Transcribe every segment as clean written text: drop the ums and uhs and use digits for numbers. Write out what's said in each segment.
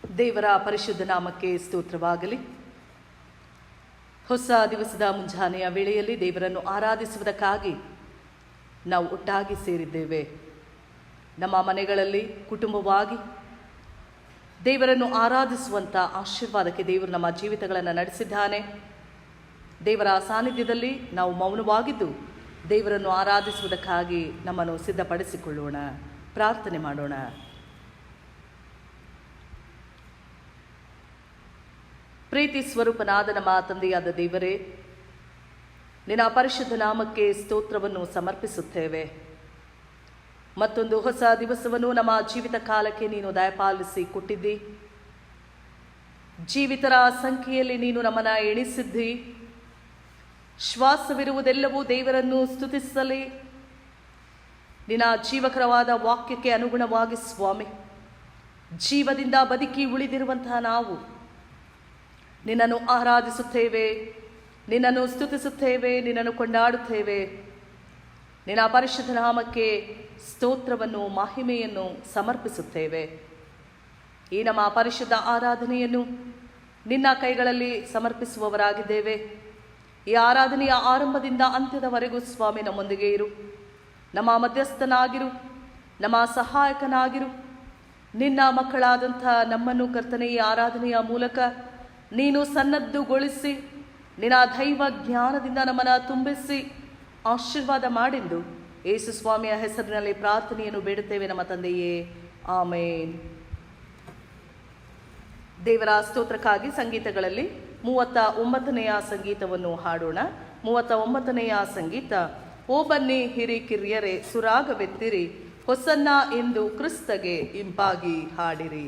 ದೇವರ ಪರಿಶುದ್ಧ ನಾಮಕ್ಕೆ ಸ್ತೋತ್ರವಾಗಲಿ. ಹೊಸ ದಿವಸದ ಮುಂಜಾನೆಯ ವೇಳೆಯಲ್ಲಿ ದೇವರನ್ನು ಆರಾಧಿಸುವುದಕ್ಕಾಗಿ ನಾವು ಒಟ್ಟಾಗಿ ಸೇರಿದ್ದೇವೆ. ನಮ್ಮ ಮನೆಗಳಲ್ಲಿ ಕುಟುಂಬವಾಗಿ ದೇವರನ್ನು ಆರಾಧಿಸುವಂಥ ಆಶೀರ್ವಾದಕ್ಕೆ ದೇವರು ನಮ್ಮ ಜೀವಿತಗಳನ್ನು ನಡೆಸಿದ್ದಾನೆ. ದೇವರ ಸಾನ್ನಿಧ್ಯದಲ್ಲಿ ನಾವು ಮೌನವಾಗಿದ್ದು ದೇವರನ್ನು ಆರಾಧಿಸುವುದಕ್ಕಾಗಿ ನಮ್ಮನ್ನು ಸಿದ್ಧಪಡಿಸಿಕೊಳ್ಳೋಣ. ಪ್ರಾರ್ಥನೆ ಮಾಡೋಣ. ಪ್ರೀತಿ ಸ್ವರೂಪನಾದ ನಮ್ಮ ತಂದೆಯಾದ ದೇವರೇ, ನಿನ್ನ ಪರಿಶುದ್ಧ ನಾಮಕ್ಕೆ ಸ್ತೋತ್ರವನ್ನು ಸಮರ್ಪಿಸುತ್ತೇವೆ. ಮತ್ತೊಂದು ಹೊಸ ದಿವಸವನ್ನು ನಮ್ಮ ಜೀವಿತ ಕಾಲಕ್ಕೆ ನೀನು ದಯಪಾಲಿಸಿ ಕೊಟ್ಟಿದ್ದಿ. ಜೀವಿತರ ಸಂಖ್ಯೆಯಲ್ಲಿ ನೀನು ನಮ್ಮನ್ನು ಎಣಿಸಿದ್ದಿ. ಶ್ವಾಸವಿರುವುದೆಲ್ಲವೂ ದೇವರನ್ನು ಸ್ತುತಿಸಲಿ. ನಿನ್ನ ಜೀವಕರವಾದ ವಾಕ್ಯಕ್ಕೆ ಅನುಗುಣವಾಗಿ ಸ್ವಾಮಿ, ಜೀವದಿಂದ ಬದುಕಿ ಉಳಿದಿರುವಂತಹ ನಾವು ನಿನ್ನನ್ನು ಆರಾಧಿಸುತ್ತೇವೆ, ನಿನ್ನನ್ನು ಸ್ತುತಿಸುತ್ತೇವೆ, ನಿನ್ನನ್ನು ಕೊಂಡಾಡುತ್ತೇವೆ. ನಿನ್ನ ಪರಿಶುದ್ಧ ನಾಮಕ್ಕೆ ಸ್ತೋತ್ರವನ್ನು ಮಹಿಮೆಯನ್ನು ಸಮರ್ಪಿಸುತ್ತೇವೆ. ಈ ನಮ್ಮ ಪರಿಶುದ್ಧ ಆರಾಧನೆಯನ್ನು ನಿನ್ನ ಕೈಗಳಲ್ಲಿ ಸಮರ್ಪಿಸುವವರಾಗಿದ್ದೇವೆ. ಈ ಆರಾಧನೆಯ ಆರಂಭದಿಂದ ಅಂತ್ಯದವರೆಗೂ ಸ್ವಾಮಿ ನಮ್ಮೊಂದಿಗೆ ಇರು, ನಮ್ಮ ಮಧ್ಯಸ್ಥನಾಗಿರು, ನಮ್ಮ ಸಹಾಯಕನಾಗಿರು. ನಿನ್ನ ಮಕ್ಕಳಾದಂಥ ನಮ್ಮನ್ನು ಕರ್ತನೆ ಈ ಆರಾಧನೆಯ ಮೂಲಕ ನೀನು ಸನ್ನದ್ದುಗೊಳಿಸಿ ನಿನ್ನ ದೈವ ಜ್ಞಾನದಿಂದ ನಮ್ಮನ್ನು ತುಂಬಿಸಿ ಆಶೀರ್ವಾದ ಮಾಡೆಂದು ಯೇಸು ಸ್ವಾಮಿಯ ಹೆಸರಿನಲ್ಲಿ ಪ್ರಾರ್ಥನೆಯನ್ನು ಬೇಡುತ್ತೇವೆ ನಮ್ಮ ತಂದೆಯೇ, ಆಮೇನ್. ದೇವರ ಸ್ತೋತ್ರಕ್ಕಾಗಿ ಸಂಗೀತಗಳಲ್ಲಿ 39ನೆಯ ಸಂಗೀತವನ್ನು ಹಾಡೋಣ. 39ನೆಯ ಸಂಗೀತ. ಓ ಬನ್ನಿ ಹಿರಿಕಿರಿಯರೇ, ಸುರಾಗವೆತ್ತಿರಿ, ಹೊಸನ್ನ ಎಂದು ಕ್ರಿಸ್ತಗೆ ಇಂಪಾಗಿ ಹಾಡಿರಿ.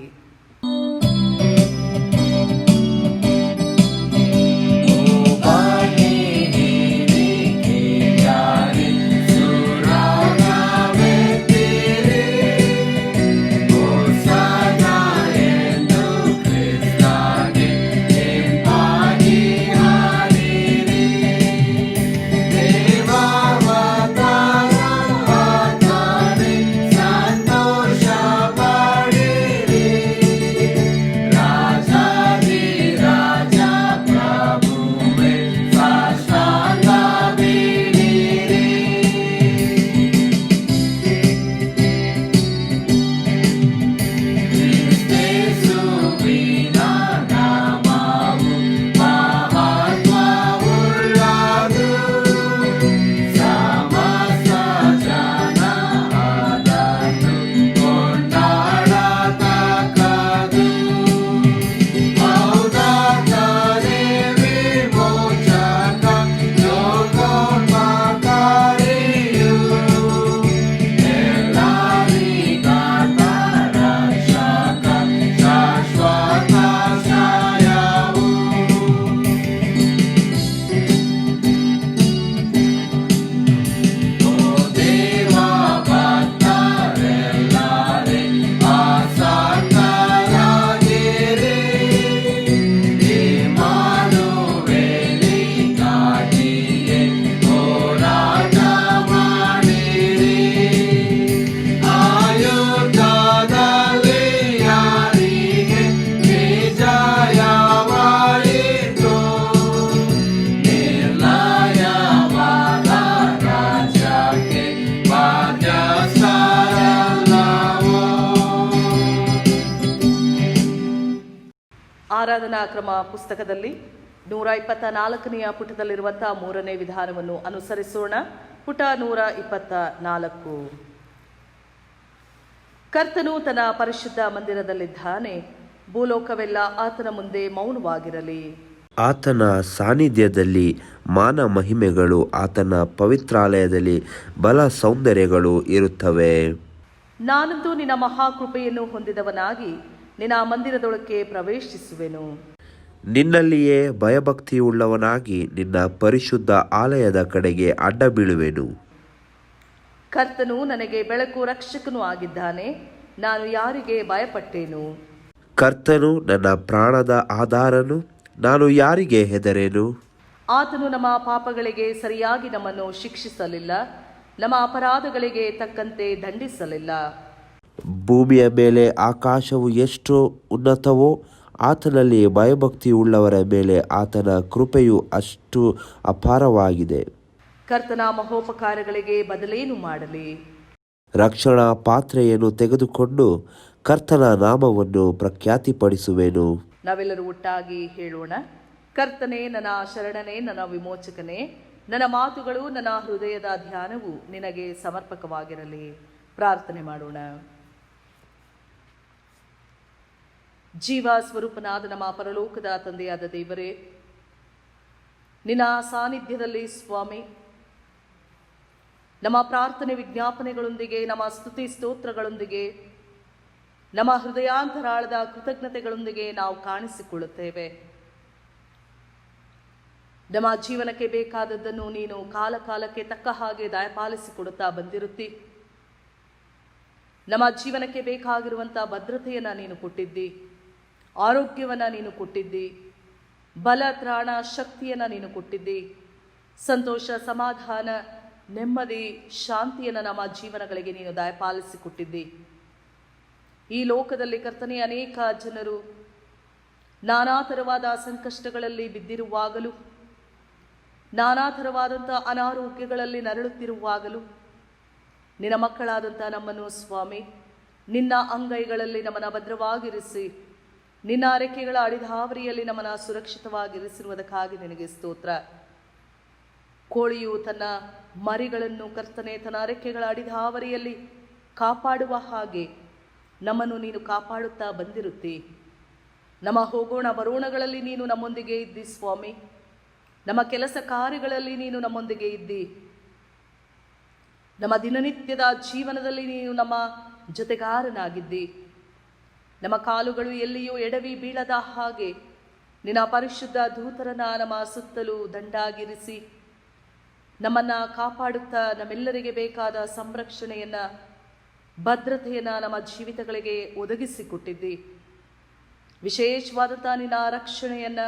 ಆರಾಧನಾ ಕ್ರಮ ಪುಸ್ತಕದಲ್ಲಿ 124ನೆಯ ಪುಟದಲ್ಲಿರುವಂಥ 3ನೇ ವಿಧಾನವನ್ನು ಅನುಸರಿಸೋಣ. ಪುಟ 124. ಕರ್ತನು ತನ್ನ ಪರಿಶುದ್ಧ ಮಂದಿರದಲ್ಲಿದ್ದಾನೆ, ಭೂಲೋಕವೆಲ್ಲ ಆತನ ಮುಂದೆ ಮೌನವಾಗಿರಲಿ. ಆತನ ಸಾನ್ನಿಧ್ಯದಲ್ಲಿ ಮಾನ ಮಹಿಮೆಗಳು, ಆತನ ಪವಿತ್ರಾಲಯದಲ್ಲಿ ಬಲ ಸೌಂದರ್ಯಗಳು ಇರುತ್ತವೆ. ನಾನಂತೂ ನಿನ್ನ ಮಹಾಕೃಪೆಯನ್ನು ಹೊಂದಿದವನಾಗಿ ನಿನ್ನ ಮಂದಿರದೊಳಕ್ಕೆ ಪ್ರವೇಶಿಸುವೆನು. ನಿನ್ನಲ್ಲಿಯೇ ಭಯಭಕ್ತಿಯುಳ್ಳವನಾಗಿ ನಿನ್ನ ಪರಿಶುದ್ಧ ಆಲಯದ ಕಡೆಗೆ ಅಡ್ಡ ಬೀಳುವೆನು. ಕರ್ತನು ನನಗೆ ಬೆಳಕು ರಕ್ಷಕನೂ ಆಗಿದ್ದಾನೆ, ನಾನು ಯಾರಿಗೆ ಭಯಪಟ್ಟೇನು? ಕರ್ತನು ನನ್ನ ಪ್ರಾಣದ ಆಧಾರನು, ನಾನು ಯಾರಿಗೆ ಹೆದರೇನು? ಆತನು ನಮ್ಮ ಪಾಪಗಳಿಗೆ ಸರಿಯಾಗಿ ನಮ್ಮನ್ನು ಶಿಕ್ಷಿಸಲಿಲ್ಲ, ನಮ್ಮ ಅಪರಾಧಗಳಿಗೆ ತಕ್ಕಂತೆ ದಂಡಿಸಲಿಲ್ಲ. ಭೂಮಿಯ ಮೇಲೆ ಆಕಾಶವು ಎಷ್ಟು ಉನ್ನತವೋ ಆತನಲ್ಲಿ ಭಯಭಕ್ತಿಯುಳ್ಳವರ ಮೇಲೆ ಆತನ ಕೃಪೆಯು ಅಷ್ಟು ಅಪಾರವಾಗಿದೆ. ಕರ್ತನ ಮಹೋಪಕಾರಗಳಿಗೆ ಬದಲೇನು ಮಾಡಲಿ? ರಕ್ಷಣಾ ಪಾತ್ರೆಯನ್ನು ತೆಗೆದುಕೊಂಡು ಕರ್ತನ ನಾಮವನ್ನು ಪ್ರಖ್ಯಾತಿಪಡಿಸುವೆನು. ನಾವೆಲ್ಲರೂ ಒಟ್ಟಾಗಿ ಹೇಳೋಣ. ಕರ್ತನೇ, ನನ್ನ ಶರಣನೇ, ನನ್ನ ವಿಮೋಚಕನೇ, ನನ್ನ ಮಾತುಗಳು, ನನ್ನ ಹೃದಯದ ಧ್ಯಾನವು ನಿನಗೆ ಸಮರ್ಪಕವಾಗಿರಲಿ. ಪ್ರಾರ್ಥನೆ ಮಾಡೋಣ. ಜೀವ ಸ್ವರೂಪನಾದ ನಮ್ಮ ಪರಲೋಕದ ತಂದೆಯಾದ ದೇವರೇ, ನಿನ್ನ ಸಾನ್ನಿಧ್ಯದಲ್ಲಿ ಸ್ವಾಮಿ, ನಮ್ಮ ಪ್ರಾರ್ಥನೆ ವಿಜ್ಞಾಪನೆಗಳೊಂದಿಗೆ, ನಮ್ಮ ಸ್ತುತಿ ಸ್ತೋತ್ರಗಳೊಂದಿಗೆ, ನಮ್ಮ ಹೃದಯಾಂತರಾಳದ ಕೃತಜ್ಞತೆಗಳೊಂದಿಗೆ ನಾವು ಕಾಣಿಸಿಕೊಳ್ಳುತ್ತೇವೆ. ನಮ್ಮ ಜೀವನಕ್ಕೆ ಬೇಕಾದದ್ದನ್ನು ನೀನು ಕಾಲ ಕಾಲಕ್ಕೆ ತಕ್ಕ ಹಾಗೆ ದಯಪಾಲಿಸಿಕೊಡುತ್ತಾ ಬಂದಿರುತ್ತಿ. ನಮ್ಮ ಜೀವನಕ್ಕೆ ಬೇಕಾಗಿರುವಂಥ ಭದ್ರತೆಯನ್ನು ನೀನು ಕೊಟ್ಟಿದ್ದಿ, ಆರೋಗ್ಯವನ್ನು ನೀನು ಕೊಟ್ಟಿದ್ದಿ, ಬಲ ತ್ರಾಣ ಶಕ್ತಿಯನ್ನು ನೀನು ಕೊಟ್ಟಿದ್ದಿ, ಸಂತೋಷ ಸಮಾಧಾನ ನೆಮ್ಮದಿ ಶಾಂತಿಯನ್ನು ನಮ್ಮ ಜೀವನಗಳಿಗೆ ನೀನು ದಯಪಾಲಿಸಿಕೊಟ್ಟಿದ್ದಿ. ಈ ಲೋಕದಲ್ಲಿ ಕರ್ತನೆ, ಅನೇಕ ಜನರು ನಾನಾ ಥರವಾದ ಸಂಕಷ್ಟಗಳಲ್ಲಿ ಬಿದ್ದಿರುವಾಗಲೂ, ನಾನಾ ಥರವಾದಂಥ ಅನಾರೋಗ್ಯಗಳಲ್ಲಿ ನರಳುತ್ತಿರುವಾಗಲೂ ನಿನ್ನ ಮಕ್ಕಳಾದಂಥ ನಮ್ಮನ್ನು ಸ್ವಾಮಿ ನಿನ್ನ ಅಂಗೈಗಳಲ್ಲಿ ನಮ್ಮನ್ನು ಭದ್ರವಾಗಿರಿಸಿ, ನಿನ್ನ ರೆಕ್ಕೆಗಳ ಅಡಿಧಾವರಿಯಲ್ಲಿ ನಮ್ಮನ್ನು ಸುರಕ್ಷಿತವಾಗಿರಿಸಿರುವುದಕ್ಕಾಗಿ ನಿನಗೆ ಸ್ತೋತ್ರ. ಕೋಳಿಯು ತನ್ನ ಮರಿಗಳನ್ನು ಕರ್ತನೆ ತನ್ನ ರೆಕ್ಕೆಗಳ ಅಡಿಧಾವರಿಯಲ್ಲಿ ಕಾಪಾಡುವ ಹಾಗೆ ನಮ್ಮನ್ನು ನೀನು ಕಾಪಾಡುತ್ತಾ ಬಂದಿರುತ್ತಿ. ನಮ್ಮ ಹೋಗೋಣ ಬರೋಣಗಳಲ್ಲಿ ನೀನು ನಮ್ಮೊಂದಿಗೆ ಇದ್ದಿ ಸ್ವಾಮಿ. ನಮ್ಮ ಕೆಲಸ ಕಾರ್ಯಗಳಲ್ಲಿ ನೀನು ನಮ್ಮೊಂದಿಗೆ ಇದ್ದಿ. ನಮ್ಮ ದಿನನಿತ್ಯದ ಜೀವನದಲ್ಲಿ ನೀನು ನಮ್ಮ ಜೊತೆಗಾರನಾಗಿದ್ದಿ. ನಮ್ಮ ಕಾಲುಗಳು ಎಲ್ಲಿಯೂ ಎಡವಿ ಬೀಳದ ಹಾಗೆ ನಿನ್ನ ಪರಿಶುದ್ಧ ದೂತರನ್ನ ನಮ್ಮ ಸುತ್ತಲೂ ದಂಡಾಗಿರಿಸಿ ನಮ್ಮನ್ನು ಕಾಪಾಡುತ್ತಾ ನಮ್ಮೆಲ್ಲರಿಗೆ ಬೇಕಾದ ಸಂರಕ್ಷಣೆಯನ್ನು, ಭದ್ರತೆಯನ್ನು ನಮ್ಮ ಜೀವಿತಗಳಿಗೆ ಒದಗಿಸಿಕೊಟ್ಟಿದ್ದಿ. ವಿಶೇಷವಾದಂಥ ನಿನ್ನ ರಕ್ಷಣೆಯನ್ನು,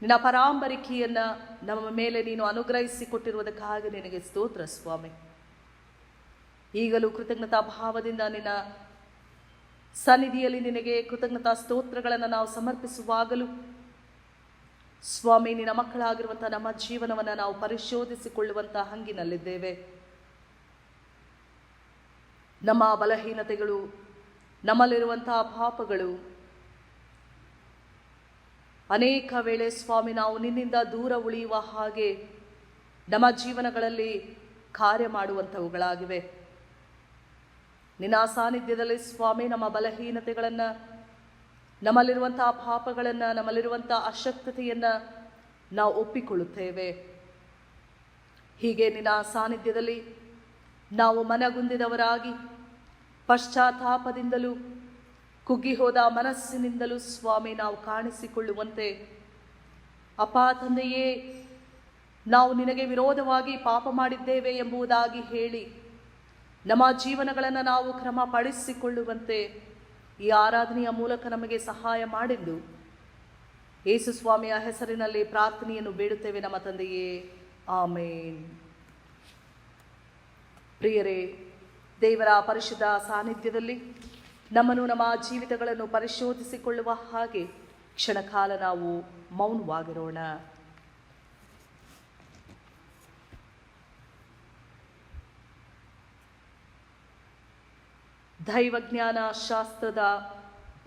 ನಿನ್ನ ಪರಾಂಬರಿಕೆಯನ್ನು ನಮ್ಮ ಮೇಲೆ ನೀನು ಅನುಗ್ರಹಿಸಿಕೊಟ್ಟಿರುವುದಕ್ಕಾಗಿ ನಿನಗೆ ಸ್ತೋತ್ರ ಸ್ವಾಮಿ. ಈಗಲೂ ಕೃತಜ್ಞತಾ ಭಾವದಿಂದ ನಿನ್ನ ಸನ್ನಿಧಿಯಲ್ಲಿ ನಿನಗೆ ಕೃತಜ್ಞತಾ ಸ್ತೋತ್ರಗಳನ್ನು ನಾವು ಸಮರ್ಪಿಸುವಾಗಲೂ ಸ್ವಾಮಿ, ನಿನ್ನ ಮಕ್ಕಳಾಗಿರುವಂಥ ನಮ್ಮ ಜೀವನವನ್ನು ನಾವು ಪರಿಶೋಧಿಸಿಕೊಳ್ಳುವಂಥ ಹಂಗಿನಲ್ಲಿದ್ದೇವೆ. ನಮ್ಮ ಬಲಹೀನತೆಗಳು, ನಮ್ಮಲ್ಲಿರುವಂತಹ ಪಾಪಗಳು, ಅನೇಕ ವೇಳೆ ಸ್ವಾಮಿ ನಾವು ನಿನ್ನಿಂದ ದೂರ ಉಳಿಯುವ ಹಾಗೆ ನಮ್ಮ ಜೀವನಗಳಲ್ಲಿ ಕಾರ್ಯ ಮಾಡುವಂಥವುಗಳಾಗಿವೆ. ನಿನ್ನ ಸಾನ್ನಿಧ್ಯದಲ್ಲಿ ಸ್ವಾಮಿ ನಮ್ಮ ಬಲಹೀನತೆಗಳನ್ನು, ನಮ್ಮಲ್ಲಿರುವಂತಹ ಪಾಪಗಳನ್ನು, ನಮ್ಮಲ್ಲಿರುವಂಥ ಅಶಕ್ತತೆಯನ್ನು ನಾವು ಒಪ್ಪಿಕೊಳ್ಳುತ್ತೇವೆ. ಹೀಗೆ ನಿನ್ನ ಸಾನ್ನಿಧ್ಯದಲ್ಲಿ ನಾವು ಮನಗುಂದಿದವರಾಗಿ ಪಶ್ಚಾತ್ತಾಪದಿಂದಲೂ ಕುಗ್ಗಿ ಹೋದ ಮನಸ್ಸಿನಿಂದಲೂ ಸ್ವಾಮಿ ನಾವು ಕಾಣಿಸಿಕೊಳ್ಳುವಂತೆ, ಅಪ್ಪ ತಂದೆಯೇ, ನಾವು ನಿನಗೆ ವಿರೋಧವಾಗಿ ಪಾಪ ಮಾಡಿದ್ದೇವೆ ಎಂಬುದಾಗಿ ಹೇಳಿ ನಮ್ಮ ಜೀವನಗಳನ್ನು ನಾವು ಕ್ರಮಪಡಿಸಿಕೊಳ್ಳುವಂತೆ ಈ ಆರಾಧನೆಯ ಮೂಲಕ ನಮಗೆ ಸಹಾಯ ಮಾಡೆಂದು ಯೇಸು ಸ್ವಾಮಿಯ ಹೆಸರಿನಲ್ಲಿ ಪ್ರಾರ್ಥನೆಯನ್ನು ಬೇಡುತ್ತೇವೆ ನಮ್ಮ ತಂದೆಯೇ, ಆಮೇನ್. ಪ್ರಿಯರೇ, ದೇವರ ಪರಿಶುದ್ಧ ಸಾನ್ನಿಧ್ಯದಲ್ಲಿ ನಮ್ಮನ್ನು, ನಮ್ಮ ಜೀವಿತಗಳನ್ನು ಪರಿಶೋಧಿಸಿಕೊಳ್ಳುವ ಹಾಗೆ ಕ್ಷಣಕಾಲ ನಾವು ಮೌನವಾಗಿರೋಣ. ದೈವಜ್ಞಾನ ಶಾಸ್ತ್ರದ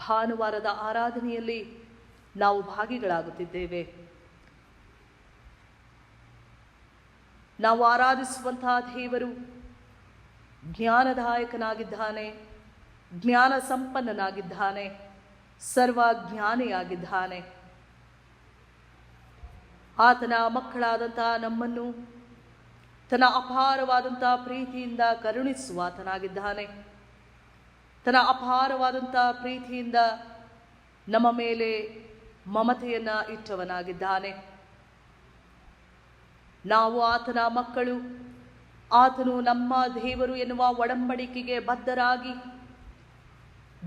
ಭಾನುವಾರದ ಆರಾಧನೆಯಲ್ಲಿ ನಾವು ಭಾಗಿಗಳಾಗುತ್ತಿದ್ದೇವೆ. ನಾವು ಆರಾಧಿಸುವಂತಹ ದೇವರು ಜ್ಞಾನದಾಯಕನಾಗಿದ್ದಾನೆ, ಜ್ಞಾನ ಸಂಪನ್ನನಾಗಿದ್ದಾನೆ, ಸರ್ವಜ್ಞಾನಿಯಾಗಿದ್ದಾನೆ. ಆತನ ಮಕ್ಕಳಾದಂಥ ನಮ್ಮನ್ನು ತನ್ನ ಅಪಾರವಾದಂಥ ಪ್ರೀತಿಯಿಂದ ಕರುಣಿಸುವಾತನಾಗಿದ್ದಾನೆ. ತನ್ನ ಅಪಾರವಾದಂಥ ಪ್ರೀತಿಯಿಂದ ನಮ್ಮ ಮೇಲೆ ಮಮತೆಯನ್ನು ಇಟ್ಟವನಾಗಿದ್ದಾನೆ. ನಾವು ಆತನ ಮಕ್ಕಳು, ಆತನು ನಮ್ಮ ದೇವರು ಎನ್ನುವ ಒಡಂಬಡಿಕೆಗೆ ಬದ್ಧರಾಗಿ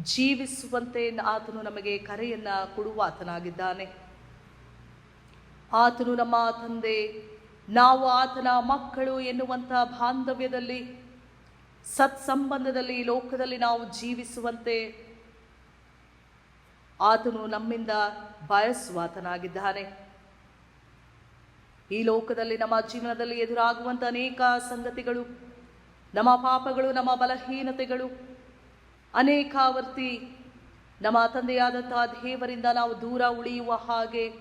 ಜೀವಿಸುವಂತೆ ಆತನು ನಮಗೆ ಕರೆಯನ್ನು ಕೊಡುವಾತನಾಗಿದ್ದಾನೆ. ಆತನು ನಮ್ಮ ತಂದೆ, ನಾವು ಆತನ ಮಕ್ಕಳು ಎನ್ನುವಂಥ ಬಾಂಧವ್ಯದಲ್ಲಿ ಸತ್ಸಂಬಂಧದಲ್ಲಿ ಈ ಲೋಕದಲ್ಲಿ ನಾವು ಜೀವಿಸುವಂತೆ ಆತನು ನಮ್ಮಿಂದ ಬಯಸುವಾತನಾಗಿದ್ದಾನೆ. ಈ ಲೋಕದಲ್ಲಿ ನಮ್ಮ ಜೀವನದಲ್ಲಿ ಎದುರಾಗುವಂಥ ಅನೇಕ ಸಂಗತಿಗಳು, ನಮ್ಮ ಪಾಪಗಳು, ನಮ್ಮ ಬಲಹೀನತೆಗಳು, ಅನೇಕಾವರ್ತಿ ನಮ್ಮ ತಂದೆಯಾದಂತಹ ದೇವರಿಂದ ನಾವು ದೂರ ಉಳಿಯುವ ಹಾಗೆ,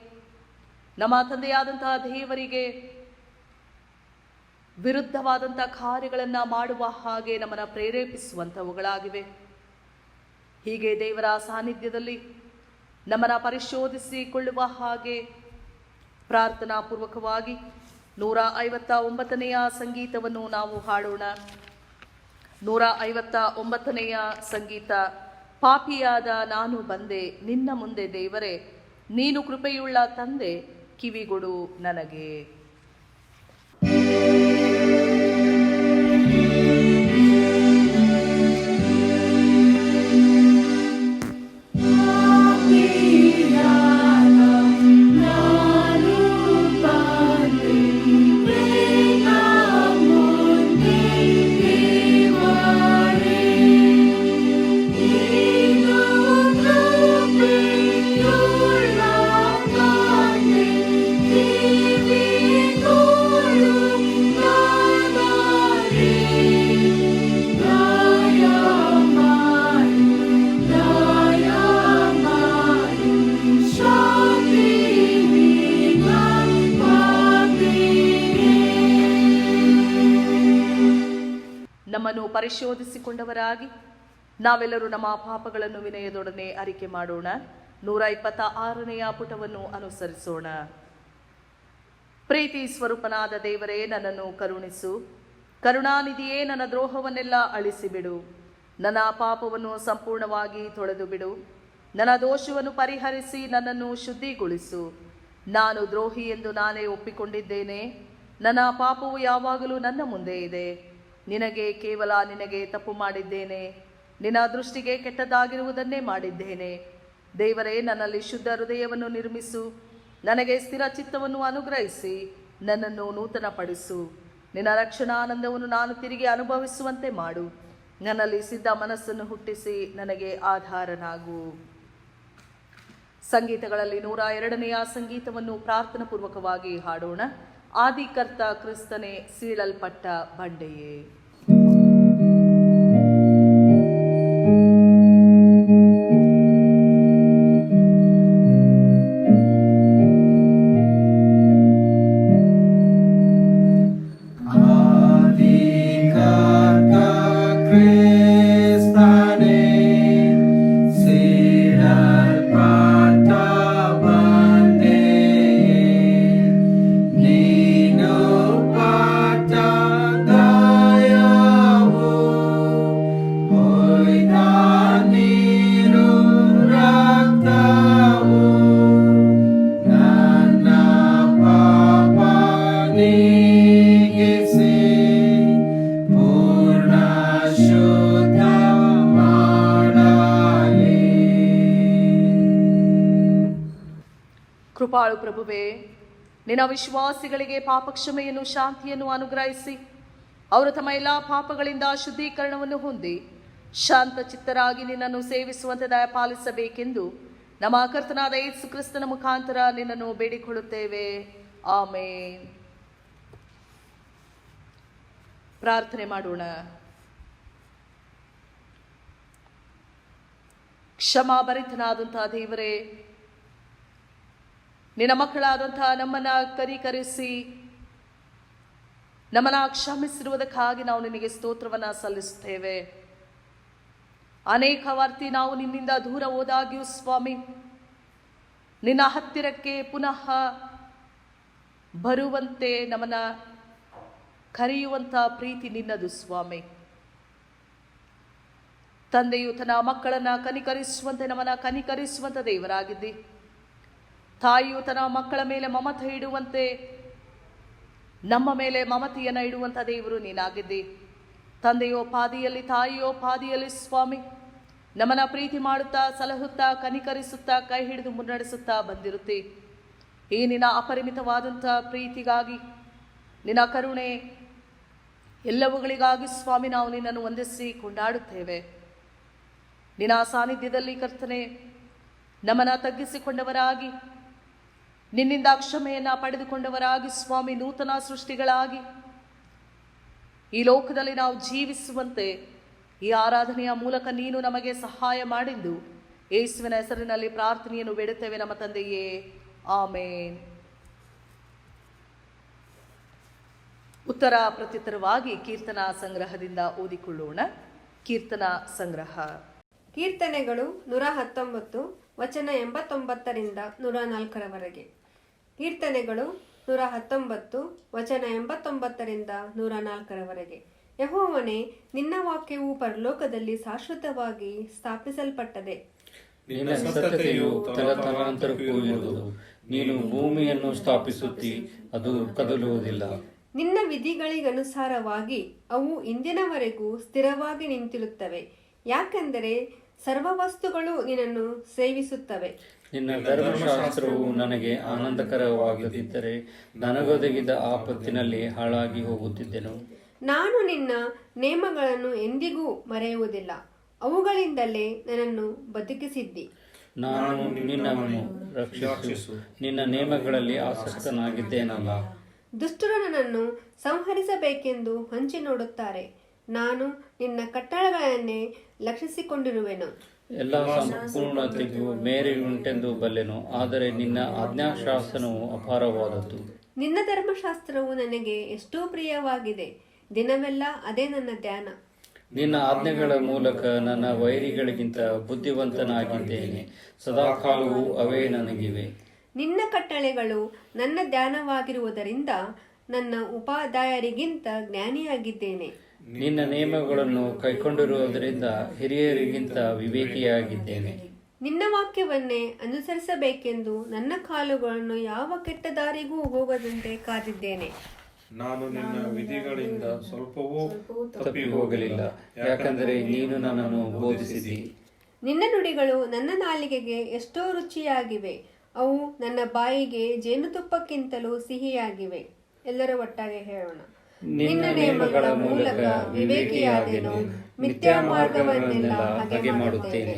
ನಮ್ಮ ತಂದೆಯಾದಂತಹ ದೇವರಿಗೆ ವಿರುದ್ಧವಾದಂಥ ಕಾರ್ಯಗಳನ್ನು ಮಾಡುವ ಹಾಗೆ ನಮ್ಮನ್ನು ಪ್ರೇರೇಪಿಸುವಂಥವುಗಳಾಗಿವೆ. ಹೀಗೆ ದೇವರ ಸಾನ್ನಿಧ್ಯದಲ್ಲಿ ನಮ್ಮನ್ನು ಪರಿಶೋಧಿಸಿಕೊಳ್ಳುವ ಹಾಗೆ ಪ್ರಾರ್ಥನಾ ಪೂರ್ವಕವಾಗಿ 159ನೆಯ ಸಂಗೀತವನ್ನು ನಾವು ಹಾಡೋಣ. 159ನೆಯ ಸಂಗೀತ. ಪಾಪಿಯಾದ ನಾನು ಬಂದೆ ನಿನ್ನ ಮುಂದೆ ದೇವರೇ, ನೀನು ಕೃಪೆಯುಳ್ಳ ತಂದೆ, ಕಿವಿಗೊಡು ನನಗೆ. ನಮ್ಮನ್ನು ಪರಿಶೋಧಿಸಿಕೊಂಡವರಾಗಿ ನಾವೆಲ್ಲರೂ ನಮ್ಮ ಪಾಪಗಳನ್ನು ವಿನಯದೊಡನೆ ಅರಿಕೆ ಮಾಡೋಣ. 126ನೆಯ ಪುಟವನ್ನು ಅನುಸರಿಸೋಣ. ಪ್ರೀತಿ ಸ್ವರೂಪನಾದ ದೇವರೇ, ನನ್ನನ್ನು ಕರುಣಿಸು. ಕರುಣಾನಿಧಿಯೇ, ನನ್ನ ದ್ರೋಹವನ್ನೆಲ್ಲ ಅಳಿಸಿಬಿಡು. ನನ್ನ ಪಾಪವನ್ನು ಸಂಪೂರ್ಣವಾಗಿ ತೊಳೆದು ಬಿಡು. ನನ್ನ ದೋಷವನ್ನು ಪರಿಹರಿಸಿ ನನ್ನನ್ನು ಶುದ್ಧಿಗೊಳಿಸು. ನಾನು ದ್ರೋಹಿ ಎಂದು ನಾನೇ ಒಪ್ಪಿಕೊಂಡಿದ್ದೇನೆ. ನನ್ನ ಪಾಪವು ಯಾವಾಗಲೂ ನನ್ನ ಮುಂದೆ ಇದೆ. ನಿನಗೆ ತಪ್ಪು ಮಾಡಿದ್ದೇನೆ. ನಿನ್ನ ದೃಷ್ಟಿಗೆ ಕೆಟ್ಟದಾಗಿರುವುದನ್ನೇ ಮಾಡಿದ್ದೇನೆ. ದೇವರೇ, ನನ್ನಲ್ಲಿ ಶುದ್ಧ ಹೃದಯವನ್ನು ನಿರ್ಮಿಸು. ನನಗೆ ಸ್ಥಿರ ಚಿತ್ತವನ್ನು ಅನುಗ್ರಹಿಸಿ ನನ್ನನ್ನು ನೂತನಪಡಿಸು. ನಿನ್ನ ರಕ್ಷಣಾನಂದವನ್ನು ನಾನು ತಿರುಗಿ ಅನುಭವಿಸುವಂತೆ ಮಾಡು. ನನ್ನಲ್ಲಿ ಸಿದ್ಧ ಮನಸ್ಸನ್ನು ಹುಟ್ಟಿಸಿ ನನಗೆ ಆಧಾರನಾಗು. ಸಂಗೀತಗಳಲ್ಲಿ 102ನೆಯ ಸಂಗೀತವನ್ನು ಪ್ರಾರ್ಥನಾ ಪೂರ್ವಕವಾಗಿ ಹಾಡೋಣ. ಆದಿಕರ್ತ ಕ್ರಿಸ್ತನೇ, ಸೀಳಲ್ಪಟ್ಟ ಬಂಡೆಯೇ. ಕೃಪಾಳು ಪ್ರಭುವೇ, ನಿನ್ನ ವಿಶ್ವಾಸಿಗಳಿಗೆ ಪಾಪಕ್ಷಮೆಯನ್ನು, ಶಾಂತಿಯನ್ನು ಅನುಗ್ರಹಿಸಿ ಅವರು ತಮ್ಮ ಎಲ್ಲ ಪಾಪಗಳಿಂದ ಶುದ್ಧೀಕರಣವನ್ನು ಹೊಂದಿ ಶಾಂತ ಚಿತ್ತರಾಗಿ ನಿನ್ನನ್ನು ಸೇವಿಸುವಂತೆ ದಯಪಾಲಿಸಬೇಕೆಂದು ನಮ್ಮ ಕರ್ತನಾದ ಯೇಸು ಕ್ರಿಸ್ತನ ಮುಖಾಂತರ ನಿನ್ನನ್ನು ಬೇಡಿಕೊಳ್ಳುತ್ತೇವೆ. ಆಮೇನ್. ಪ್ರಾರ್ಥನೆ ಮಾಡೋಣ. ಕ್ಷಮಾಭರಿತನಾದಂತಹ ದೇವರೇ, ನಿನ್ನ ಮಕ್ಕಳಾದಂತಹ ನಮ್ಮನ್ನ ಕನಿಕರಿಸಿ ನಮ್ಮನ್ನ ಕ್ಷಮಿಸಿರುವುದಕ್ಕಾಗಿ ನಾವು ನಿನಗೆ ಸ್ತೋತ್ರವನ್ನು ಸಲ್ಲಿಸುತ್ತೇವೆ. ಅನೇಕ ವಾರ್ತಿ ನಾವು ನಿನ್ನಿಂದ ದೂರ ಹೋದಾಗ್ಯೂ ಸ್ವಾಮಿ, ನಿನ್ನ ಹತ್ತಿರಕ್ಕೆ ಪುನಃ ಬರುವಂತೆ ನಮ್ಮನ್ನ ಕರೆಯುವಂಥ ಪ್ರೀತಿ ನಿನ್ನದು ಸ್ವಾಮಿ. ತಂದೆಯು ತನ್ನ ಮಕ್ಕಳನ್ನ ಕನಿಕರಿಸುವಂತೆ ನಮ್ಮನ್ನ ಕನಿಕರಿಸುವಂಥ ದೇವರಾಗಿದ್ದಿ. ತಾಯಿಯು ತನ್ನ ಮಕ್ಕಳ ಮೇಲೆ ಮಮತೆ ಇಡುವಂತೆ ನಮ್ಮ ಮೇಲೆ ಮಮತೆಯನ್ನು ಇಡುವಂಥ ದೇವರು ನೀನಾಗಿದ್ದಿ. ತಂದೆಯೋ ಪಾದಿಯಲ್ಲಿ, ತಾಯಿಯೋ ಪಾದಿಯಲ್ಲಿ ಸ್ವಾಮಿ, ನಮ್ಮನ್ನ ಪ್ರೀತಿ ಮಾಡುತ್ತಾ, ಸಲಹುತ್ತಾ, ಕನಿಕರಿಸುತ್ತಾ, ಕೈ ಹಿಡಿದು ಮುನ್ನಡೆಸುತ್ತಾ ಬಂದಿರುತ್ತಿ. ಈ ನಿನ್ನ ಅಪರಿಮಿತವಾದಂಥ ಪ್ರೀತಿಗಾಗಿ, ನಿನ್ನ ಕರುಣೆ, ಎಲ್ಲವುಗಳಿಗಾಗಿ ಸ್ವಾಮಿ ನಾವು ನಿನ್ನನ್ನು ವಂದಿಸಿ ಕೊಂಡಾಡುತ್ತೇವೆ. ನಿನ್ನ ಸಾನ್ನಿಧ್ಯದಲ್ಲಿ ಕರ್ತನೆ ನಮ್ಮನ್ನು ತಗ್ಗಿಸಿಕೊಂಡವರಾಗಿ, ನಿನ್ನಿಂದ ಕ್ಷಮೆಯನ್ನು ಪಡೆದುಕೊಂಡವರಾಗಿ ಸ್ವಾಮಿ ನೂತನ ಸೃಷ್ಟಿಗಳಾಗಿ ಈ ಲೋಕದಲ್ಲಿ ನಾವು ಜೀವಿಸುವಂತೆ ಈ ಆರಾಧನೆಯ ಮೂಲಕ ನೀನು ನಮಗೆ ಸಹಾಯ ಮಾಡೆಂದು ಯೇಸುವಿನ ಹೆಸರಿನಲ್ಲಿ ಪ್ರಾರ್ಥನೆಯನ್ನು ಬೇಡುತ್ತೇವೆ ನಮ್ಮ ತಂದೆಯೇ, ಆಮೇನ್. ಉತ್ತರ ಪ್ರತ್ಯುತ್ತರವಾಗಿ ಕೀರ್ತನ ಸಂಗ್ರಹದಿಂದ ಓದಿಕೊಳ್ಳೋಣ. ಕೀರ್ತನ ಸಂಗ್ರಹ. ಕೀರ್ತನೆಗಳು 119 ವಚನ 89ರಿಂದ 104ರವರೆಗೆ. ಕೀರ್ತನೆಗಳು 119 ವಚನ 89ರಿಂದ 104ರವರೆಗೆ. ಯೆಹೋವನೇ, ನಿನ್ನ ವಾಕ್ಯವು ಪರಲೋಕದಲ್ಲಿ ಶಾಶ್ವತವಾಗಿ ಸ್ಥಾಪಿಸಲ್ಪಟ್ಟದೆ. ನಿನ್ನ ಸತ್ಯತೆಯು ತಲತಲಾಂತರಕ್ಕೂ ಇರುವುದು. ನೀನು ಭೂಮಿಯನ್ನು ಸ್ಥಾಪಿಸುತ್ತಿ, ಅದು ಕದಲುವುದಿಲ್ಲ. ನಿನ್ನ ವಿಧಿಗಳಿಗನುಸಾರವಾಗಿ ಅವು ಇಂದಿನವರೆಗೂ ಸ್ಥಿರವಾಗಿ ನಿಂತಿರುತ್ತವೆ. ಯಾಕೆಂದರೆ ಸರ್ವ ವಸ್ತುಗಳು ನಿನ್ನನ್ನು ಸೇವಿಸುತ್ತವೆ. ನಿನ್ನ ಧರ್ಮಶಾಸ್ತ್ರವು ನನಗೆ ಆನಂದಕರವಾಗದಿದ್ದರೆ ನನಗೊದಗಿದ ಆಪತ್ತಿನಲ್ಲಿ ಹಾಳಾಗಿ ಹೋಗುತ್ತಿದ್ದೆನು. ನಾನು ನಿನ್ನ ನೇಮಗಳನ್ನು ಎಂದಿಗೂ ಮರೆಯುವುದಿಲ್ಲ. ಅವುಗಳಿಂದಲೇ ನನ್ನನ್ನು ಬದುಕಿಸಿದ್ದಿ. ನಾನು ನಿನ್ನನ್ನು ರಕ್ಷಿಸು, ನಿನ್ನ ನೇಮಗಳಲ್ಲಿ ಆಸಕ್ತನಾಗಿದ್ದೇನಲ್ಲ. ದುಷ್ಟರು ನನ್ನನ್ನು ಸಂಹರಿಸಬೇಕೆಂದು ಹಂಚಿ ನೋಡುತ್ತಾರೆ. ನಾನು ನಿನ್ನ ಕಟ್ಟಳೆಗಳನ್ನೇ ಲಕ್ಷಿಸಿಕೊಂಡಿರುವೆನು. ಎಲ್ಲ ಸಂಪೂರ್ಣತೆಗೂ ಮೇರೆಯುಂಟೆಂದು ಬಲ್ಲೆನು, ಆದರೆ ನಿನ್ನ ಆಜ್ಞಾಶಾಸನವು ಅಪಾರವಾದದ್ದು. ನಿನ್ನ ಧರ್ಮಶಾಸ್ತ್ರವು ನನಗೆ ಎಷ್ಟೋ ಪ್ರಿಯವಾಗಿದೆ. ದಿನವೆಲ್ಲ ಅದೇ ನನ್ನ ಧ್ಯಾನ. ನಿನ್ನ ಆಜ್ಞೆಗಳ ಮೂಲಕ ನನ್ನ ವೈರಿಗಳಿಗಿಂತ ಬುದ್ಧಿವಂತನಾಗಿದ್ದೇನೆ. ಸದಾಕಾಲವೂ ಅವೇ ನನಗಿವೆ. ನಿನ್ನ ಕಟ್ಟಳೆಗಳು ನನ್ನ ಧ್ಯಾನವಾಗಿರುವುದರಿಂದ ನನ್ನ ಉಪಾಧ್ಯಾಯರಿಗಿಂತ ಜ್ಞಾನಿಯಾಗಿದ್ದೇನೆ. ನಿನ್ನ ನೇಮಗಳನ್ನು ಕೈಕೊಂಡಿರುವುದರಿಂದ ಹಿರಿಯರಿಗಿಂತ ವಿವೇಕಿಯಾಗಿದ್ದೇನೆ. ನಿನ್ನ ವಾಕ್ಯವನ್ನೇ ಅನುಸರಿಸಬೇಕೆಂದು ನನ್ನ ಕಾಲುಗಳನ್ನು ಯಾವ ಕೆಟ್ಟ ದಾರಿಗೂ ಹೋಗದಂತೆ ಕಾದಿದ್ದೇನೆ. ನಾನು ನಿನ್ನ ವಿಧಿಗಳಿಂದ ಸ್ವಲ್ಪವೂ ತಪ್ಪಿ ಹೋಗಲಿಲ್ಲ, ಯಾಕಂದರೆ ನೀನು ನನ್ನನ್ನು ಬೋಧಿಸಿದಿ. ನಿನ್ನ ನುಡಿಗಳು ನನ್ನ ನಾಲಿಗೆಗೆ ಎಷ್ಟೋ ರುಚಿಯಾಗಿವೆ. ಅವು ನನ್ನ ಬಾಯಿಗೆ ಜೇನುತುಪ್ಪಕ್ಕಿಂತಲೂ ಸಿಹಿಯಾಗಿವೆ. ಎಲ್ಲರೂ ಒಟ್ಟಾಗಿ ಹೇಳೋಣ. ನಿನ್ನ ನೇಮಗಳ ಮೂಲಕ ವಿವೇಕಿಯಾದೆನು, ಮಿಥ್ಯಾ ಮಾರ್ಗವನ್ನೆಲ್ಲ ಹಾಗೆ ಮಾಡುತ್ತೇನೆ.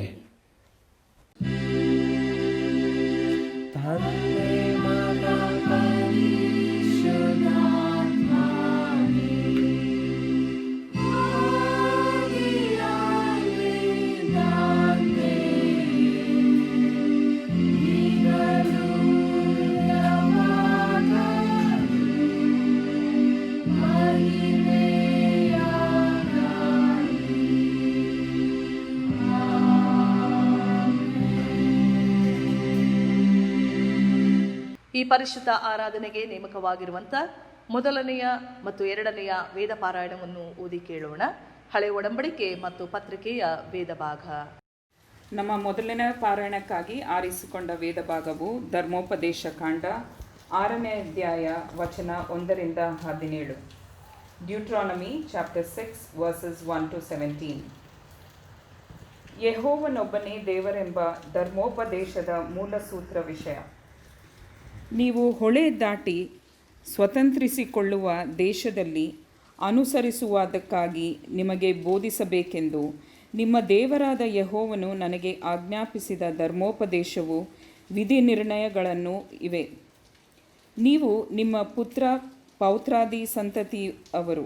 ಈ ಪರಿಶುದ್ಧ ಆರಾಧನೆಗೆ ನೇಮಕವಾಗಿರುವಂಥ ಮೊದಲನೆಯ ಮತ್ತು ಎರಡನೆಯ ವೇದ ಪಾರಾಯಣವನ್ನು ಓದಿ ಕೇಳೋಣ. ಹಳೆ ಒಡಂಬಡಿಕೆ ಮತ್ತು ಪತ್ರಿಕೆಯ ವೇದ ಭಾಗ. ನಮ್ಮ ಮೊದಲನೇ ಪಾರಾಯಣಕ್ಕಾಗಿ ಆರಿಸಿಕೊಂಡ ವೇದ ಭಾಗವು ಧರ್ಮೋಪದೇಶ ಕಾಂಡ 6ನೇ ಅಧ್ಯಾಯ ವಚನ 1ರಿಂದ 17. Deuteronomy chapter 6 versus 1-17. ಯೆಹೋವನೊಬ್ಬನೇ ದೇವರೆಂಬ ಧರ್ಮೋಪದೇಶದ ಮೂಲ ಸೂತ್ರ ವಿಷಯ. ನೀವು ಹೊಳೆ ದಾಟಿ ಸ್ವತಂತ್ರಿಸಿಕೊಳ್ಳುವ ದೇಶದಲ್ಲಿ ಅನುಸರಿಸುವುದಕ್ಕಾಗಿ ನಿಮಗೆ ಬೋಧಿಸಬೇಕೆಂದು ನಿಮ್ಮ ದೇವರಾದ ಯೆಹೋವನು ನನಗೆ ಆಜ್ಞಾಪಿಸಿದ ಧರ್ಮೋಪದೇಶವು ವಿಧಿ ನಿರ್ಣಯಗಳನ್ನು ಇವೆ. ನೀವು ನಿಮ್ಮ ಪುತ್ರ ಪೌತ್ರಾದಿ ಸಂತತಿ ಅವರು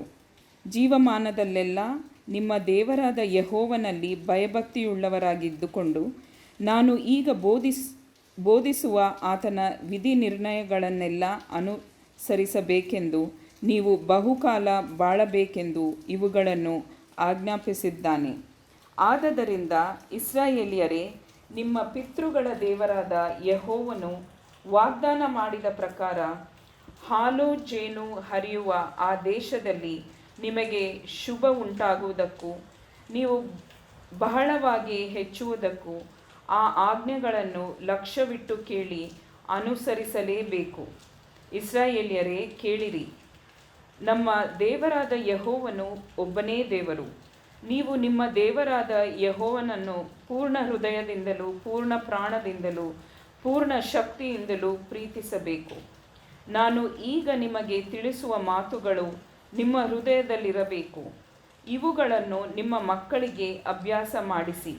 ಜೀವಮಾನದಲ್ಲೆಲ್ಲ ನಿಮ್ಮ ದೇವರಾದ ಯೆಹೋವನಲ್ಲಿ ಭಯಭಕ್ತಿಯುಳ್ಳವರಾಗಿದ್ದುಕೊಂಡು ನಾನು ಈಗ ಬೋಧಿಸುವ ಆತನ ವಿಧಿ ನಿರ್ಣಯಗಳನ್ನೆಲ್ಲ ಅನುಸರಿಸಬೇಕೆಂದು ನೀವು ಬಹುಕಾಲ ಬಾಳಬೇಕೆಂದು ಇವುಗಳನ್ನು ಆಜ್ಞಾಪಿಸಿದ್ದಾನೆ. ಆದದರಿಂದ ಇಸ್ರಾಯೇಲಿಯರೇ, ನಿಮ್ಮ ಪಿತೃಗಳ ದೇವರಾದ ಯೆಹೋವನು ವಾಗ್ದಾನ ಮಾಡಿದ ಪ್ರಕಾರ ಹಾಲು ಜೇನು ಹರಿಯುವ ಆ ದೇಶದಲ್ಲಿ ನಿಮಗೆ ಶುಭ ಉಂಟಾಗುವುದಕ್ಕೂ ನೀವು ಬಹಳವಾಗಿ ಹೆಚ್ಚುವುದಕ್ಕೂ ಆ ಆಜ್ಞೆಗಳನ್ನು ಲಕ್ಷ್ಯವಿಟ್ಟು ಕೇಳಿ ಅನುಸರಿಸಲೇಬೇಕು. ಇಸ್ರಾಯೇಲ್ಯರೇ, ಕೇಳಿರಿ. ನಮ್ಮ ದೇವರಾದ ಯೆಹೋವನು ಒಬ್ಬನೇ ದೇವರು. ನೀವು ನಿಮ್ಮ ದೇವರಾದ ಯೆಹೋವನನ್ನು ಪೂರ್ಣ ಹೃದಯದಿಂದಲೂ ಪೂರ್ಣ ಪ್ರಾಣದಿಂದಲೂ ಪೂರ್ಣ ಶಕ್ತಿಯಿಂದಲೂ ಪ್ರೀತಿಸಬೇಕು. ನಾನು ಈಗ ನಿಮಗೆ ತಿಳಿಸುವ ಮಾತುಗಳು ನಿಮ್ಮ ಹೃದಯದಲ್ಲಿರಬೇಕು. ಇವುಗಳನ್ನು ನಿಮ್ಮ ಮಕ್ಕಳಿಗೆ ಅಭ್ಯಾಸ ಮಾಡಿಸಿ.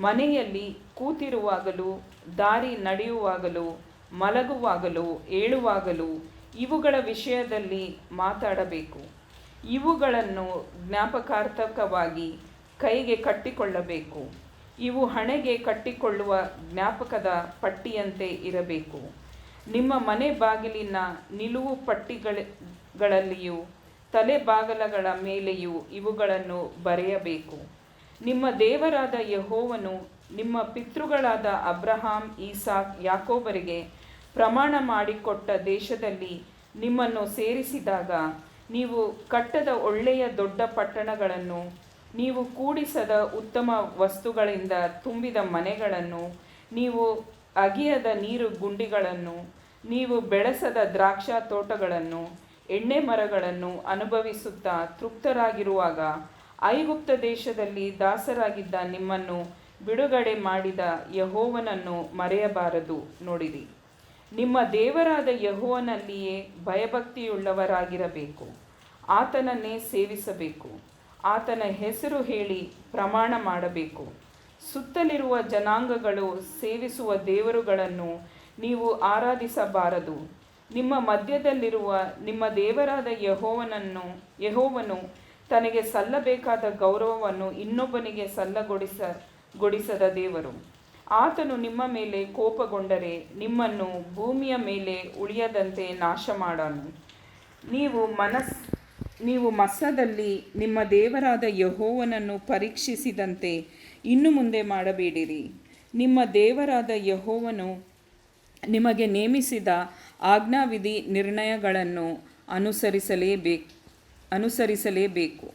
ಮನೆಯಲ್ಲಿ ಕೂತಿರುವಾಗಲೂ, ದಾರಿ ನಡೆಯುವಾಗಲೂ, ಮಲಗುವಾಗಲೂ, ಏಳುವಾಗಲೂ ಇವುಗಳ ವಿಷಯದಲ್ಲಿ ಮಾತಾಡಬೇಕು. ಇವುಗಳನ್ನು ಜ್ಞಾಪಕಾರ್ಥಕವಾಗಿ ಕೈಗೆ ಕಟ್ಟಿಕೊಳ್ಳಬೇಕು. ಇವು ಹಣೆಗೆ ಕಟ್ಟಿಕೊಳ್ಳುವ ಜ್ಞಾಪಕದ ಪಟ್ಟಿಯಂತೆ ಇರಬೇಕು. ನಿಮ್ಮ ಮನೆ ಬಾಗಿಲಿನ ನಿಲುವು ಪಟ್ಟಿಗಳಲ್ಲಿಯೂ ತಲೆಬಾಗಲಗಳ ಮೇಲೆಯೂ ಇವುಗಳನ್ನು ಬರೆಯಬೇಕು. ನಿಮ್ಮ ದೇವರಾದ ಯೆಹೋವನು ನಿಮ್ಮ ಪಿತೃಗಳಾದ ಅಬ್ರಹಾಂ, ಈಸಾಕ್, ಯಾಕೋಬರಿಗೆ ಪ್ರಮಾಣ ಮಾಡಿಕೊಟ್ಟ ದೇಶದಲ್ಲಿ ನಿಮ್ಮನ್ನು ಸೇರಿಸಿದಾಗ ನೀವು ಕಟ್ಟದ ಒಳ್ಳೆಯ ದೊಡ್ಡ ಪಟ್ಟಣಗಳನ್ನು, ನೀವು ಕೂಡಿಸದ ಉತ್ತಮ ವಸ್ತುಗಳಿಂದ ತುಂಬಿದ ಮನೆಗಳನ್ನು, ನೀವು ಅಗಿಯದ ನೀರು ಗುಂಡಿಗಳನ್ನು, ನೀವು ಬೆಳೆಸದ ದ್ರಾಕ್ಷಾ ತೋಟಗಳನ್ನು, ಎಣ್ಣೆ ಮರಗಳನ್ನು ಅನುಭವಿಸುತ್ತಾ ತೃಪ್ತರಾಗಿರುವಾಗ ಐಗುಪ್ತ ದೇಶದಲ್ಲಿ ದಾಸರಾಗಿದ್ದ ನಿಮ್ಮನ್ನು ಬಿಡುಗಡೆ ಮಾಡಿದ ಯೆಹೋವನನ್ನು ಮರೆಯಬಾರದು. ನೋಡಿರಿ, ನಿಮ್ಮ ದೇವರಾದ ಯೆಹೋವನಲ್ಲಿಯೇ ಭಯಭಕ್ತಿಯುಳ್ಳವರಾಗಿರಬೇಕು. ಆತನನ್ನೇ ಸೇವಿಸಬೇಕು. ಆತನ ಹೆಸರು ಹೇಳಿ ಪ್ರಮಾಣ ಮಾಡಬೇಕು. ಸುತ್ತಲಿರುವ ಜನಾಂಗಗಳು ಸೇವಿಸುವ ದೇವರುಗಳನ್ನು ನೀವು ಆರಾಧಿಸಬಾರದು. ನಿಮ್ಮ ಮಧ್ಯದಲ್ಲಿರುವ ನಿಮ್ಮ ದೇವರಾದ ಯೆಹೋವನು ತನಗೆ ಸಲ್ಲಬೇಕಾದ ಗೌರವವನ್ನು ಇನ್ನೊಬ್ಬನಿಗೆ ಗೊಡಿಸದ ದೇವರು. ಆತನು ನಿಮ್ಮ ಮೇಲೆ ಕೋಪಗೊಂಡರೆ ನಿಮ್ಮನ್ನು ಭೂಮಿಯ ಮೇಲೆ ಉಳಿಯದಂತೆ ನಾಶ ಮಾಡನು. ನೀವು ಮಸ್ಸದಲ್ಲಿ ನಿಮ್ಮ ದೇವರಾದ ಯೆಹೋವನನ್ನು ಪರೀಕ್ಷಿಸಿದಂತೆ ಇನ್ನು ಮುಂದೆ ಮಾಡಬೇಡಿರಿ. ನಿಮ್ಮ ದೇವರಾದ ಯೆಹೋವನು ನಿಮಗೆ ನೇಮಿಸಿದ ಆಜ್ಞಾವಿಧಿ ನಿರ್ಣಯಗಳನ್ನು ಅನುಸರಿಸಲೇಬೇಕು.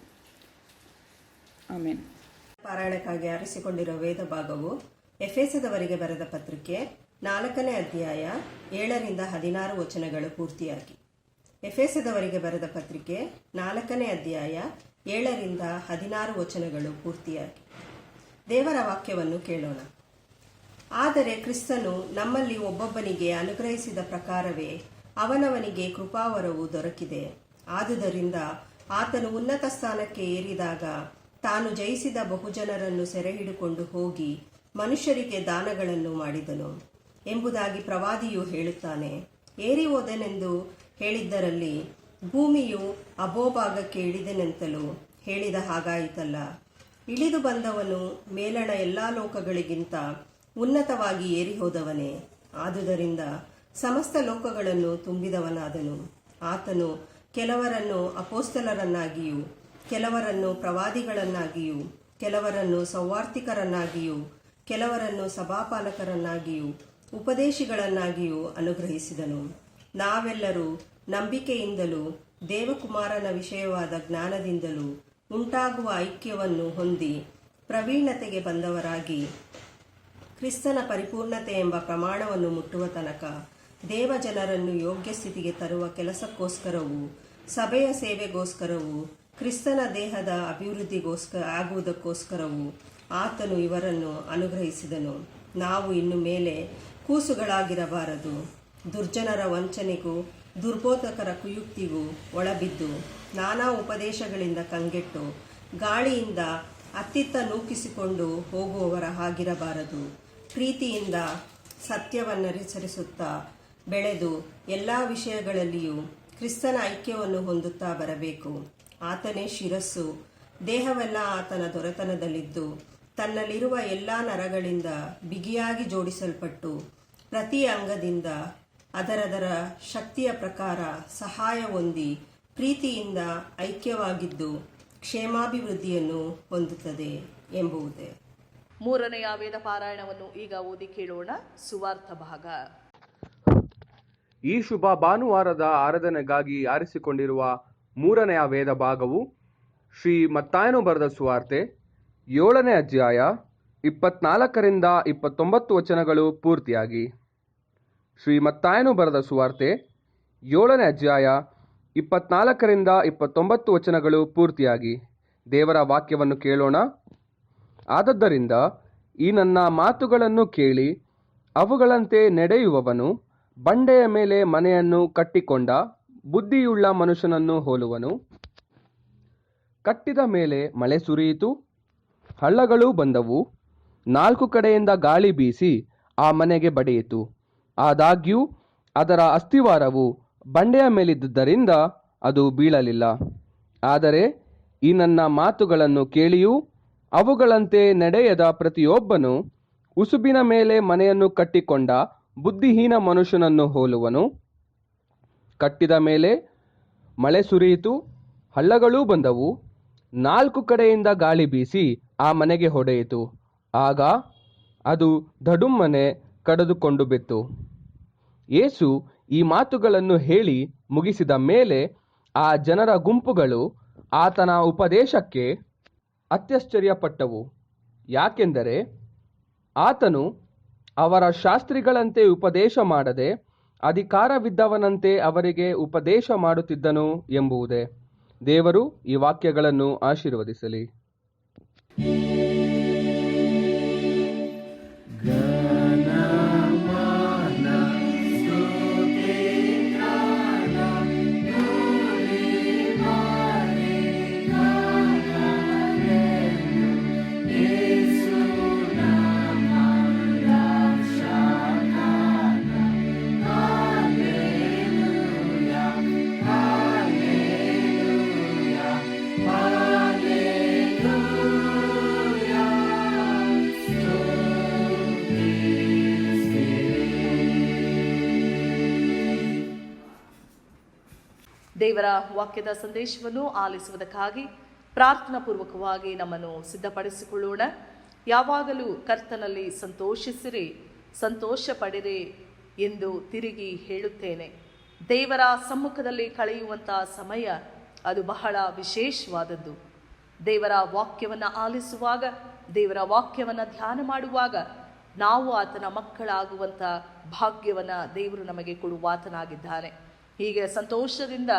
ಆಮೇನ್. ಪಾರಾಯಣಕ್ಕಾಗಿ ಆರಿಸಿಕೊಂಡಿರುವ ವೇದ ಭಾಗವು ಎಫೆಸದವರಿಗೆ ಬರೆದ ಪತ್ರಿಕೆ 4ನೇ ಅಧ್ಯಾಯ 7ರಿಂದ 16 ವಚನಗಳು ಪೂರ್ತಿಯಾಗಿ. ಎಫೆಸದವರಿಗೆ ಬರೆದ ಪತ್ರಿಕೆ 4ನೇ ಅಧ್ಯಾಯ 7ರಿಂದ 16 ವಚನಗಳು ಪೂರ್ತಿಯಾಗಿ. ದೇವರ ವಾಕ್ಯವನ್ನು ಕೇಳೋಣ. ಆದರೆ ಕ್ರಿಸ್ತನು ನಮ್ಮಲ್ಲಿ ಒಬ್ಬೊಬ್ಬನಿಗೆ ಅನುಗ್ರಹಿಸಿದ ಪ್ರಕಾರವೇ ಅವನವನಿಗೆ ಕೃಪಾವರವು ದೊರಕಿದೆ. ಆದುದರಿಂದ ಆತನು ಉನ್ನತ ಸ್ಥಾನಕ್ಕೆ ಏರಿದಾಗ ತಾನು ಜಯಿಸಿದ ಬಹುಜನರನ್ನು ಸೆರೆಹಿಡಿಕೊಂಡು ಹೋಗಿ ಮನುಷ್ಯರಿಗೆ ದಾನಗಳನ್ನು ಮಾಡಿದನು ಎಂಬುದಾಗಿ ಪ್ರವಾದಿಯು ಹೇಳುತ್ತಾನೆ. ಏರಿ ಹೋದೆನೆಂದು ಹೇಳಿದ್ದರಲ್ಲಿ ಭೂಮಿಯು ಅಬೋಭಾಗಕ್ಕೆ ಇಳಿದೆನೆಂತಲೂ ಹೇಳಿದ ಹಾಗಾಯಿತಲ್ಲ. ಇಳಿದು ಬಂದವನು ಮೇಲಣ ಎಲ್ಲಾ ಲೋಕಗಳಿಗಿಂತ ಉನ್ನತವಾಗಿ ಏರಿ ಹೋದವನೇ. ಆದುದರಿಂದ ಸಮಸ್ತ ಲೋಕಗಳನ್ನು ತುಂಬಿದವನಾದನು. ಆತನು ಕೆಲವರನ್ನು ಅಪೋಸ್ತಲರನ್ನಾಗಿಯೂ, ಕೆಲವರನ್ನು ಪ್ರವಾದಿಗಳನ್ನಾಗಿಯೂ, ಕೆಲವರನ್ನು ಸೌವಾರ್ತಿಕರನ್ನಾಗಿಯೂ, ಕೆಲವರನ್ನು ಸಭಾಪಾಲಕರನ್ನಾಗಿಯೂ, ಉಪದೇಶಿಗಳನ್ನಾಗಿಯೂ ಅನುಗ್ರಹಿಸಿದನು. ನಾವೆಲ್ಲರೂ ನಂಬಿಕೆಯಿಂದಲೂ ದೇವಕುಮಾರನ ವಿಷಯವಾದ ಜ್ಞಾನದಿಂದಲೂ ಉಂಟಾಗುವ ಐಕ್ಯವನ್ನು ಹೊಂದಿ ಪ್ರವೀಣತೆಗೆ ಬಂದವರಾಗಿ ಕ್ರಿಸ್ತನ ಪರಿಪೂರ್ಣತೆ ಎಂಬ ಪ್ರಮಾಣವನ್ನು ಮುಟ್ಟುವ ತನಕ ದೇವಜನರನ್ನು ಯೋಗ್ಯ ಸ್ಥಿತಿಗೆ ತರುವ ಕೆಲಸಕ್ಕೋಸ್ಕರವೂ, ಸಭೆಯ ಸೇವೆಗೋಸ್ಕರವೂ, ಕ್ರಿಸ್ತನ ದೇಹದ ಆಗುವುದಕ್ಕೋಸ್ಕರವೂ ಆತನು ಇವರನ್ನು ಅನುಗ್ರಹಿಸಿದನು. ನಾವು ಇನ್ನು ಮೇಲೆ ಕೂಸುಗಳಾಗಿರಬಾರದು, ದುರ್ಜನರ ವಂಚನೆಗೂ ದುರ್ಬೋಧಕರ ಕುಯುಕ್ತಿಗೂ ಒಳಬಿದ್ದು ನಾನಾ ಉಪದೇಶಗಳಿಂದ ಕಂಗೆಟ್ಟು ಗಾಳಿಯಿಂದ ಅತ್ತಿತ್ತ ನೂಕಿಸಿಕೊಂಡು ಹೋಗುವವರ ಹಾಗಿರಬಾರದು. ಪ್ರೀತಿಯಿಂದ ಸತ್ಯವನ್ನನುಸರಿಸುತ್ತಾ ಬೆಳೆದು ಎಲ್ಲ ವಿಷಯಗಳಲ್ಲಿಯೂ ಕ್ರಿಸ್ತನ ಐಕ್ಯವನ್ನು ಹೊಂದುತ್ತಾ ಬರಬೇಕು. ಆತನೇ ಶಿರಸ್ಸು, ದೇಹವೆಲ್ಲ ಆತನ ದೊರೆತನದಲ್ಲಿದ್ದು ತನ್ನಲ್ಲಿರುವ ಎಲ್ಲ ನರಗಳಿಂದ ಬಿಗಿಯಾಗಿ ಜೋಡಿಸಲ್ಪಟ್ಟು ಪ್ರತಿ ಅಂಗದಿಂದ ಅದರದರ ಶಕ್ತಿಯ ಪ್ರಕಾರ ಸಹಾಯ ಹೊಂದಿ ಪ್ರೀತಿಯಿಂದ ಐಕ್ಯವಾಗಿದ್ದು ಕ್ಷೇಮಾಭಿವೃದ್ಧಿಯನ್ನು ಹೊಂದುತ್ತದೆ ಎಂಬುದೇ. ಮೂರನೆಯ ವೇದ ಪಾರಾಯಣವನ್ನು ಈಗ ಓದಿ ಕೇಳೋಣ. ಸುವಾರ್ಥ ಭಾಗ. ಈ ಶುಭ ಭಾನುವಾರದ ಆರಾಧನೆಗಾಗಿ ಆರಿಸಿಕೊಂಡಿರುವ ಮೂರನೆಯ ವೇದ ಭಾಗವು ಶ್ರೀ ಮತ್ತಾಯನು ಬರೆದ ಸುವಾರ್ತೆ 7ನೇ ಅಧ್ಯಾಯ 24ರಿಂದ 29 ವಚನಗಳು ಪೂರ್ತಿಯಾಗಿ. ಶ್ರೀ ಮತ್ತಾಯನು ಬರೆದ ಸುವಾರ್ತೆ 7ನೇ ಅಧ್ಯಾಯ 24ರಿಂದ 29 ವಚನಗಳು ಪೂರ್ತಿಯಾಗಿ. ದೇವರ ವಾಕ್ಯವನ್ನು ಕೇಳೋಣ. ಆದದ್ದರಿಂದ ಈ ನನ್ನ ಮಾತುಗಳನ್ನು ಕೇಳಿ ಅವುಗಳಂತೆ ನಡೆಯುವವನು ಬಂಡೆಯ ಮೇಲೆ ಮನೆಯನ್ನು ಕಟ್ಟಿಕೊಂಡ ಬುದ್ಧಿಯುಳ್ಳ ಮನುಷ್ಯನನ್ನು ಹೋಲುವನು. ಕಟ್ಟಿದ ಮೇಲೆ ಮಳೆ ಸುರಿಯಿತು, ಹಳ್ಳಗಳೂ ಬಂದವು, 4 ಕಡೆಯಿಂದ ಗಾಳಿ ಬೀಸಿ ಆ ಮನೆಗೆ ಬಡಿಯಿತು. ಆದಾಗ್ಯೂ ಅದರ ಅಸ್ತಿವಾರವು ಬಂಡೆಯ ಮೇಲಿದ್ದುದರಿಂದ ಅದು ಬೀಳಲಿಲ್ಲ. ಆದರೆ ಈ ನನ್ನ ಮಾತುಗಳನ್ನು ಕೇಳಿಯೂ ಅವುಗಳಂತೆ ನಡೆಯದ ಪ್ರತಿಯೊಬ್ಬನು ಉಸುಬಿನ ಮೇಲೆ ಮನೆಯನ್ನು ಕಟ್ಟಿಕೊಂಡ ಬುದ್ಧಿಹೀನ ಮನುಷ್ಯನನ್ನು ಹೋಲುವನು. ಕಟ್ಟಿದ ಮೇಲೆ ಮಳೆ ಸುರಿಯಿತು, ಹಳ್ಳಗಳೂ ಬಂದವು, 4 ಕಡೆಯಿಂದ ಗಾಳಿ ಬೀಸಿ ಆ ಮನೆಗೆ ಹೊಡೆಯಿತು. ಆಗ ಅದು ಧಡುಮ್ಮನೆ ಕಡಿದುಕೊಂಡು ಬಿತ್ತು. ಯೇಸು ಈ ಮಾತುಗಳನ್ನು ಹೇಳಿ ಮುಗಿಸಿದ ಮೇಲೆ ಆ ಜನರ ಗುಂಪುಗಳು ಆತನ ಉಪದೇಶಕ್ಕೆ ಅತ್ಯಾಶ್ಚರ್ಯಪಟ್ಟವು. ಯಾಕೆಂದರೆ ಆತನು ಅವರ ಶಾಸ್ತ್ರಿಗಳಂತೆ ಉಪದೇಶ ಮಾಡದೆ ಅಧಿಕಾರವಿದ್ದವನಂತೆ ಅವರಿಗೆ ಉಪದೇಶ ಮಾಡುತ್ತಿದ್ದನು ಎಂಬುದೇ. ದೇವರು ಈ ವಾಕ್ಯಗಳನ್ನು ಆಶೀರ್ವದಿಸಲಿ. ದೇವರ ವಾಕ್ಯದ ಸಂದೇಶವನ್ನು ಆಲಿಸುವುದಕ್ಕಾಗಿ ಪ್ರಾರ್ಥನಾ ಪೂರ್ವಕವಾಗಿ ನಮ್ಮನ್ನು ಸಿದ್ಧಪಡಿಸಿಕೊಳ್ಳೋಣ. ಯಾವಾಗಲೂ ಕರ್ತನಲ್ಲಿ ಸಂತೋಷಿಸಿರಿ, ಸಂತೋಷ ಪಡಿರಿ ಎಂದು ತಿರುಗಿ ಹೇಳುತ್ತೇನೆ. ದೇವರ ಸಮ್ಮುಖದಲ್ಲಿ ಕಳೆಯುವಂಥ ಸಮಯ ಅದು ಬಹಳ ವಿಶೇಷವಾದದ್ದು. ದೇವರ ವಾಕ್ಯವನ್ನು ಆಲಿಸುವಾಗ, ದೇವರ ವಾಕ್ಯವನ್ನು ಧ್ಯಾನ ಮಾಡುವಾಗ ನಾವು ಆತನ ಮಕ್ಕಳಾಗುವಂಥ ಭಾಗ್ಯವನ್ನು ದೇವರು ನಮಗೆ ಕೊಡುವಾತನಾಗಿದ್ದಾನೆ. ಹೀಗೆ ಸಂತೋಷದಿಂದ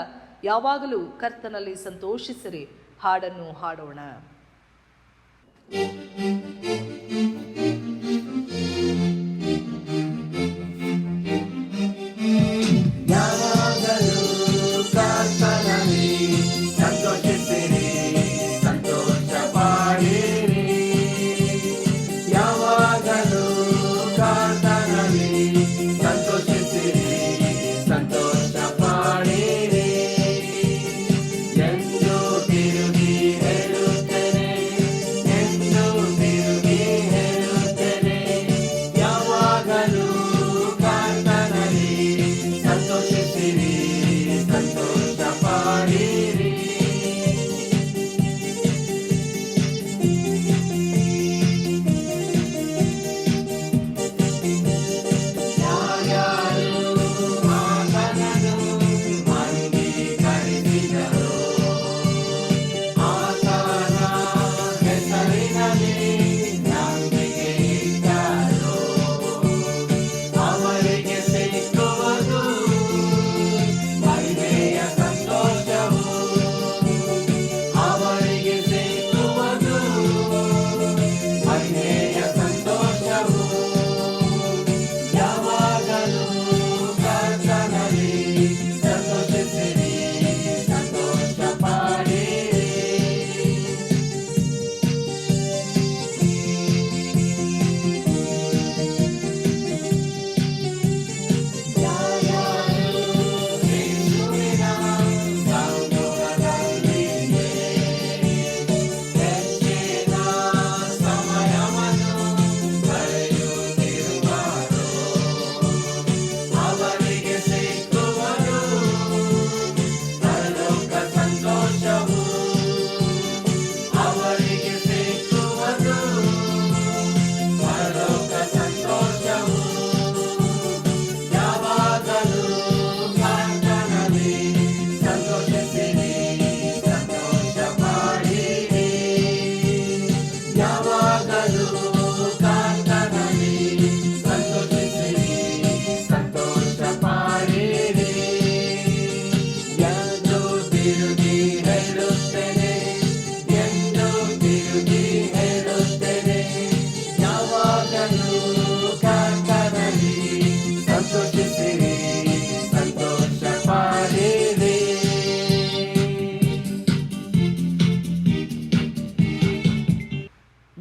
ಯಾವಾಗಲೂ ಕರ್ತನಲ್ಲಿ ಸಂತೋಷಿಸಿರಿ ಹಾಡನ್ನು ಹಾಡೋಣ. ಎಂದು ತಿರುಗಿ ಹೇಳುತ್ತೇನೆ, ಎಂದು ತಿರುಗಿ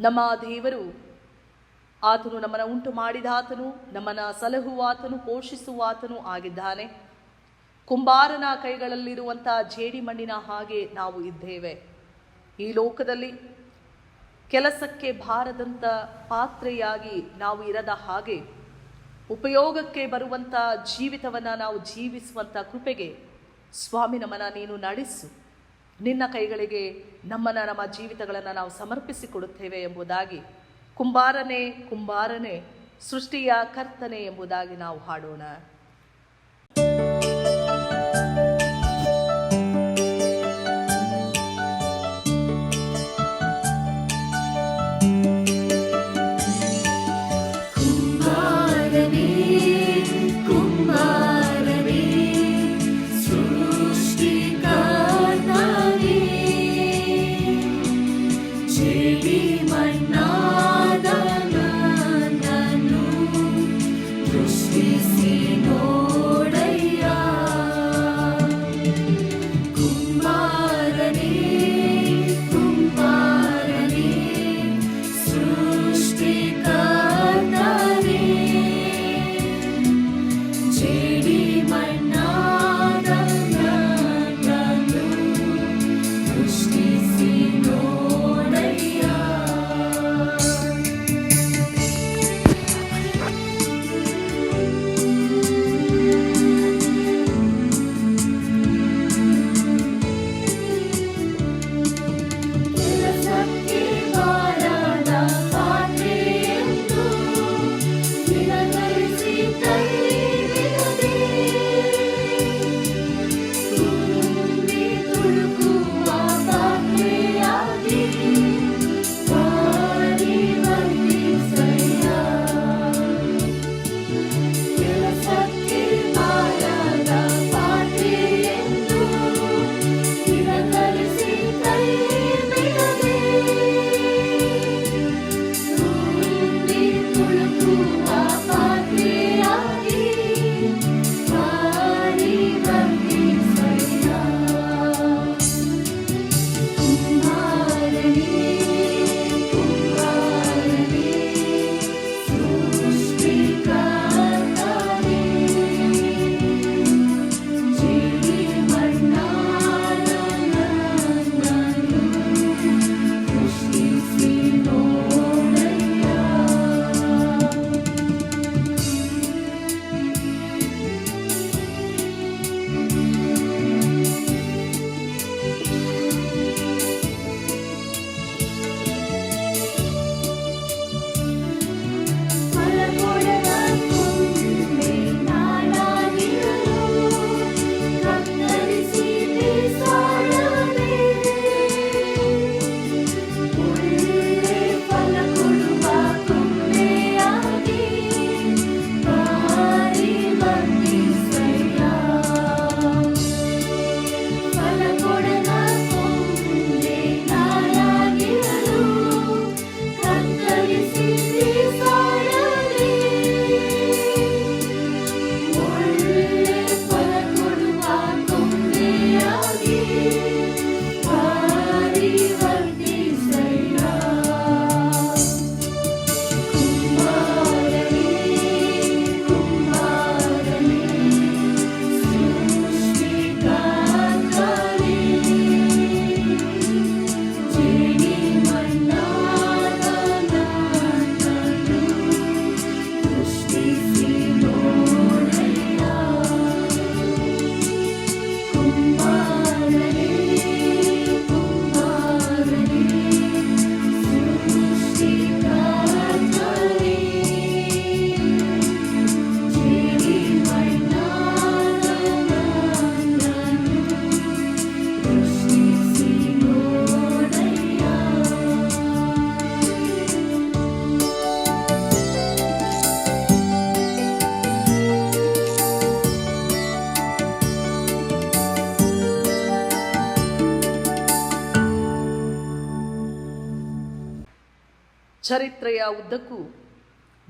ನಮ್ಮ ದೇವರು, ಆತನು ನಮ್ಮನ್ನು ಉಂಟು ಮಾಡಿದಾತನು, ನಮ್ಮನ್ನು ಸಲಹುವಾತನು, ಪೋಷಿಸುವಾತನು ಆಗಿದ್ದಾನೆ. ಕುಂಬಾರನ ಕೈಗಳಲ್ಲಿರುವಂಥ ಜೇಡಿಮಣ್ಣಿನ ಹಾಗೆ ನಾವು ಇದ್ದೇವೆ. ಈ ಲೋಕದಲ್ಲಿ ಕೆಲಸಕ್ಕೆ ಬಾರದಂಥ ಪಾತ್ರೆಯಾಗಿ ನಾವು ಇರದ ಹಾಗೆ ಉಪಯೋಗಕ್ಕೆ ಬರುವಂಥ ಜೀವಿತವನ್ನು ನಾವು ಜೀವಿಸುವಂಥ ಕೃಪೆಗೆ ಸ್ವಾಮಿ ನಮ್ಮನ್ನು ನೀನು ನಡೆಸು. ನಿನ್ನ ಕೈಗಳಿಗೆ ನಮ್ಮ ಜೀವಿತಗಳನ್ನು ನಾವು ಸಮರ್ಪಿಸಿಕೊಡುತ್ತೇವೆ ಎಂಬುದಾಗಿ ಕುಂಬಾರನೇ ಕುಂಬಾರನೇ ಸೃಷ್ಟಿಯ ಕರ್ತನೆ ಎಂಬುದಾಗಿ ನಾವು ಹಾಡೋಣ. ಚರಿತ್ರೆಯ ಉದ್ದಕ್ಕೂ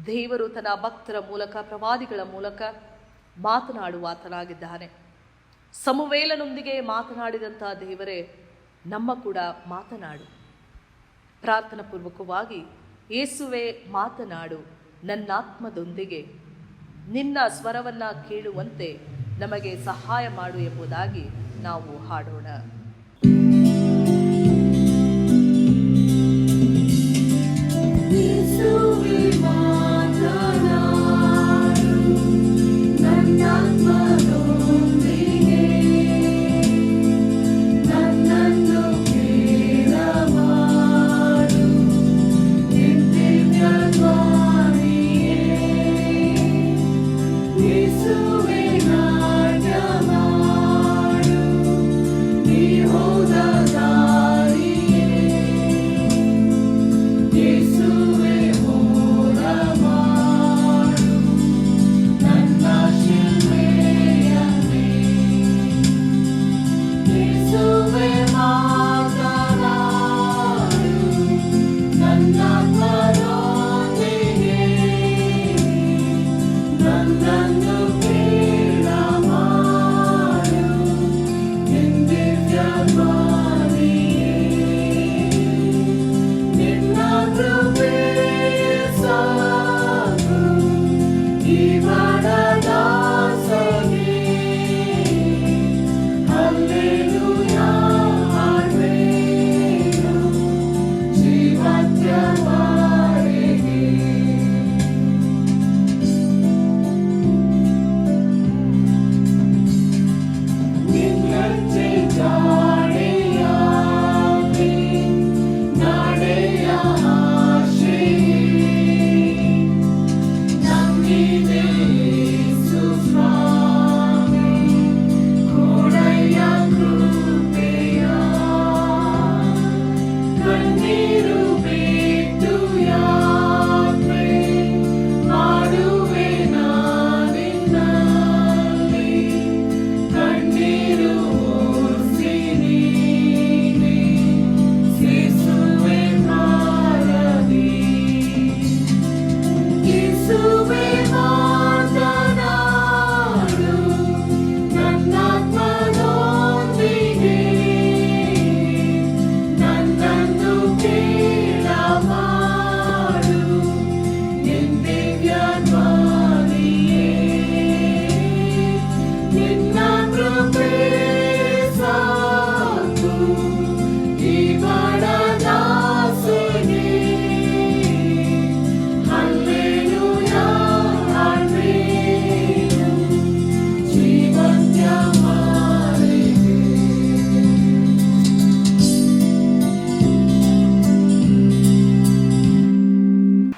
ದೇವರು ತನ್ನ ಭಕ್ತರ ಮೂಲಕ, ಪ್ರವಾದಿಗಳ ಮೂಲಕ ಮಾತನಾಡುವಾತನಾಗಿದ್ದಾನೆ. ಸಮುವೇಲನೊಂದಿಗೆ ಮಾತನಾಡಿದಂಥ ದೇವರೇ ನಮ್ಮ ಕೂಡ ಮಾತನಾಡು. ಪ್ರಾರ್ಥನಾ ಪೂರ್ವಕವಾಗಿ ಯೇಸುವೆ ಮಾತನಾಡು ನನ್ನಾತ್ಮದೊಂದಿಗೆ, ನಿನ್ನ ಸ್ವರವನ್ನು ಕೇಳುವಂತೆ ನಮಗೆ ಸಹಾಯ ಮಾಡು ಎಂಬುದಾಗಿ ನಾವು ಹಾಡೋಣ.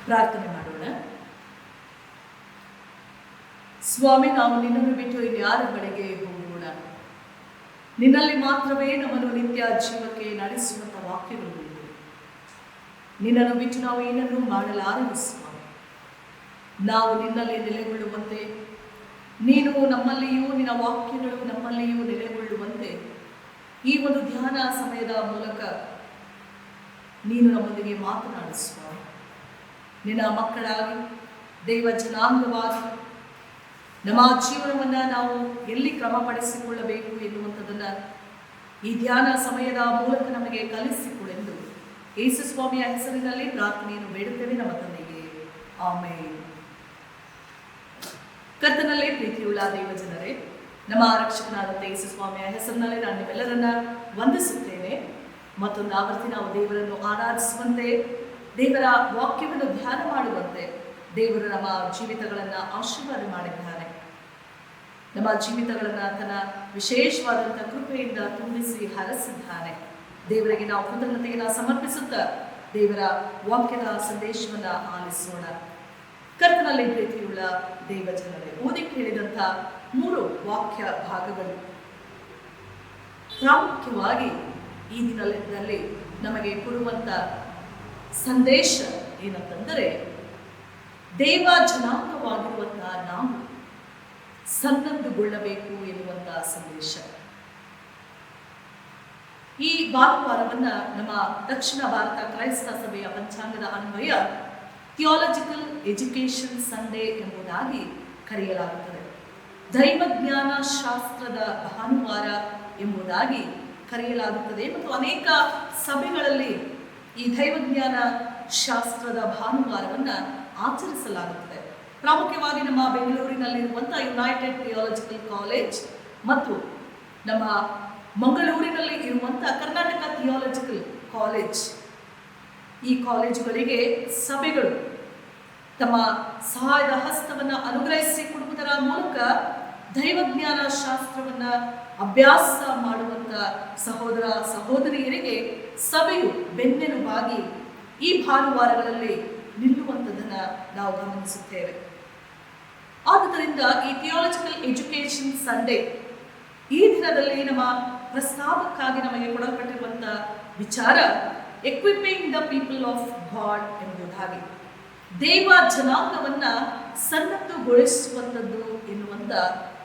ಪ್ರಾರ್ಥನೆ ಮಾಡೋಣ. ಸ್ವಾಮಿ, ನಾವು ನಿನ್ನನ್ನು ಬಿಟ್ಟು ಇನ್ಯಾರ ಬಳಿಗೆ ಹೋಗೋಣ? ನಿನ್ನಲ್ಲಿ ಮಾತ್ರವೇ ನಮ್ಮನ್ನು ನಿತ್ಯ ಜೀವಕ್ಕೆ ನಡೆಸುವಂಥ ವಾಕ್ಯಗಳು ಇವೆ. ನಿನ್ನನ್ನು ಬಿಟ್ಟು ನಾವು ಏನನ್ನೂ ಮಾಡಲಾರದು ಸ್ವಾಮಿ. ನಾವು ನಿನ್ನಲ್ಲಿ ನೆಲೆಗೊಳ್ಳುವಂತೆ, ನೀನು ನಮ್ಮಲ್ಲಿಯೂ ನಿನ್ನ ವಾಕ್ಯಗಳು ನಮ್ಮಲ್ಲಿಯೂ ನೆಲೆಗೊಳ್ಳುವಂತೆ ಈ ಒಂದು ಧ್ಯಾನ ಸಮಯದ ಮೂಲಕ ನೀನು ನಮ್ಮೊಂದಿಗೆ ಮಾತನಾಡು ಸ್ವಾಮಿ. ನಿನ್ನ ಮಕ್ಕಳಾಗಿ, ದೈವ ಜನಾಂಗವಾಗಿ ನಮ್ಮ ಜೀವನವನ್ನು ನಾವು ಎಲ್ಲಿ ಕ್ರಮಪಡಿಸಿಕೊಳ್ಳಬೇಕು ಎನ್ನುವಂಥದ್ದನ್ನು ಈ ಧ್ಯಾನ ಸಮಯದ ಮೂಲಕ ನಮಗೆ ಕಲಿಸಿಕೊಡೆಂದು ಯೇಸು ಸ್ವಾಮಿಯ ಹೆಸರಿನಲ್ಲಿ ಪ್ರಾರ್ಥನೆಯನ್ನು ಬೇಡುತ್ತೇವೆ ನಮ್ಮ ತಂದೆಗೆ. ಆಮೇನ್. ಕರ್ತನಲ್ಲಿ ಪ್ರೀತಿಯುಳ್ಳ ದೈವ ಜನರೇ, ನಮ್ಮ ಆರಕ್ಷಕನಾದಂಥ ಯೇಸು ಸ್ವಾಮಿಯ ಹೆಸರಿನಲ್ಲಿ ನಾನು ನಿಮ್ಮೆಲ್ಲರನ್ನ ವಂದಿಸುತ್ತೇನೆ. ಮತ್ತೊಂದು ಆವರ್ತಿ ನಾವು ದೇವರನ್ನು ಆರಾಧಿಸುವಂತೆ, ದೇವರ ವಾಕ್ಯವನ್ನು ಧ್ಯಾನ ಮಾಡುವಂತೆ ದೇವರು ನಮ್ಮ ಜೀವಿತಗಳನ್ನು ಆಶೀರ್ವಾದ ಮಾಡಿದ್ದಾನೆ. ನಮ್ಮ ಜೀವಿತಗಳನ್ನು ತನ್ನ ವಿಶೇಷವಾದಂಥ ಕೃಪೆಯಿಂದ ತುಂಬಿಸಿ ಹರಸಿದ್ದಾನೆ. ದೇವರಿಗೆ ನಾವು ಕೃತಜ್ಞತೆಯನ್ನು ಸಮರ್ಪಿಸುತ್ತಾ ದೇವರ ವಾಕ್ಯದ ಸಂದೇಶವನ್ನು ಆಲಿಸೋಣ. ಕರ್ತನಲ್ಲಿ ಪ್ರೀತಿಯುಳ್ಳ ದೇವ ಜನರೇ, ಓದಿ ಕೇಳಿದಂಥ 3 ವಾಕ್ಯ ಭಾಗಗಳು ಪ್ರಾಮುಖ್ಯವಾಗಿ ಈ ದಿನದಲ್ಲಿ ನಮಗೆ ಕೊಡುವಂಥ ಸಂದೇಶ ಏನಂತಂದರೆ, ದೇವ ಜನಾಂಗವಾಗಿರುವಂತಹ ನಾವು ಸನ್ನದ್ಧಗೊಳ್ಳಬೇಕು ಎನ್ನುವಂಥ ಸಂದೇಶ. ಈ ಭಾನುವಾರವನ್ನ ನಮ್ಮ ದಕ್ಷಿಣ ಭಾರತ ಕ್ರೈಸ್ತ ಸಭೆಯ ಪಂಚಾಂಗದ ಅನ್ವಯ ಥಿಯಾಲಜಿಕಲ್ ಎಜುಕೇಷನ್ ಸಂಡೇ ಎಂಬುದಾಗಿ ಕರೆಯಲಾಗುತ್ತದೆ. ದೈವಜ್ಞಾನ ಶಾಸ್ತ್ರದ ಭಾನುವಾರ ಎಂಬುದಾಗಿ ಕರೆಯಲಾಗುತ್ತದೆ. ಮತ್ತು ಅನೇಕ ಸಭೆಗಳಲ್ಲಿ ಈ ದೈವಜ್ಞಾನ ಶಾಸ್ತ್ರದ ಭಾನುವಾರವನ್ನು ಆಚರಿಸಲಾಗುತ್ತದೆ. ಪ್ರಾಮುಖ್ಯವಾಗಿ ನಮ್ಮ ಬೆಂಗಳೂರಿನಲ್ಲಿರುವಂಥ ಯುನೈಟೆಡ್ ಥಿಯಾಲಜಿಕಲ್ ಕಾಲೇಜ್ ಮತ್ತು ನಮ್ಮ ಮಂಗಳೂರಿನಲ್ಲಿ ಇರುವಂಥ ಕರ್ನಾಟಕ ಥಿಯಾಲಜಿಕಲ್ ಕಾಲೇಜ್, ಈ ಕಾಲೇಜುಗಳಿಗೆ ಸಭೆಗಳು ತಮ್ಮ ಸಹಾಯದ ಹಸ್ತವನ್ನು ಅನುಗ್ರಹಿಸಿಕೊಡುವುದರ ಮೂಲಕ ದೈವಜ್ಞಾನ ಶಾಸ್ತ್ರವನ್ನು ಅಭ್ಯಾಸ ಮಾಡುವಂಥ ಸಹೋದರ ಸಹೋದರಿಯರಿಗೆ ಸಭೆಯು ಬೆನ್ನೆಲುಬಾಗಿ ಈ ಭಾನುವಾರಗಳಲ್ಲಿ ನಿಲ್ಲುವಂಥದ್ದನ್ನು ನಾವು ಗಮನಿಸುತ್ತೇವೆ. ಆದುದರಿಂದ ಈ ಥಿಯಾಲಜಿಕಲ್ ಎಜುಕೇಷನ್ ಸಂಡೇ ಈ ದಿನದಲ್ಲಿ ನಮ್ಮ ಪ್ರಸ್ತಾವಕ್ಕಾಗಿ ನಮಗೆ ಕೊಡಲ್ಪಟ್ಟಿರುವಂಥ ವಿಚಾರ ಎಕ್ವಿಪಿಂಗ್ ದ ಪೀಪಲ್ ಆಫ್ ಗಾಡ್ ಎಂಬುದಾಗಿ, ದೇವ ಜನಾಂಗವನ್ನು ಸನ್ನದ್ಧಗೊಳಿಸುವಂಥದ್ದು ಎನ್ನುವಂಥ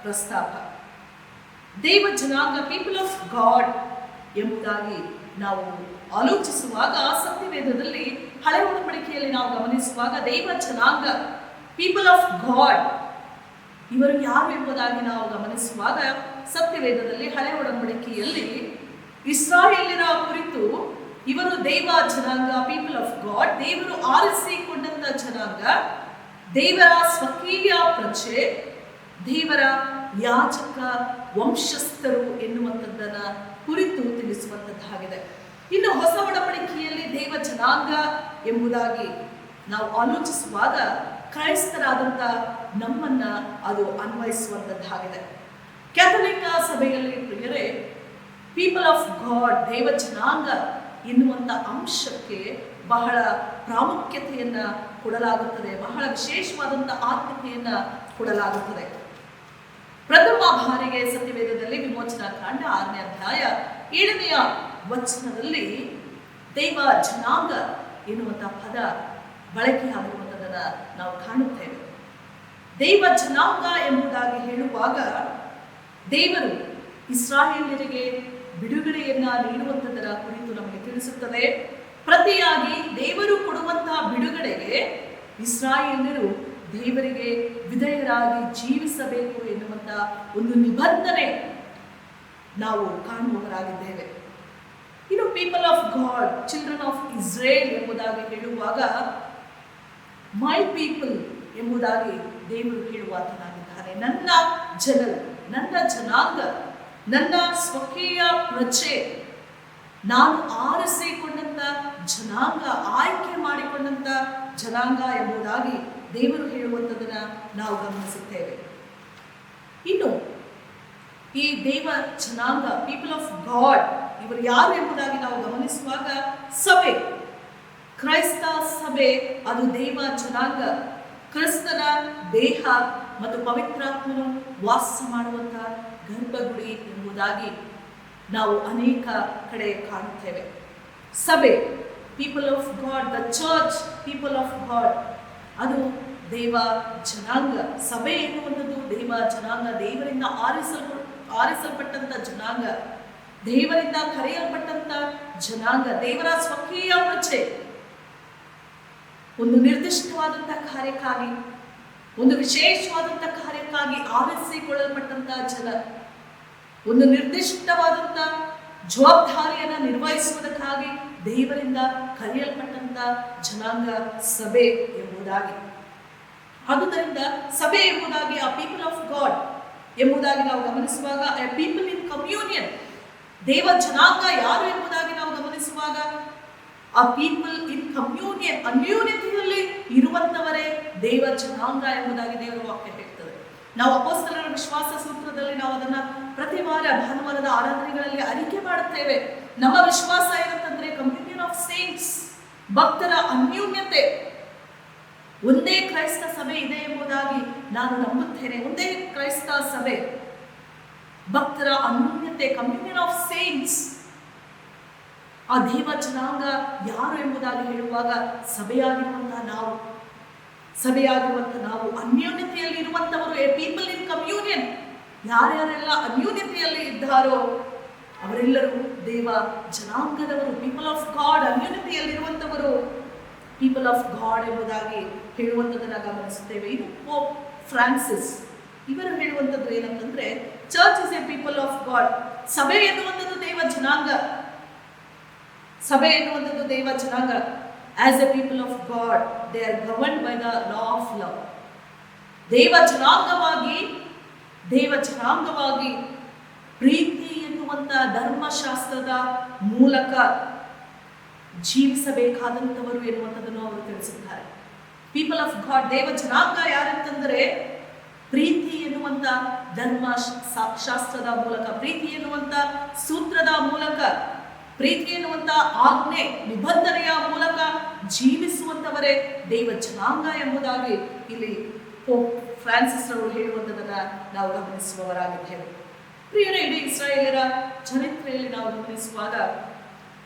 ಪ್ರಸ್ತಾಪ. ದೇವ ಜನಾಂಗ, ಪೀಪಲ್ ಆಫ್ ಗಾಡ್ ಎಂಬುದಾಗಿ ನಾವು ಆಲೋಚಿಸುವಾಗ ಸತ್ಯವೇದದಲ್ಲಿ ಹಳೆ ಒಡಂಬಡಿಕೆಯಲ್ಲಿ ನಾವು ಗಮನಿಸುವಾಗ ದೇವ ಜನಾಂಗ, ಪೀಪಲ್ ಆಫ್ ಗಾಡ್ ಇವರು ಯಾರು ಎಂಬುದಾಗಿ ನಾವು ಗಮನಿಸುವಾಗ ಸತ್ಯವೇದದಲ್ಲಿ ಹಳೆ ಒಡಂಬಡಿಕೆಯಲ್ಲಿ ಇಸ್ರಾಯೇಲ್ಯರ ಕುರಿತು ಇವರು ದೇವ ಜನಾಂಗ, ಪೀಪಲ್ ಆಫ್ ಗಾಡ್, ದೇವರು ಆರಿಸಿಕೊಂಡಂತ ಜನಾಂಗ, ದೇವರ ಸ್ವಕೀಯ ಪ್ರಜೆ, ದೇವರ ಯಾಜಕ ವಂಶಸ್ಥರು ಎನ್ನುವಂಥದ್ದನ್ನ ಕುರಿತು ತಿಳಿಸುವಂಥದ್ದಾಗಿದೆ. ಇನ್ನು ಹೊಸ ಒಡಂಬಡಿಕೆಯಲ್ಲಿ ದೇವ ಜನಾಂಗ ಎಂಬುದಾಗಿ ನಾವು ಆಲೋಚಿಸುವಾಗ ಕ್ರೈಸ್ತರಾದಂಥ ನಮ್ಮನ್ನ ಅದು ಅನ್ವಯಿಸುವಂಥದ್ದಾಗಿದೆ. ಕ್ಯಾಥಲಿಕ್ ಸಭೆಯಲ್ಲಿ ಪ್ರಿಯರೇ, ಪೀಪಲ್ ಆಫ್ ಗಾಡ್, ದೇವ ಜನಾಂಗ ಎನ್ನುವಂಥ ಅಂಶಕ್ಕೆ ಬಹಳ ಪ್ರಾಮುಖ್ಯತೆಯನ್ನು ಕೊಡಲಾಗುತ್ತದೆ, ಬಹಳ ವಿಶೇಷವಾದಂಥ ಆದ್ಯತೆಯನ್ನು ಕೊಡಲಾಗುತ್ತದೆ. ಪ್ರಥಮ ಬಾರಿಗೆ ಸತ್ಯವೇದದಲ್ಲಿ ವಿಮೋಚನಾ ಕಾಂಡ 6ನೇ ಅಧ್ಯಾಯ 7ನೇ ವಚನದಲ್ಲಿ ದೇವ ಜನಾಂಗ ಎನ್ನುವಂಥ ಪದ ಬಳಕೆಯಾಗಿರುವಂಥದ್ದನ್ನು ನಾವು ಕಾಣುತ್ತೇವೆ. ದೇವ ಜನಾಂಗ ಎಂಬುದಾಗಿ ಹೇಳುವಾಗ ದೇವರು ಇಸ್ರಾಯೇಲ್ಯರಿಗೆ ಬಿಡುಗಡೆಯನ್ನ ನೀಡುವಂಥದ್ದರ ಕುರಿತು ನಮಗೆ ತಿಳಿಸುತ್ತದೆ. ಪ್ರತಿಯಾಗಿ ದೇವರು ಕೊಡುವಂತಹ ಬಿಡುಗಡೆಗೆ ಇಸ್ರಾಯೇಲ್ಯರು ದೇವರಿಗೆ ವಿಧೇಯರಾಗಿ ಜೀವಿಸಬೇಕು ಎನ್ನುವಂಥ ಒಂದು ನಿಬಂಧನೆ ನಾವು ಕಾಣುವವರಾಗಿದ್ದೇವೆ. ಇನ್ನು people of god, children of Israel ಎಂಬುದಾಗಿ ಹೇಳುವಾಗ ಮೈ ಪೀಪಲ್ ಎಂಬುದಾಗಿ ದೇವರು ಹೇಳುವಾತನಾಗಿದ್ದಾನೆ. ನನ್ನ ಜನರು, ನನ್ನ ಜನಾಂಗ, ನನ್ನ ಸ್ವಕೀಯ ಪ್ರಜೆ, ನಾನು ಆರಿಸಿಕೊಂಡಂತ ಜನಾಂಗ, ಆಯ್ಕೆ ಮಾಡಿಕೊಂಡಂತ ಜನಾಂಗ ಎಂಬುದಾಗಿ ದೇವರು ಹೇಳುವಂಥದ್ದನ್ನ ನಾವು ಗಮನಿಸುತ್ತೇವೆ. ಇನ್ನು ಈ ದೇವ ಜನಾಂಗ, ಪೀಪಲ್ ಆಫ್ ಗಾಡ್, ಇವರು ಯಾರು ಎಂಬುದಾಗಿ ನಾವು ಗಮನಿಸುವಾಗ ಸಭೆ, ಕ್ರೈಸ್ತ ಸಭೆ ಅದು ದೇವ ಜನಾಂಗ, ಕ್ರಿಸ್ತನ ದೇಹ ಮತ್ತು ಪವಿತ್ರಾತ್ಮನು ವಾಸ ಮಾಡುವಂಥ ಗರ್ಭಗುಡಿ ಎಂಬುದಾಗಿ ನಾವು ಅನೇಕ ಕಡೆ ಕಾಣುತ್ತೇವೆ. ಸಭೆ, people of god, the church, people of god, ಅದು ದೇವ ಜನಾಂಗ. ಸಭೆ ಎನ್ನುವಂಥದ್ದು ದೇವ ಜನಾಂಗ, ದೇವರಿಂದ ಆರಿಸಲ್ಪಟ್ಟಂತ ಜನಾಂಗ, ದೇವರಿಂದ ಕರೆಯಲ್ಪಟ್ಟಂತ ಜನಾಂಗ, ದೇವರ ಸ್ವಕೀಯ ಪ್ರಜೆ. ಒಂದು ನಿರ್ದಿಷ್ಟವಾದಂಥ ಕಾರ್ಯಕ್ಕಾಗಿ, ಒಂದು ವಿಶೇಷವಾದಂಥ ಕಾರ್ಯಕ್ಕಾಗಿ ಆರಿಸಿಕೊಳ್ಳಲ್ಪಟ್ಟಂತ ಜನ, ಒಂದು ನಿರ್ದಿಷ್ಟವಾದಂಥ ಜವಾಬ್ದಾರಿಯನ್ನು ನಿರ್ವಹಿಸುವುದಕ್ಕಾಗಿ ದೇವರಿಂದ ಕರೆಯಲ್ಪಟ್ಟಂತ ಜನಾಂಗ ಸಭೆ ಎಂಬುದಾಗಿ. ಆದುದರಿಂದ ಸಭೆ ಎಂಬುದಾಗಿ ಆ ಪೀಪಲ್ ಆಫ್ ಗಾಡ್ ಎಂಬುದಾಗಿ ನಾವು ಗಮನಿಸುವಾಗ ಎ ಪೀಪಲ್ ಇನ್ ಕಮ್ಯೂನಿಯನ್, ದೇವ ಜನಾಂಗ ಯಾರು ಎಂಬುದಾಗಿ ನಾವು ಗಮನಿಸುವಾಗ ಆ ಪೀಪಲ್ ಇನ್ ಕಮ್ಯೂನಿಯನ್, ಅನ್ಯೂನ್ಯತೆಯಲ್ಲಿ ಇರುವಂತವರೇ ದೇವ ಜನಾಂಗ ಎಂಬುದಾಗಿ ದೇವರ ವಾಕ್ಯ ಹೇಳ್ತದೆ. ನಾವು ಅಪೊಸ್ತಲರ ವಿಶ್ವಾಸ ಸೂತ್ರದಲ್ಲಿ ನಾವು ಅದನ್ನ ಪ್ರತಿ ವಾರ ಭಾನುವಾರದ ಆರಾಧನೆಗಳಲ್ಲಿ ಅರಿಕೆ ಮಾಡುತ್ತೇವೆ. ನಮ್ಮ ವಿಶ್ವಾಸ ಏನಂತಂದ್ರೆ ಕಮ್ಯೂನಿಯನ್ ಆಫ್ ಸೇಂಟ್ಸ್, ಭಕ್ತರ ಅನ್ಯೂನ್ಯತೆ. ಒಂದೇ ಕ್ರೈಸ್ತ ಸಭೆ ಇದೆ ಎಂಬುದಾಗಿ ನಾನು ನಂಬುತ್ತೇನೆ. ಒಂದೇ ಕ್ರೈಸ್ತ ಸಭೆ, ಭಕ್ತರ ಅನ್ಯೂನ್ಯತೆ, ಕಮ್ಯೂನಿಯನ್ ಆಫ್ ಸೇಂಟ್ಸ್. ಆ ದೇವ ಜನಾಂಗ ಯಾರು ಎಂಬುದಾಗಿ ಹೇಳುವಾಗ ಸಭೆಯಾಗಿರುವಂತಹ ನಾವು ಅನ್ಯೋನ್ಯತೆಯಲ್ಲಿ ಇರುವಂತವರು, ಎ ಪೀಪಲ್ ಇನ್ ಕಮ್ಯೂನಿಯನ್. ಯಾರ್ಯಾರೆಲ್ಲ ಅನ್ಯೋನ್ಯತೆಯಲ್ಲಿ ಇದ್ದಾರೋ ಅವರೆಲ್ಲರೂ ದೇವ ಜನಾಂಗದವರು, ಪೀಪಲ್ ಆಫ್ ಗಾಡ್. ಅನ್ಯೋನ್ಯತೆಯಲ್ಲಿರುವಂತವರು ಪೀಪಲ್ ಆಫ್ ಗಾಡ್ ಎಂಬುದಾಗಿ ಹೇಳುವಂಥದ್ದನ್ನು ಗಮನಿಸುತ್ತೇವೆ. ಇದು ಪೋಪ್ ಫ್ರಾನ್ಸಿಸ್ ಇವರು ಹೇಳುವಂಥದ್ದು ಏನಂತಂದ್ರೆ church is a people of God. ಸಭೆ ಎನ್ನುವಂಥದ್ದು ದೇವ ಜನಾಂಗ. ಸಭೆ ಎನ್ನುವಂಥದ್ದು ದೇವ ಜನಾಂಗ. As a people of God they are governed by the law of love. ದೇವ ಜನಾಂಗವಾಗಿ ಪ್ರೀತಿ ಎನ್ನುವಂತ ಧರ್ಮಶಾಸ್ತ್ರದ ಮೂಲಕ ಜೀವಿಸಬೇಕಾದಂಥವರು ಎನ್ನುವಂಥದ್ದನ್ನು ಅವರು ತಿಳಿಸಿದ್ದಾರೆ. ಪೀಪಲ್ ಆಫ್ ಗಾಡ್, ದೇವ ಜನಾಂಗ ಯಾರಂತಂದರೆ ಪ್ರೀತಿ ಎನ್ನುವಂತ ಶಾಸ್ತ್ರದ ಮೂಲಕ, ಪ್ರೀತಿ ಎನ್ನುವಂತ ಸೂತ್ರದ ಮೂಲಕ, ಪ್ರೀತಿ ಎನ್ನುವಂತ ಆಜ್ಞೆ ನಿಬಂಧನೆಯ ಮೂಲಕ ಜೀವಿಸುವಂತವರೇ ದೇವ ಜನಾಂಗ ಎಂಬುದಾಗಿ ಇಲ್ಲಿ ಪೋಪ್ ಫ್ರಾನ್ಸಿಸ್ ಅವರು ಹೇಳುವಂಥದ್ದನ್ನ ನಾವು ಗಮನಿಸುವವರಾಗಿದ್ದೇವೆ. ಪ್ರಿಯರೇ, ಇಡೀ ಇಸ್ರಾಯೇಲರ ಚರಿತ್ರೆಯಲ್ಲಿ ನಾವು ಗಮನಿಸುವಾಗ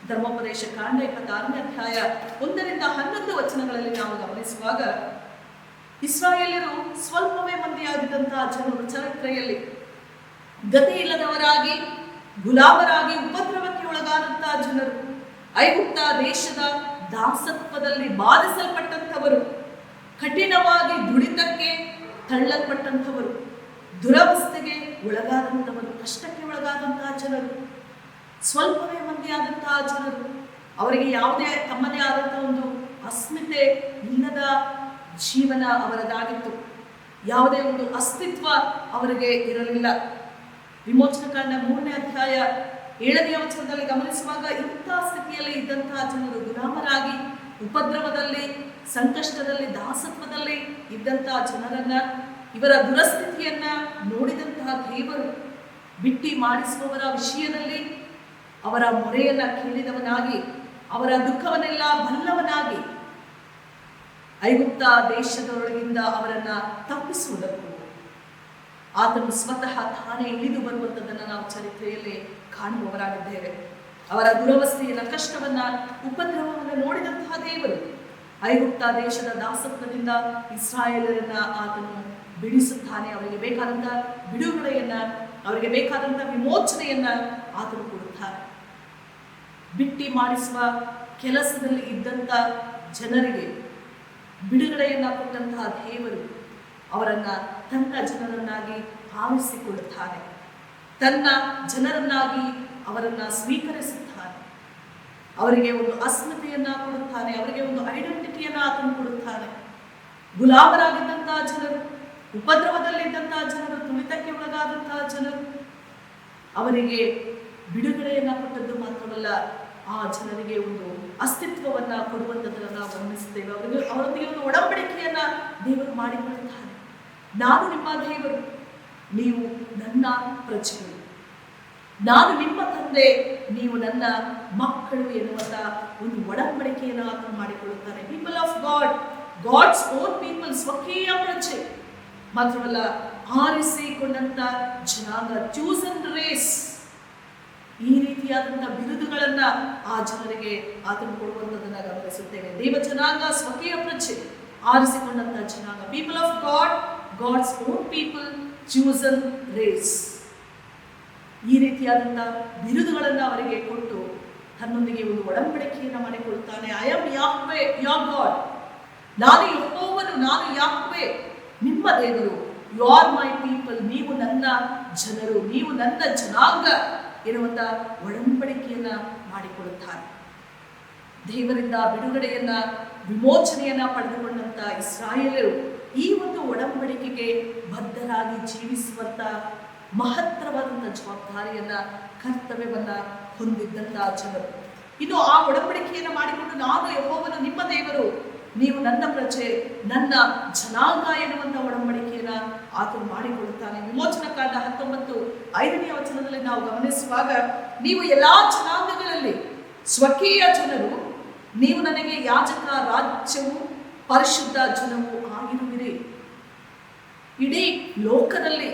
ಧರ್ಮೋಪದೇಶ ಕಾಂಡ 26ನೇ ಅಧ್ಯಾಯ 1-11 ವಚನಗಳಲ್ಲಿ ನಾವು ಗಮನಿಸುವಾಗ ಇಸ್ರಾಯೇಲರು ಸ್ವಲ್ಪವೇ ಮಂದಿಯಾಗಿದ್ದಂತಹ ಜನರು ಚರಿತ್ರೆಯಲ್ಲಿ ಗತಿ ಇಲ್ಲದವರಾಗಿ, ಗುಲಾಮರಾಗಿ, ಉಪದ್ರವಕ್ಕೆ ಒಳಗಾದಂತಹ ಜನರು, ಐಗುಪ್ತ ದೇಶದ ದಾಸತ್ವದಲ್ಲಿ ಬಾಧಿಸಲ್ಪಟ್ಟಂಥವರು, ಕಠಿಣವಾಗಿ ದುಡಿತಕ್ಕೆ ತಳ್ಳಲ್ಪಟ್ಟಂಥವರು, ದುರವಸ್ಥೆಗೆ ಒಳಗಾದಂಥವರು, ಕಷ್ಟಕ್ಕೆ ಒಳಗಾದಂತಹ ಜನರು, ಸ್ವಲ್ಪವೇ ಮಂದಿಯಾದಂತಹ ಜನರು. ಅವರಿಗೆ ಯಾವುದೇ ತಮ್ಮದೇ ಆದಂತಹ ಒಂದು ಅಸ್ಮಿತೆ ಇಲ್ಲದ ಜೀವನ ಅವರದಾಗಿತ್ತು. ಯಾವುದೇ ಒಂದು ಅಸ್ತಿತ್ವ ಅವರಿಗೆ ಇರಲಿಲ್ಲ. ವಿಮೋಚನಕಾಂಡ 3ನೇ ಅಧ್ಯಾಯ 7ನೇ ವಚನದಲ್ಲಿ ಗಮನಿಸುವಾಗ ಇಂತಹ ಸ್ಥಿತಿಯಲ್ಲಿ ಇದ್ದಂತಹ ಜನರು, ಗುಲಾಮರಾಗಿ, ಉಪದ್ರವದಲ್ಲಿ, ಸಂಕಷ್ಟದಲ್ಲಿ, ದಾಸತ್ವದಲ್ಲಿ ಇದ್ದಂತಹ ಜನರನ್ನ, ಇವರ ದುರಸ್ಥಿತಿಯನ್ನ ನೋಡಿದಂತಹ ದೇವರು ಬಿಟ್ಟಿ ಮಾಡಿಸುವವರ ವಿಷಯದಲ್ಲಿ ಅವರ ಮೊರೆಯನ್ನ ಕೇಳಿದವನಾಗಿ, ಅವರ ದುಃಖವನ್ನೆಲ್ಲ ಬಲ್ಲವನಾಗಿ, ಐಗುಪ್ತ ದೇಶದೊಳಗಿಂದ ಅವರನ್ನ ತಪ್ಪಿಸುವುದಕ್ಕೂ ಆತನು ಸ್ವತಃ ತಾನೇ ಇಳಿದು ಬರುವಂಥದ್ದನ್ನು ನಾವು ಚರಿತ್ರೆಯಲ್ಲಿ ಕಾಣುವವರಾಗಿದ್ದೇವೆ. ಅವರ ದುರವಸ್ಥೆಯನ್ನ, ಕಷ್ಟವನ್ನ, ಉಪದ್ರವವನ್ನು ನೋಡಿದಂತಹ ದೇವರು ಐಗುಪ್ತ ದೇಶದ ದಾಸತ್ವದಿಂದ ಇಸ್ರಾಯೇಲರನ್ನ ಆತನು ಬಿಡಿಸುತ್ತಾನೆ. ಅವರಿಗೆ ಬೇಕಾದಂತಹ ಬಿಡುಗಡೆಯನ್ನ, ಅವರಿಗೆ ಬೇಕಾದಂತಹ ವಿಮೋಚನೆಯನ್ನ ಆತನು ಕೊಡುತ್ತಾನೆ. ಬಿಟ್ಟಿ ಮಾಡಿಸುವ ಕೆಲಸದಲ್ಲಿ ಇದ್ದಂಥ ಜನರಿಗೆ ಬಿಡುಗಡೆಯನ್ನ ಕೊಟ್ಟಂತಹ ದೇವರು ಅವರನ್ನ ತನ್ನ ಜನರನ್ನಾಗಿ ಆರಿಸಿಕೊಳ್ಳುತ್ತಾನೆ, ತನ್ನ ಜನರನ್ನಾಗಿ ಅವರನ್ನ ಸ್ವೀಕರಿಸುತ್ತಾನೆ, ಅವರಿಗೆ ಒಂದು ಅಸ್ಮಿತೆಯನ್ನ ಕೊಡುತ್ತಾನೆ, ಅವರಿಗೆ ಒಂದು ಐಡೆಂಟಿಟಿಯನ್ನ ಆತನು ಕೊಡುತ್ತಾನೆ. ಗುಲಾಮರಾಗಿದ್ದಂತಹ ಜನರು, ಉಪದ್ರವದಲ್ಲಿದ್ದಂತಹ ಜನರು, ತುಳಿತಕ್ಕೆ ಒಳಗಾದಂತಹ ಜನರು, ಅವರಿಗೆ ಬಿಡುಗಡೆಯನ್ನ ಕೊಟ್ಟದ್ದು ಮಾತ್ರವಲ್ಲ, ಆ ಜನರಿಗೆ ಒಂದು ಅಸ್ತಿತ್ವವನ್ನ ಕೊಡುವಂಥದ್ದನ್ನು ನಾವು ಗಮನಿಸುತ್ತೇವೆ. ಅವರೊಂದಿಗೆ ಒಂದು ಒಡಂಬಡಿಕೆಯನ್ನ ದೇವರು ಮಾಡಿಕೊಳ್ಳುತ್ತಾನೆ. ನಾನು ನಿಮ್ಮ ದೇವರು, ನೀವು ನನ್ನ ಪ್ರಜೆಗಳು, ನಾನು ನಿಮ್ಮ ತಂದೆ, ನೀವು ನನ್ನ ಮಕ್ಕಳು ಎನ್ನುವಂತ ಒಂದು ಒಡಂಬಡಿಕೆಯನ್ನು ಆತನು ಮಾಡಿಕೊಳ್ಳುತ್ತಾನೆ. People of God, God's own people, ಸ್ವಕೀಯ ಪ್ರಜೆ ಮಾತ್ರವಲ್ಲ, ಆರಿಸಿಕೊಂಡಂತ ಜನಾಂಗ, ಚೂಸನ್ ರೇಸ್. ಈ ರೀತಿಯಾದಂತಹ ಬಿರುದುಗಳನ್ನ ಆ ಜನರಿಗೆ ಆತನು ಕೊಡುವಂಥದ್ದನ್ನ ಗಮನಿಸುತ್ತೇವೆ. ದೇವ ಜನಾಂಗ, ಸ್ವಕೀಯ ಪ್ರಜೆ, ಆರಿಸಿಕೊಂಡಂತಹ ಜನಾಂಗ, people of God, God's own people, chosen race. ಈ ರೀತಿಯಾದಂತಹ ಬಿರುದುಗಳನ್ನ ಅವರಿಗೆ ಕೊಟ್ಟು ತನ್ನೊಂದಿಗೆ ಒಂದು ಒಡಂಬಡಿಕೆಯನ್ನು ಮಾಡಿಕೊಳ್ಳುತ್ತಾನೆ. I am Yahweh your God, ನಾನು ಯೆಹೋವನು, ನಾನು ಯಾಹ್ವೆ ನಿಮ್ಮ ದೇವರು. ಯು ಆರ್ ಮೈ ಪೀಪಲ್, ನೀವು ನನ್ನ ಜನರು, ನೀವು ನನ್ನ ಜನಾಂಗ ಎನ್ನುವಂತ ಒಡಂಬಡಿಕೆಯನ್ನ ಮಾಡಿಕೊಳ್ಳುತ್ತಾನೆ. ದೇವರಿಂದ ಬಿಡುಗಡೆಯನ್ನ, ವಿಮೋಚನೆಯನ್ನ ಪಡೆದುಕೊಂಡಂತ ಇಸ್ರಾಯೇಲರು ಈ ಒಂದು ಒಡಂಬಡಿಕೆಗೆ ಬದ್ಧರಾಗಿ ಜೀವಿಸುವಂತ ಮಹತ್ತರವಾದಂಥ ಜವಾಬ್ದಾರಿಯನ್ನ, ಕರ್ತವ್ಯವನ್ನ ಹೊಂದಿದ್ದಂತಹ ಜನರು. ಇನ್ನು ಆ ಒಡಂಬಡಿಕೆಯನ್ನ ಮಾಡಿಕೊಂಡು ನಾನು ಯೆಹೋವನು ನಿಮ್ಮ ದೇವರು, ನೀವು ನನ್ನ ಪ್ರಜೆ, ನನ್ನ ಜನಾಂಗ ಎನ್ನುವಂಥ ಒಡಂಬಡಿಕೆಯನ್ನ ಆತನು ಮಾಡಿಕೊಳ್ಳುತ್ತಾನೆ. ವಿಮೋಚನಕಾಂಡ 19:5ನೇ ವಚನದಲ್ಲಿ ನಾವು ಗಮನಿಸುವಾಗ, ನೀವು ಎಲ್ಲಾ ಜನಾಂಗಗಳಲ್ಲಿ ಸ್ವಕೀಯ ಜನರು, ನೀವು ನನಗೆ ಯಾಜಕ ರಾಜ್ಯವು, ಪರಿಶುದ್ಧ ಜನವು ಆಗಿರುವಿರಿ. ಇಡೀ ಲೋಕದಲ್ಲಿ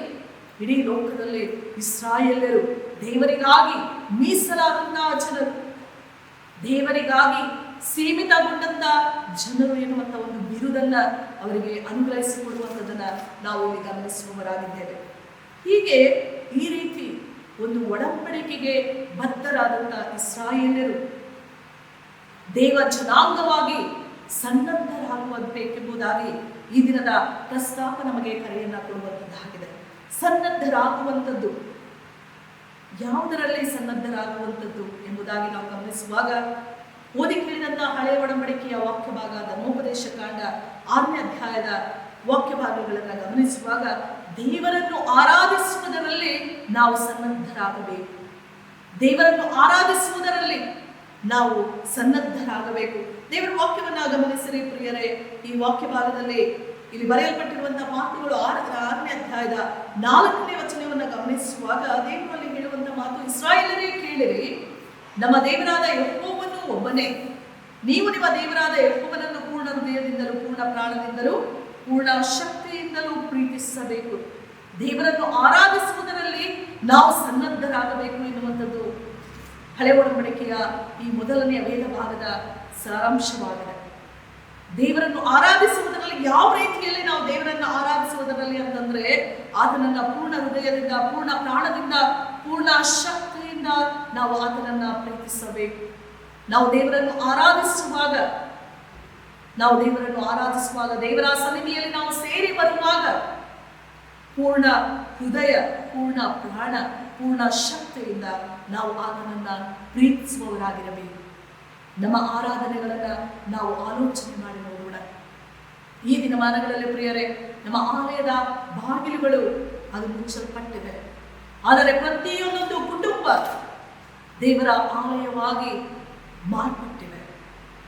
ಇಸ್ರಾಯೇಲ್ಯರು ದೇವರಿಗಾಗಿ ಮೀಸಲಾದಂತಹ ಜನರು, ದೇವರಿಗಾಗಿ ಸೀಮಿತಗೊಂಡಂತ ಜನರು ಎನ್ನುವಂತ ಒಂದು ಬಿರುದನ್ನ ಅವರಿಗೆ ಅನುಗ್ರಹಿಸಿಕೊಡುವಂಥದ್ದನ್ನ ನಾವು ಇಲ್ಲಿ ಗಮನಿಸುವವರಾಗಿದ್ದೇವೆ. ಹೀಗೆ ಈ ರೀತಿ ಒಂದು ಒಡಂಬಡಿಕೆಗೆ ಬದ್ಧರಾದಂಥ ಇಸ್ರಾಯೇಲ್ಯರು ದೇವ ಜನಾಂಗವಾಗಿ ಸನ್ನದ್ಧರಾಗುವಂತೆಂಬುದಾಗಿ ಈ ದಿನದ ಪ್ರಸ್ತಾಪ ನಮಗೆ ಕರೆಯನ್ನ ಕೊಡುವಂಥದ್ದಾಗಿದೆ. ಸನ್ನದ್ಧರಾಗುವಂಥದ್ದು ಯಾವುದರಲ್ಲಿ ಸನ್ನದ್ಧರಾಗುವಂಥದ್ದು ಎಂಬುದಾಗಿ ನಾವು ಗಮನಿಸುವಾಗ, ಓದಿ ಕೇಳಿದಂತಹ ಹಳೆಯ ಒಡಂಬಡಿಕೆಯ ವಾಕ್ಯ ಭಾಗ ಧರ್ಮೋಪದೇಶ ಕಾಂಡ 6ನೇ ಅಧ್ಯಾಯದ ವಾಕ್ಯ ಭಾಗಗಳನ್ನು ಗಮನಿಸುವಾಗ, ದೇವರನ್ನು ಆರಾಧಿಸುವುದರಲ್ಲಿ ನಾವು ಸನ್ನದ್ಧರಾಗಬೇಕು. ದೇವರನ್ನು ಆರಾಧಿಸುವುದರಲ್ಲಿ ನಾವು ಸನ್ನದ್ಧರಾಗಬೇಕು. ದೇವರ ವಾಕ್ಯವನ್ನ ಗಮನಿಸಿರಿ ಪ್ರಿಯರೇ. ಈ ವಾಕ್ಯ ಭಾಗದಲ್ಲಿ ಇಲ್ಲಿ ಬರೆಯಲ್ಪಟ್ಟಿರುವಂತಹ ಮಾತುಗಳು 6ನೇ ಅಧ್ಯಾಯದ 4ನೇ ವಚನವನ್ನು ಗಮನಿಸುವಾಗ ದೇವರಲ್ಲಿ ಹೇಳುವಂತಹ ಮಾತು, ಇಸ್ರಾಯೇಲರೇ ಕೇಳಿರಿ, ನಮ್ಮ ದೇವರಾದ ಯೆಹೋವನು ಒಬ್ಬನೇ. ನೀವು ನಿಮ್ಮ ದೇವರಾದ ಯೆಹೋವನನ್ನು ಪೂರ್ಣ ಹೃದಯದಿಂದಲೂ, ಪೂರ್ಣ ಪ್ರಾಣದಿಂದಲೂ, ಪೂರ್ಣ ಶಕ್ತಿಯಿಂದಲೂ ಪ್ರೀತಿಸಬೇಕು. ದೇವರನ್ನು ಆರಾಧಿಸುವುದರಲ್ಲಿ ನಾವು ಸನ್ನದ್ಧರಾಗಬೇಕು ಎನ್ನುವಂಥದ್ದು ಹಳೆ ಒಡಂಬಡಿಕೆಯ ಈ ಮೊದಲನೆಯ ವೇದ ಭಾಗದ ಸಾರಾಂಶವಾಗಿದೆ. ದೇವರನ್ನು ಆರಾಧಿಸುವುದರಲ್ಲಿ ಯಾವ ರೀತಿಯಲ್ಲಿ ನಾವು ದೇವರನ್ನು ಆರಾಧಿಸುವುದರಲ್ಲಿ ಅಂತಂದ್ರೆ, ಆತನನ್ನ ಪೂರ್ಣ ಹೃದಯದಿಂದ, ಪೂರ್ಣ ಪ್ರಾಣದಿಂದ, ಪೂರ್ಣ ಶಕ್ತಿಯಿಂದ ನಾವು ಆತನನ್ನ ಪ್ರೀತಿಸಬೇಕು. ನಾವು ದೇವರನ್ನು ಆರಾಧಿಸುವಾಗ ದೇವರ ಸನ್ನಿಧಿಯಲ್ಲಿ ನಾವು ಸೇರಿ ಬರುವಾಗ ಪೂರ್ಣ ಹೃದಯ, ಪೂರ್ಣ ಪ್ರಾಣ, ಪೂರ್ಣ ಶಕ್ತಿಯಿಂದ ನಾವು ಆತನನ್ನ ಪ್ರೀತಿಸುವವರಾಗಿರಬೇಕು. ನಮ್ಮ ಆರಾಧನೆಗಳನ್ನು ನಾವು ಆಲೋಚನೆ ಮಾಡಿ ನೋಡೋಣ. ಈ ದಿನಮಾನಗಳಲ್ಲಿ ಪ್ರಿಯರೇ, ನಮ್ಮ ಆಲಯದ ಬಾಗಿಲುಗಳು ಅದು ಮುಚ್ಚಲ್ಪಟ್ಟಿವೆ. ಆದರೆ ಪ್ರತಿಯೊಂದೊಂದು ಕುಟುಂಬ ದೇವರ ಆಲಯವಾಗಿ ಮಾರ್ಪಟ್ಟಿವೆ.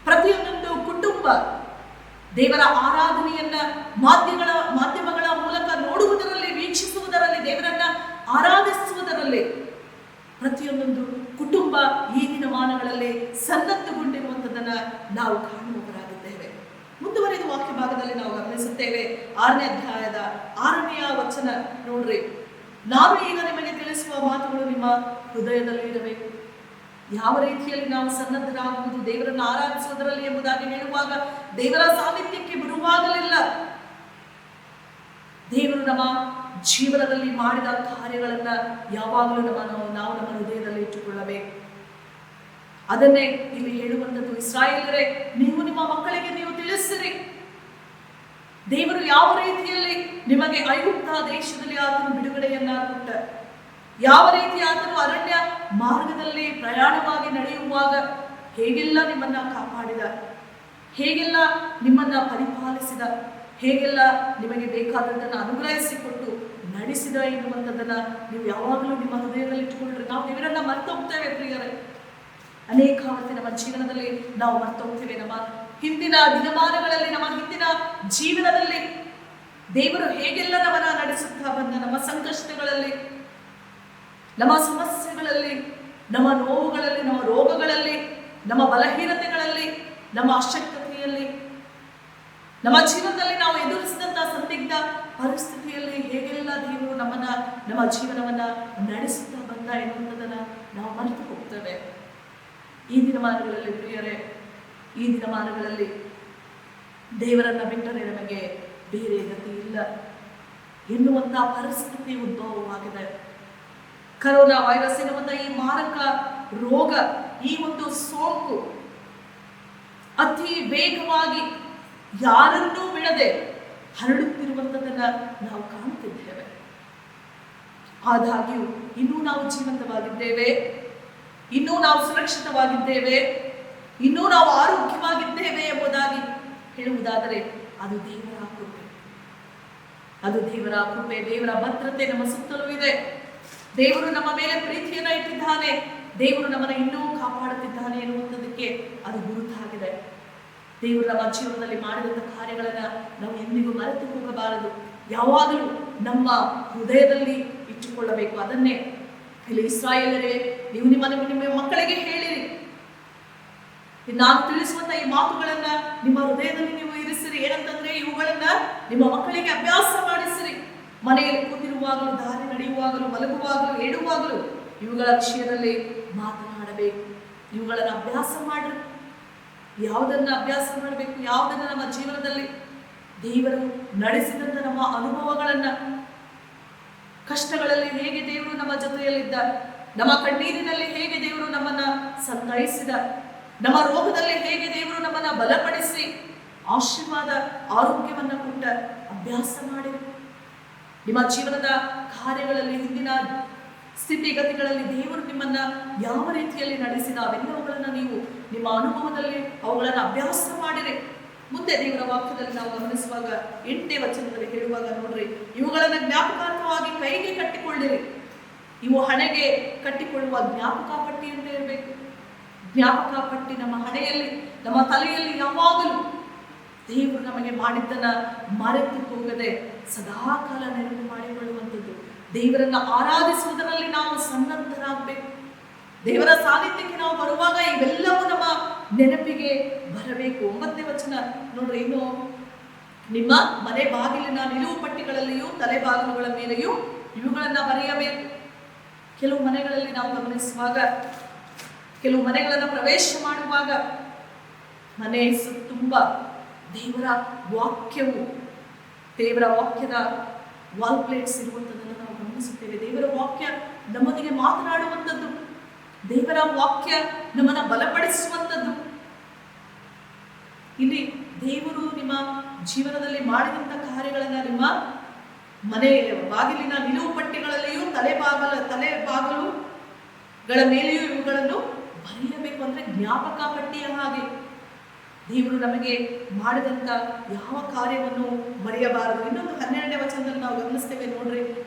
ಪ್ರತಿಯೊಂದೊಂದು ಕುಟುಂಬ ದೇವರ ಆರಾಧನೆಯನ್ನ ಮಾಧ್ಯಮಗಳ ಮೂಲಕ ನೋಡುವುದರಲ್ಲಿ, ವೀಕ್ಷಿಸುವುದರಲ್ಲಿ, ದೇವರನ್ನ ಆರಾಧಿಸುವುದರಲ್ಲಿ ಪ್ರತಿಯೊಂದೊಂದು ಕುಟುಂಬ ಈ ದಿನಮಾನಗಳಲ್ಲಿ ಸನ್ನದ್ಧಗೊಂಡಿರುವಂಥದ್ದನ್ನ ನಾವು ಕಾಣುವವರಾಗಿದ್ದೇವೆ. ಮುಂದುವರೆದ ವಾಕ್ಯ ಭಾಗದಲ್ಲಿ ನಾವು ಗಮನಿಸುತ್ತೇವೆ. 6ನೇ ಅಧ್ಯಾಯದ 6ನೇ ವಚನ ನೋಡ್ರಿ, ನಾನು ಈಗ ನಿಮಗೆ ತಿಳಿಸುವ ಮಾತುಗಳು ನಿಮ್ಮ ಹೃದಯದಲ್ಲಿ ಇರಬೇಕು. ಯಾವ ರೀತಿಯಲ್ಲಿ ನಾವು ಸನ್ನದ್ಧರಾಗುವುದು ದೇವರನ್ನು ಆರಾಧಿಸುವುದರಲ್ಲಿ ಎಂಬುದಾಗಿ ಹೇಳುವಾಗ, ದೇವರ ಸಾನ್ನಿಧ್ಯಕ್ಕೆ ಬರುವಾಗಲೆಲ್ಲ ದೇವರು ನಮ್ಮ ಜೀವನದಲ್ಲಿ ಮಾಡಿದ ಕಾರ್ಯಗಳನ್ನ ಯಾವಾಗಲೂ ನಾವು ನಮ್ಮ ಹೃದಯದಲ್ಲಿ ಇಟ್ಟುಕೊಳ್ಳಬೇಕು. ಅದನ್ನೇ ಇಲ್ಲಿ ಹೇಳುವಂಥದ್ದು, ಇಸ್ರಾಯೇಲರೇ, ನೀವು ನಿಮ್ಮ ಮಕ್ಕಳಿಗೆ ನೀವು ತಿಳಿಸಿರಿ, ದೇವರು ಯಾವ ರೀತಿಯಲ್ಲಿ ನಿಮಗೆ ಐಗುಪ್ತ ದೇಶದಲ್ಲಿ ಆತನು ಬಿಡುಗಡೆಯನ್ನ ಕೊಟ್ಟ, ಯಾವ ರೀತಿ ಆತನು ಅರಣ್ಯ ಮಾರ್ಗದಲ್ಲಿ ಪ್ರಯಾಣವಾಗಿ ನಡೆಯುವಾಗ ಹೇಗೆಲ್ಲ ನಿಮ್ಮನ್ನ ಕಾಪಾಡಿದ, ಹೇಗೆಲ್ಲ ನಿಮ್ಮನ್ನ ಪರಿಪಾಲಿಸಿದ, ಹೇಗೆಲ್ಲ ನಿಮಗೆ ಬೇಕಾದದ್ದನ್ನು ಅನುಗ್ರಹಿಸಿಕೊಟ್ಟು ನಡೆಸಿದ ಎನ್ನುವಂಥದ್ದನ್ನ ನೀವು ಯಾವಾಗಲೂ ನಿಮ್ಮ ಹೃದಯದಲ್ಲಿ ಇಟ್ಟುಕೊಂಡ್ರೆ, ನಾವು ದೇವರನ್ನ ಮರ್ತೋಗ್ತೇವೆ ಪ್ರಿಯರೇ. ಅನೇಕ ಹೊತ್ತು ನಮ್ಮ ಜೀವನದಲ್ಲಿ ನಾವು ಮರ್ತೋಗ್ತೇವೆ. ನಮ್ಮ ಹಿಂದಿನ ದಿನಮಾನಗಳಲ್ಲಿ, ನಮ್ಮ ಹಿಂದಿನ ಜೀವನದಲ್ಲಿ ದೇವರು ಹೇಗೆಲ್ಲ ನಮ್ಮನ್ನ ನಡೆಸುತ್ತಾ ಬಂದ, ನಮ್ಮ ಸಂಕಷ್ಟಗಳಲ್ಲಿ, ನಮ್ಮ ಸಮಸ್ಯೆಗಳಲ್ಲಿ, ನಮ್ಮ ನೋವುಗಳಲ್ಲಿ, ನಮ್ಮ ರೋಗಗಳಲ್ಲಿ, ನಮ್ಮ ಬಲಹೀನತೆಗಳಲ್ಲಿ, ನಮ್ಮ ಅಶಕ್ತತೆಯಲ್ಲಿ, ನಮ್ಮ ಜೀವನದಲ್ಲಿ ನಾವು ಎದುರಿಸಿದಂತಹ ಸಂದಿಗ್ಧ ಪರಿಸ್ಥಿತಿಯಲ್ಲಿ ಹೇಗೆಲ್ಲ ದೇವರು ನಮ್ಮ ಜೀವನವನ್ನ ನಡೆಸುತ್ತಾ ಬಂದ ಎನ್ನುವುದನ್ನ ನಾವು ಮರೆತು ಹೋಗ್ತೇವೆ. ಈ ದಿನಮಾನಗಳಲ್ಲಿ ಪ್ರಿಯರೇ, ಈ ದಿನಮಾನಗಳಲ್ಲಿ ದೇವರನ್ನ ಬಿಟ್ಟರೆ ನಮಗೆ ಬೇರೆ ಗತಿ ಇಲ್ಲ ಎನ್ನುವಂತಹ ಪರಿಸ್ಥಿತಿ ಉದ್ಭವವಾಗಿದೆ. ಕರೋನಾ ವೈರಸ್ ಎನ್ನುವಂತಹ ಈ ಮಾರಕ ರೋಗ, ಈ ಒಂದು ಸೋಂಕು ಅತಿ ವೇಗವಾಗಿ ಯಾರನ್ನೂ ಬಿಡದೆ ಹರಡುತ್ತಿರುವಂಥದ್ದನ್ನ ನಾವು ಕಾಣುತ್ತಿದ್ದೇವೆ. ಆದಾಗ್ಯೂ ಇನ್ನೂ ನಾವು ಜೀವಂತವಾಗಿದ್ದೇವೆ, ಇನ್ನೂ ನಾವು ಸುರಕ್ಷಿತವಾಗಿದ್ದೇವೆ, ಇನ್ನೂ ನಾವು ಆರೋಗ್ಯವಾಗಿದ್ದೇವೆ ಎಂಬುದಾಗಿ ಹೇಳುವುದಾದರೆ ಅದು ದೇವರ ಕೃಪೆ. ಅದು ದೇವರ ಕೃಪೆ, ದೇವರ ಭದ್ರತೆ ನಮ್ಮ ಸುತ್ತಲೂ ಇದೆ. ದೇವರು ನಮ್ಮ ಮೇಲೆ ಪ್ರೀತಿಯನ್ನ ಇಟ್ಟಿದ್ದಾನೆ, ದೇವರು ನಮ್ಮನ್ನು ಇನ್ನೂ ಕಾಪಾಡುತ್ತಿದ್ದಾನೆ ಎನ್ನುವಂಥದ್ದಕ್ಕೆ ಅದು ಗುರುತಾಗಿದೆ. ದೇವರು ನಮ್ಮ ಜೀವನದಲ್ಲಿ ಮಾಡಿದಂಥ ಕಾರ್ಯಗಳನ್ನ ನಾವು ಎಂದಿಗೂ ಮರೆತು ಹೋಗಬಾರದು, ಯಾವಾಗಲೂ ನಮ್ಮ ಹೃದಯದಲ್ಲಿ ಇಟ್ಟುಕೊಳ್ಳಬೇಕು. ಅದನ್ನೇ ಇಲ್ಲಿ ಇಸ್ರಾಯೇಲರೇ, ನೀವು ನಿಮ್ಮ ಮಕ್ಕಳಿಗೆ ಹೇಳಿರಿ, ನಾನು ತಿಳಿಸುವಂತ ಈ ಮಾತುಗಳನ್ನ ನಿಮ್ಮ ಹೃದಯದಲ್ಲಿ ನೀವು ಇರಿಸಿರಿ. ಏನಂತಂದ್ರೆ, ಇವುಗಳನ್ನ ನಿಮ್ಮ ಮಕ್ಕಳಿಗೆ ಅಭ್ಯಾಸ ಮಾಡಿಸಿರಿ. ಮನೆಯಲ್ಲಿ ಕೂತಿರುವಾಗಲೂ, ದಾರಿ ನಡೆಯುವಾಗಲೂ, ಮಲಗುವಾಗಲೂ, ಏಳುವಾಗಲೂ ಇವುಗಳ ವಿಷಯದಲ್ಲಿ ಮಾತನಾಡಬೇಕು. ಇವುಗಳನ್ನು ಅಭ್ಯಾಸ ಮಾಡ್ರಿ. ಯಾವುದನ್ನ ಅಭ್ಯಾಸ ಮಾಡಬೇಕು? ಯಾವುದನ್ನ ನಮ್ಮ ಜೀವನದಲ್ಲಿ ದೇವರು ನಡೆಸಿದಂತ ನಮ್ಮ ಅನುಭವಗಳನ್ನ, ಕಷ್ಟಗಳಲ್ಲಿ ಹೇಗೆ ದೇವರು ನಮ್ಮ ಜೊತೆಯಲ್ಲಿದ್ದ, ನಮ್ಮ ಕಣ್ಣೀರಿನಲ್ಲಿ ಹೇಗೆ ದೇವರು ನಮ್ಮನ್ನ ಸಂತೈಸಿದ, ನಮ್ಮ ರೋಗದಲ್ಲಿ ಹೇಗೆ ದೇವರು ನಮ್ಮನ್ನ ಬಲಪಡಿಸಿ ಆಶೀರ್ವಾದ ಆರೋಗ್ಯವನ್ನ ಕೊಟ್ಟ ಅಭ್ಯಾಸ ಮಾಡಿ ನಿಮ್ಮ ಜೀವನದ ಕಾರ್ಯಗಳಲ್ಲಿ, ಹಿಂದಿನ ಸ್ಥಿತಿಗತಿಗಳಲ್ಲಿ ದೇವರು ನಿಮ್ಮನ್ನ ಯಾವ ರೀತಿಯಲ್ಲಿ ನಡೆಸಿದ ಅವೆಲ್ಲವುಗಳನ್ನ ನೀವು ನಿಮ್ಮ ಅನುಭವದಲ್ಲಿ ಅವುಗಳನ್ನು ಅಭ್ಯಾಸ ಮಾಡಿರಿ. ಮುಂದೆ ದೇವರ ವಾಕ್ಯದಲ್ಲಿ ನಾವು ಗಮನಿಸುವಾಗ 8ನೇ ವಚನದಲ್ಲಿ ಹೇಳುವಾಗ ನೋಡ್ರಿ, ಇವುಗಳನ್ನ ಜ್ಞಾಪಕಾರ್ಥವಾಗಿ ಕೈಗೆ ಕಟ್ಟಿಕೊಳ್ಳಿರಿ. ಇವು ಹಣೆಗೆ ಕಟ್ಟಿಕೊಳ್ಳುವ ಜ್ಞಾಪಕ ಪಟ್ಟಿ ಅಂತ ಇರಬೇಕು. ಜ್ಞಾಪಕ ಪಟ್ಟಿ ನಮ್ಮ ಹಣೆಯಲ್ಲಿ, ನಮ್ಮ ತಲೆಯಲ್ಲಿ ಯಾವಾಗಲೂ ದೇವರು ನಮಗೆ ಮಾಡಿದ್ದನ್ನ ಮರೆತು ಹೋಗದೆ ಸದಾಕಾಲ ನೆನಪು ಮಾಡಿಕೊಳ್ಳುವಂಥದ್ದು. ದೇವರನ್ನ ಆರಾಧಿಸುವುದರಲ್ಲಿ ನಾವು ಸನ್ನದ್ಧರಾಗಬೇಕು. ದೇವರ ಸಾನ್ನಿಧ್ಯಕ್ಕೆ ನಾವು ಬರುವಾಗ ಇವೆಲ್ಲವೂ ನಮ್ಮ ನೆನಪಿಗೆ ಬರಬೇಕು. 9ನೇ ವಚನ ನೋಡ್ರಿ, ಇನ್ನು ನಿಮ್ಮ ಮನೆ ಬಾಗಿಲಿನ ನಿಲುವು ಪಟ್ಟಿಗಳಲ್ಲಿಯೂ ತಲೆ ಬಾಗಿಲುಗಳ ಮೇಲೆಯೂ ಇವುಗಳನ್ನ ಬರೆಯಬೇಕು. ಕೆಲವು ಮನೆಗಳಲ್ಲಿ ನಾವು ಗಮನಿಸುವಾಗ, ಕೆಲವು ಮನೆಗಳನ್ನ ಪ್ರವೇಶ ಮಾಡುವಾಗ ಮನೆ ತುಂಬ ದೇವರ ವಾಕ್ಯವು, ದೇವರ ವಾಕ್ಯದ ವಾಲ್ ಪ್ಲೇಟ್ಸ್ ಇರುವಂಥದ್ದನ್ನು ನಾವು ಗಮನಿಸುತ್ತೇವೆ. ದೇವರ ವಾಕ್ಯ ನಮ್ಮೊಂದಿಗೆ ಮಾತನಾಡುವಂಥದ್ದು, ದೇವರ ವಾಕ್ಯ ನಮ್ಮನ್ನ ಬಲಪಡಿಸುವಂಥದ್ದು. ಇಲ್ಲಿ ದೇವರು ನಿಮ್ಮ ಜೀವನದಲ್ಲಿ ಮಾಡಿದಂಥ ಕಾರ್ಯಗಳನ್ನ ನಿಮ್ಮ ಮನೆ ಬಾಗಿಲಿನ ನಿಲುವು ಪಟ್ಟಿಗಳಲ್ಲಿಯೂ ತಲೆ ಬಾಗಿಲುಗಳ ಮೇಲೆಯೂ ಇವುಗಳನ್ನು ಬರೆಯಬೇಕು. ಅಂದ್ರೆ ಜ್ಞಾಪಕ ಪಟ್ಟಿಯ ಹಾಗೆ ದೇವರು ನಮಗೆ ಮಾಡಿದಂಥ ಯಾವ ಕಾರ್ಯವನ್ನು ಮರೆಯಬಾರದು. ಇನ್ನೊಂದು 12ನೇ ವಚನದಲ್ಲಿ ನಾವು ಗಮನಿಸ್ತೇವೆ ನೋಡ್ರಿ,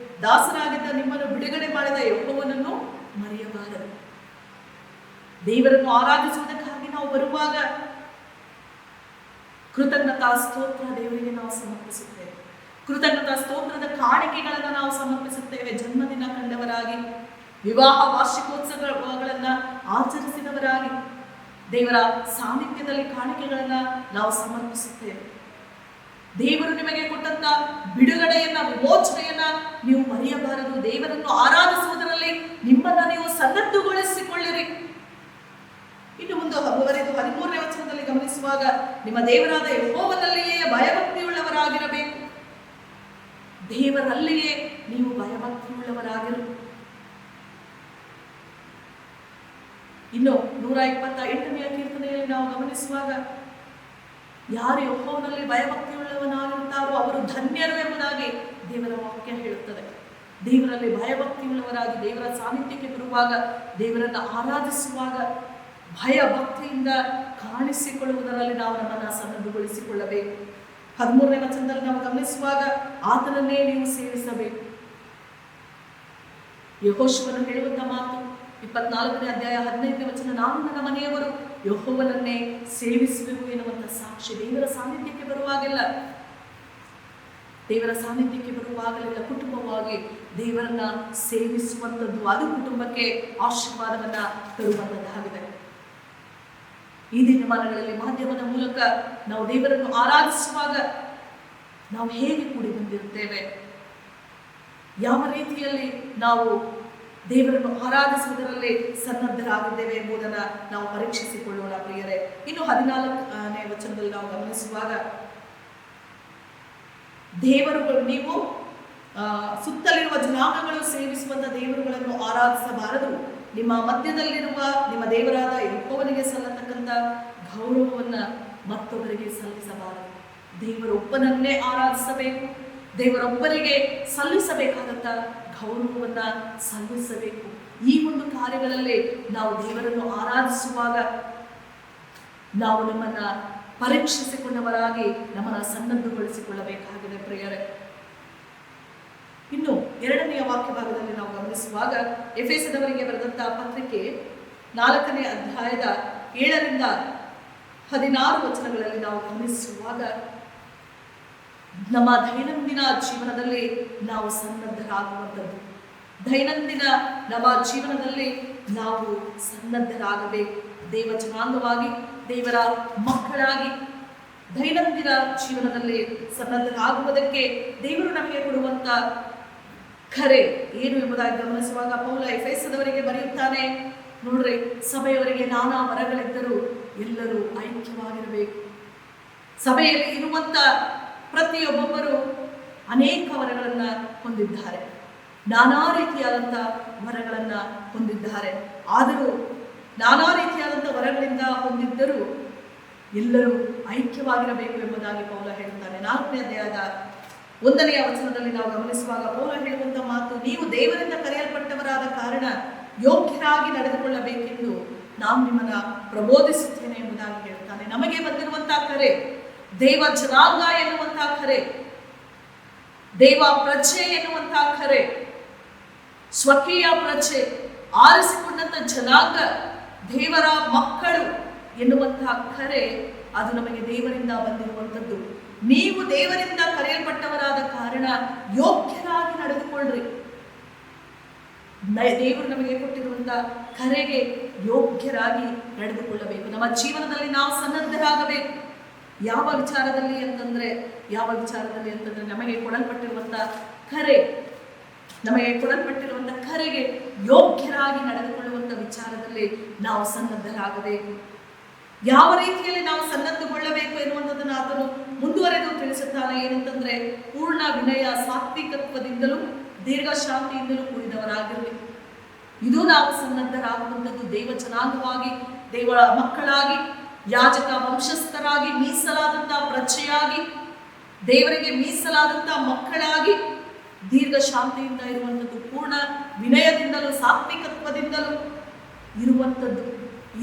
ದಾಸರಾಗಿದ್ದ ನಿಮ್ಮನ್ನು ಬಿಡುಗಡೆ ಮಾಡಿದ ಯೆಹೋವನನ್ನು ಮರೆಯಬಾರದು. ದೇವರನ್ನು ಆರಾಧಿಸುವುದಕ್ಕಾಗಿ ನಾವು ಬರುವಾಗ ಕೃತಜ್ಞತಾ ಸ್ತೋತ್ರ ದೇವರಿಗೆ ನಾವು ಸಮರ್ಪಿಸುತ್ತೇವೆ. ಕೃತಜ್ಞತಾ ಸ್ತೋತ್ರದ ಕಾಣಿಕೆಗಳನ್ನು ನಾವು ಸಮರ್ಪಿಸುತ್ತೇವೆ. ಜನ್ಮದಿನ ಕಂಡವರಾಗಿ, ವಿವಾಹ ವಾರ್ಷಿಕೋತ್ಸವಗಳನ್ನ ಆಚರಿಸಿದವರಾಗಿ ದೇವರ ಸಾನ್ನಿಧ್ಯದಲ್ಲಿ ಕಾಣಿಕೆಗಳನ್ನ ನಾವು ಸಮರ್ಪಿಸುತ್ತೇವೆ. ದೇವರು ನಿಮಗೆ ಕೊಟ್ಟಂತ ಬಿಡುಗಡೆಯನ್ನ, ವಿಮೋಚನೆಯನ್ನ ನೀವು ಮರೆಯಬಾರದು. ದೇವರನ್ನು ಆರಾಧಿಸುವುದರಲ್ಲಿ ನಿಮ್ಮನ್ನ ನೀವು ಸನ್ನದ್ಧಗೊಳಿಸಿಕೊಳ್ಳಿರಿ. ಇನ್ನು ಮುಂದೆ 13ನೇ ವಚನದಲ್ಲಿ ಗಮನಿಸುವಾಗ, ನಿಮ್ಮ ದೇವರಾದ ಯೆಹೋವನಲ್ಲಿಯೇ ಭಯಭಕ್ತಿಯುಳ್ಳವರಾಗಿರಬೇಕು. ದೇವರಲ್ಲಿಯೇ ನೀವು ಭಯಭಕ್ತಿಯುಳ್ಳವರಾಗಿರು. ಇನ್ನು 128ನೇ ಕೀರ್ತನೆಯಲ್ಲಿ ನಾವು ಗಮನಿಸುವಾಗ, ಯಾರು ಯೆಹೋವನಲ್ಲಿ ಭಯಭಕ್ತಿಯುಳ್ಳವನಾಗಿರುತ್ತಾರೋ ಅವರು ಧನ್ಯರು ಎಂಬುದಾಗಿ ದೇವರ ವಾಕ್ಯ ಹೇಳುತ್ತದೆ. ದೇವರಲ್ಲಿ ಭಯಭಕ್ತಿಯುಳ್ಳವರಾಗಿ ದೇವರ ಸಾನ್ನಿಧ್ಯಕ್ಕೆ ಬರುವಾಗ, ದೇವರನ್ನು ಆರಾಧಿಸುವಾಗ ಭಯ ಭಕ್ತಿಯಿಂದ ಕಾಣಿಸಿಕೊಳ್ಳುವುದರಲ್ಲಿ ನಾವು ನಮ್ಮನ್ನು ಸನ್ನದ್ಧಗೊಳಿಸಿಕೊಳ್ಳಬೇಕು. 13ನೇ ವಚನದಲ್ಲಿ ನಾವು ಗಮನಿಸುವಾಗ, ಆತನನ್ನೇ ನೀವು ಸೇವಿಸಬೇಕು. ಯೆಹೋಶುವನು ಹೇಳುವಂತ ಮಾತು 24ನೇ ಅಧ್ಯಾಯ 15ನೇ ವಚನ, ನಾನು ನನ್ನ ಮನೆಯವರು ಯೆಹೋವನನ್ನೇ ಸೇವಿಸುವೆವು ಎನ್ನುವಂತ ಸಾಕ್ಷಿ. ದೇವರ ಸಾನ್ನಿಧ್ಯಕ್ಕೆ ಬರುವಾಗೆಲ್ಲ, ದೇವರ ಸಾನ್ನಿಧ್ಯಕ್ಕೆ ಬರುವಾಗಲೆಲ್ಲ ಕುಟುಂಬವಾಗಿ ದೇವರನ್ನ ಸೇವಿಸುವಂಥದ್ದು, ಅದು ಕುಟುಂಬಕ್ಕೆ ಆಶೀರ್ವಾದವನ್ನ ತರುವಂಥದ್ದಾಗಿದೆ. ಈ ದಿನಮಾನಗಳಲ್ಲಿ ಮಾಧ್ಯಮದ ಮೂಲಕ ನಾವು ದೇವರನ್ನು ಆರಾಧಿಸುವಾಗ ನಾವು ಹೇಗೆ ಕೂಡಿ ಬಂದಿರುತ್ತೇವೆ, ಯಾವ ರೀತಿಯಲ್ಲಿ ನಾವು ದೇವರನ್ನು ಆರಾಧಿಸುವುದರಲ್ಲಿ ಸನ್ನದ್ಧರಾಗಿದ್ದೇವೆ ಎಂಬುದನ್ನು ನಾವು ಪರೀಕ್ಷಿಸಿಕೊಳ್ಳೋಣ ಪ್ರಿಯರೇ. ಇನ್ನು 14ನೇ ವಚನದಲ್ಲಿ ನಾವು ಗಮನಿಸುವಾಗ, ದೇವರುಗಳು, ನೀವು ಸುತ್ತಲಿರುವ ಜನಾಂಗಗಳು ಸೇವಿಸುವಂತ ದೇವರುಗಳನ್ನು ಆರಾಧಿಸಬಾರದು. ನಿಮ್ಮ ಮಧ್ಯದಲ್ಲಿರುವ ನಿಮ್ಮ ದೇವರಾದ ಯೆಹೋವನಿಗೆ ಸಲ್ಲತಕ್ಕಂಥ ಗೌರವವನ್ನ ಮತ್ತೊಬ್ಬರಿಗೆ ಸಲ್ಲಿಸಬಾರದು. ದೇವರೊಬ್ಬನನ್ನೇ ಆರಾಧಿಸಬೇಕು. ದೇವರೊಬ್ಬರಿಗೆ ಸಲ್ಲಿಸಬೇಕಾದಂಥ ಗೌರವವನ್ನ ಸಲ್ಲಿಸಬೇಕು. ಈ ಒಂದು ಕಾರ್ಯಗಳಲ್ಲಿ ನಾವು ದೇವರನ್ನು ಆರಾಧಿಸುವಾಗ ನಾವು ನಮ್ಮನ್ನ ಪರೀಕ್ಷಿಸಿಕೊಂಡವರಾಗಿ ನಮ್ಮನ್ನ ಸನ್ನದ್ಧಗೊಳಿಸಿಕೊಳ್ಳಬೇಕಾಗಿದೆ ಪ್ರಿಯರೇ. ಇನ್ನು 2ನೇ ವಾಕ್ಯ ಭಾಗದಲ್ಲಿ ನಾವು ಗಮನಿಸುವಾಗ, ಎಫೆಸದವರಿಗೆ ಬರೆದಂತಹ ಪತ್ರಿಕೆ 4ನೇ ಅಧ್ಯಾಯದ 7ರಿಂದ 16 ವಚನಗಳಲ್ಲಿ ನಾವು ಗಮನಿಸುವಾಗ, ನಮ್ಮ ದೈನಂದಿನ ಜೀವನದಲ್ಲಿ ನಾವು ಸನ್ನದ್ಧರಾಗುವಂಥದ್ದು, ದೈನಂದಿನ ನಮ್ಮ ಜೀವನದಲ್ಲಿ ನಾವು ಸನ್ನದ್ಧರಾಗಬೇಕು. ದೇವ ಜನಾಂಗವಾಗಿ, ದೇವರ ಮಕ್ಕಳಾಗಿ ದೈನಂದಿನ ಜೀವನದಲ್ಲಿ ಸನ್ನದ್ಧರಾಗುವುದಕ್ಕೆ ದೇವರು ನಮಗೆ ಕೊಡುವಂತ ಕರೆ ಏನು ಎಂಬುದಾಗಿ ಗಮನಿಸುವಾಗ, ಪೌಲ ಎಫೆಸದವರಿಗೆ ಬರೆಯುತ್ತಾನೆ ನೋಡ್ರಿ, ಸಭೆಯವರಿಗೆ ನಾನಾ ವರಗಳಿದ್ದರೂ ಎಲ್ಲರೂ ಐಕ್ಯವಾಗಿರಬೇಕು. ಸಭೆಯಲ್ಲಿ ಇರುವಂತ ಪ್ರತಿಯೊಬ್ಬೊಬ್ಬರು ಅನೇಕ ವರಗಳನ್ನ ಹೊಂದಿದ್ದಾರೆ, ನಾನಾ ರೀತಿಯಾದಂಥ ವರಗಳನ್ನ ಹೊಂದಿದ್ದಾರೆ. ಆದರೂ ನಾನಾ ರೀತಿಯಾದಂಥ ವರಗಳಿಂದ ಹೊಂದಿದ್ದರೂ ಎಲ್ಲರೂ ಐಕ್ಯವಾಗಿರಬೇಕು ಎಂಬುದಾಗಿ ಪೌಲ ಹೇಳುತ್ತಾನೆ. 4ನೇ ಅಧ್ಯಾಯದ ಒಂದನೆಯ ವಚನದಲ್ಲಿ ನಾವು ಗಮನಿಸುವಾಗ ಪೌಲ ಹೇಳುವಂತ ಮಾತು, ನೀವು ದೇವರಿಂದ ಕರೆಯಲ್ಪಟ್ಟವರಾದ ಕಾರಣ ಯೋಗ್ಯರಾಗಿ ನಡೆದುಕೊಳ್ಳಬೇಕೆಂದು ನಾನು ನಿಮ್ಮನ್ನ ಪ್ರಬೋಧಿಸುತ್ತೇನೆ ಎಂಬುದಾಗಿ ಹೇಳ್ತಾನೆ. ನಮಗೆ ಬಂದಿರುವಂತಹ ಕರೆ ದೇವ ಜನಾಂಗ ಎನ್ನುವಂತಹ ಕರೆ, ದೇವ ಪ್ರಜೆ ಎನ್ನುವಂತಹ ಕರೆ, ಸ್ವಕೀಯ ಪ್ರಜೆ, ಆರಿಸಿಕೊಂಡಂತ ಜನಾಂಗ, ದೇವರ ಮಕ್ಕಳು ಎನ್ನುವಂತಹ ಕರೆ, ಅದು ನಮಗೆ ದೇವರಿಂದ ಬಂದಿರುವಂಥದ್ದು. ನೀವು ದೇವರಿಂದ ಕರೆಯಲ್ಪಟ್ಟವರಾದ ಕಾರಣ ಯೋಗ್ಯರಾಗಿ ನಡೆದುಕೊಳ್ಳ್ರಿ. ದೇವರು ನಮಗೆ ಕೊಟ್ಟಿರುವಂತಹ ಕರೆಗೆ ಯೋಗ್ಯರಾಗಿ ನಡೆದುಕೊಳ್ಳಬೇಕು. ನಮ್ಮ ಜೀವನದಲ್ಲಿ ನಾವು ಸನ್ನದ್ಧರಾಗಬೇಕು. ಯಾವ ವಿಚಾರದಲ್ಲಿ ಅಂತಂದ್ರೆ ನಮಗೆ ಕೊಡಲ್ಪಟ್ಟಿರುವಂತಹ ಕರೆಗೆ ಯೋಗ್ಯರಾಗಿ ನಡೆದುಕೊಳ್ಳುವಂತ ವಿಚಾರದಲ್ಲಿ ನಾವು ಸನ್ನದ್ಧರಾಗಬೇಕು. ಯಾವ ರೀತಿಯಲ್ಲಿ ನಾವು ಸನ್ನದ್ಧಗೊಳ್ಳಬೇಕು ಎನ್ನುವಂಥದ್ದನ್ನು ಆತನು ಮುಂದುವರೆದು ತಿಳಿಸುತ್ತಾನೆ. ಏನಂತಂದ್ರೆ, ಪೂರ್ಣ ವಿನಯ ಸಾತ್ವಿಕತ್ವದಿಂದಲೂ ದೀರ್ಘ ಶಾಂತಿಯಿಂದಲೂ ಕೂಡಿದವರಾಗಿರಲಿ. ಇದು ನಾವು ಸನ್ನದ್ಧರಾಗುವಂಥದ್ದು. ದೇವ ಜನಾಂಗವಾಗಿ, ದೇವರ ಮಕ್ಕಳಾಗಿ, ಯಾಜಕ ವಂಶಸ್ಥರಾಗಿ, ಮೀಸಲಾದಂತಹ ಪ್ರಜೆಯಾಗಿ, ದೇವರಿಗೆ ಮೀಸಲಾದಂತಹ ಮಕ್ಕಳಾಗಿ ದೀರ್ಘ ಶಾಂತಿಯಿಂದ ಇರುವಂಥದ್ದು, ಪೂರ್ಣ ವಿನಯದಿಂದಲೂ ಸಾತ್ವಿಕತ್ವದಿಂದಲೂ ಇರುವಂಥದ್ದು.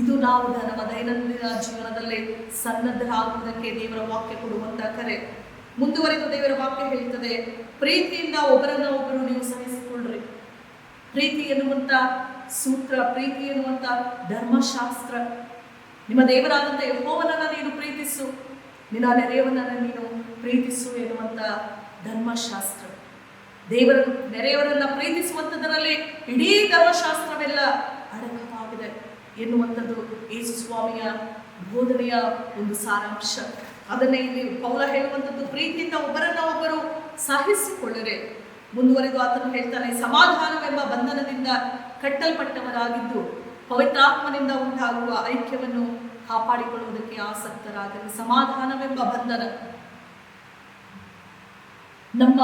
ಇದು ನಾವು ನಮ್ಮ ದೈನಂದಿನ ಜೀವನದಲ್ಲಿ ಸನ್ನದ್ಧರಾಗುವುದಕ್ಕೆ ದೇವರ ವಾಕ್ಯ ಕೊಡುವಂತಹ ಕರೆ. ಮುಂದುವರೆದು ದೇವರ ವಾಕ್ಯ ಹೇಳ್ತದೆ, ಪ್ರೀತಿಯಿಂದ ಒಬ್ಬರನ್ನೊಬ್ಬರು ನೀವು ಸಹಿಸಿಕೊಳ್ಳ್ರಿ. ಪ್ರೀತಿ ಎನ್ನುವಂತ ಸೂತ್ರ, ಪ್ರೀತಿ ಎನ್ನುವಂತ ಧರ್ಮಶಾಸ್ತ್ರ. ನಿಮ್ಮ ದೇವರಾದಂಥ ಯೆಹೋವನನ್ನ ನೀನು ಪ್ರೀತಿಸು, ನಿನ್ನ ನೆರೆಯವನನ್ನ ನೀನು ಪ್ರೀತಿಸು ಎನ್ನುವಂತ ಧರ್ಮಶಾಸ್ತ್ರ. ನೆರೆಯವರನ್ನ ಪ್ರೀತಿಸುವಂಥದ್ರಲ್ಲಿ ಇಡೀ ಧರ್ಮಶಾಸ್ತ್ರವೆಲ್ಲ ಅಡಕವಾಗಿದೆ ಎನ್ನುವಂಥದ್ದು ಯೇಸು ಸ್ವಾಮಿಯ ಬೋಧನೆಯ ಒಂದು ಸಾರಾಂಶ. ಅದನ್ನೇ ಇಲ್ಲಿ ಪೌಲ ಹೇಳುವಂಥದ್ದು, ಪ್ರೀತಿಯಿಂದ ಒಬ್ಬರನ್ನೊಬ್ಬರು ಸಹಿಸಿಕೊಳ್ಳರೆ. ಮುಂದುವರೆದು ಆತನು ಹೇಳ್ತಾನೆ, ಸಮಾಧಾನವೆಂಬ ಬಂಧನದಿಂದ ಕಟ್ಟಲ್ಪಟ್ಟವರಾಗಿದ್ದು ಪವಿತ್ರಾತ್ಮನಿಂದ ಉಂಟಾಗುವ ಐಕ್ಯವನ್ನು ಕಾಪಾಡಿಕೊಳ್ಳುವುದಕ್ಕೆ ಆಸಕ್ತರಾಗಲಿ. ಸಮಾಧಾನವೆಂಬ ಬಂಧನ ನಮ್ಮ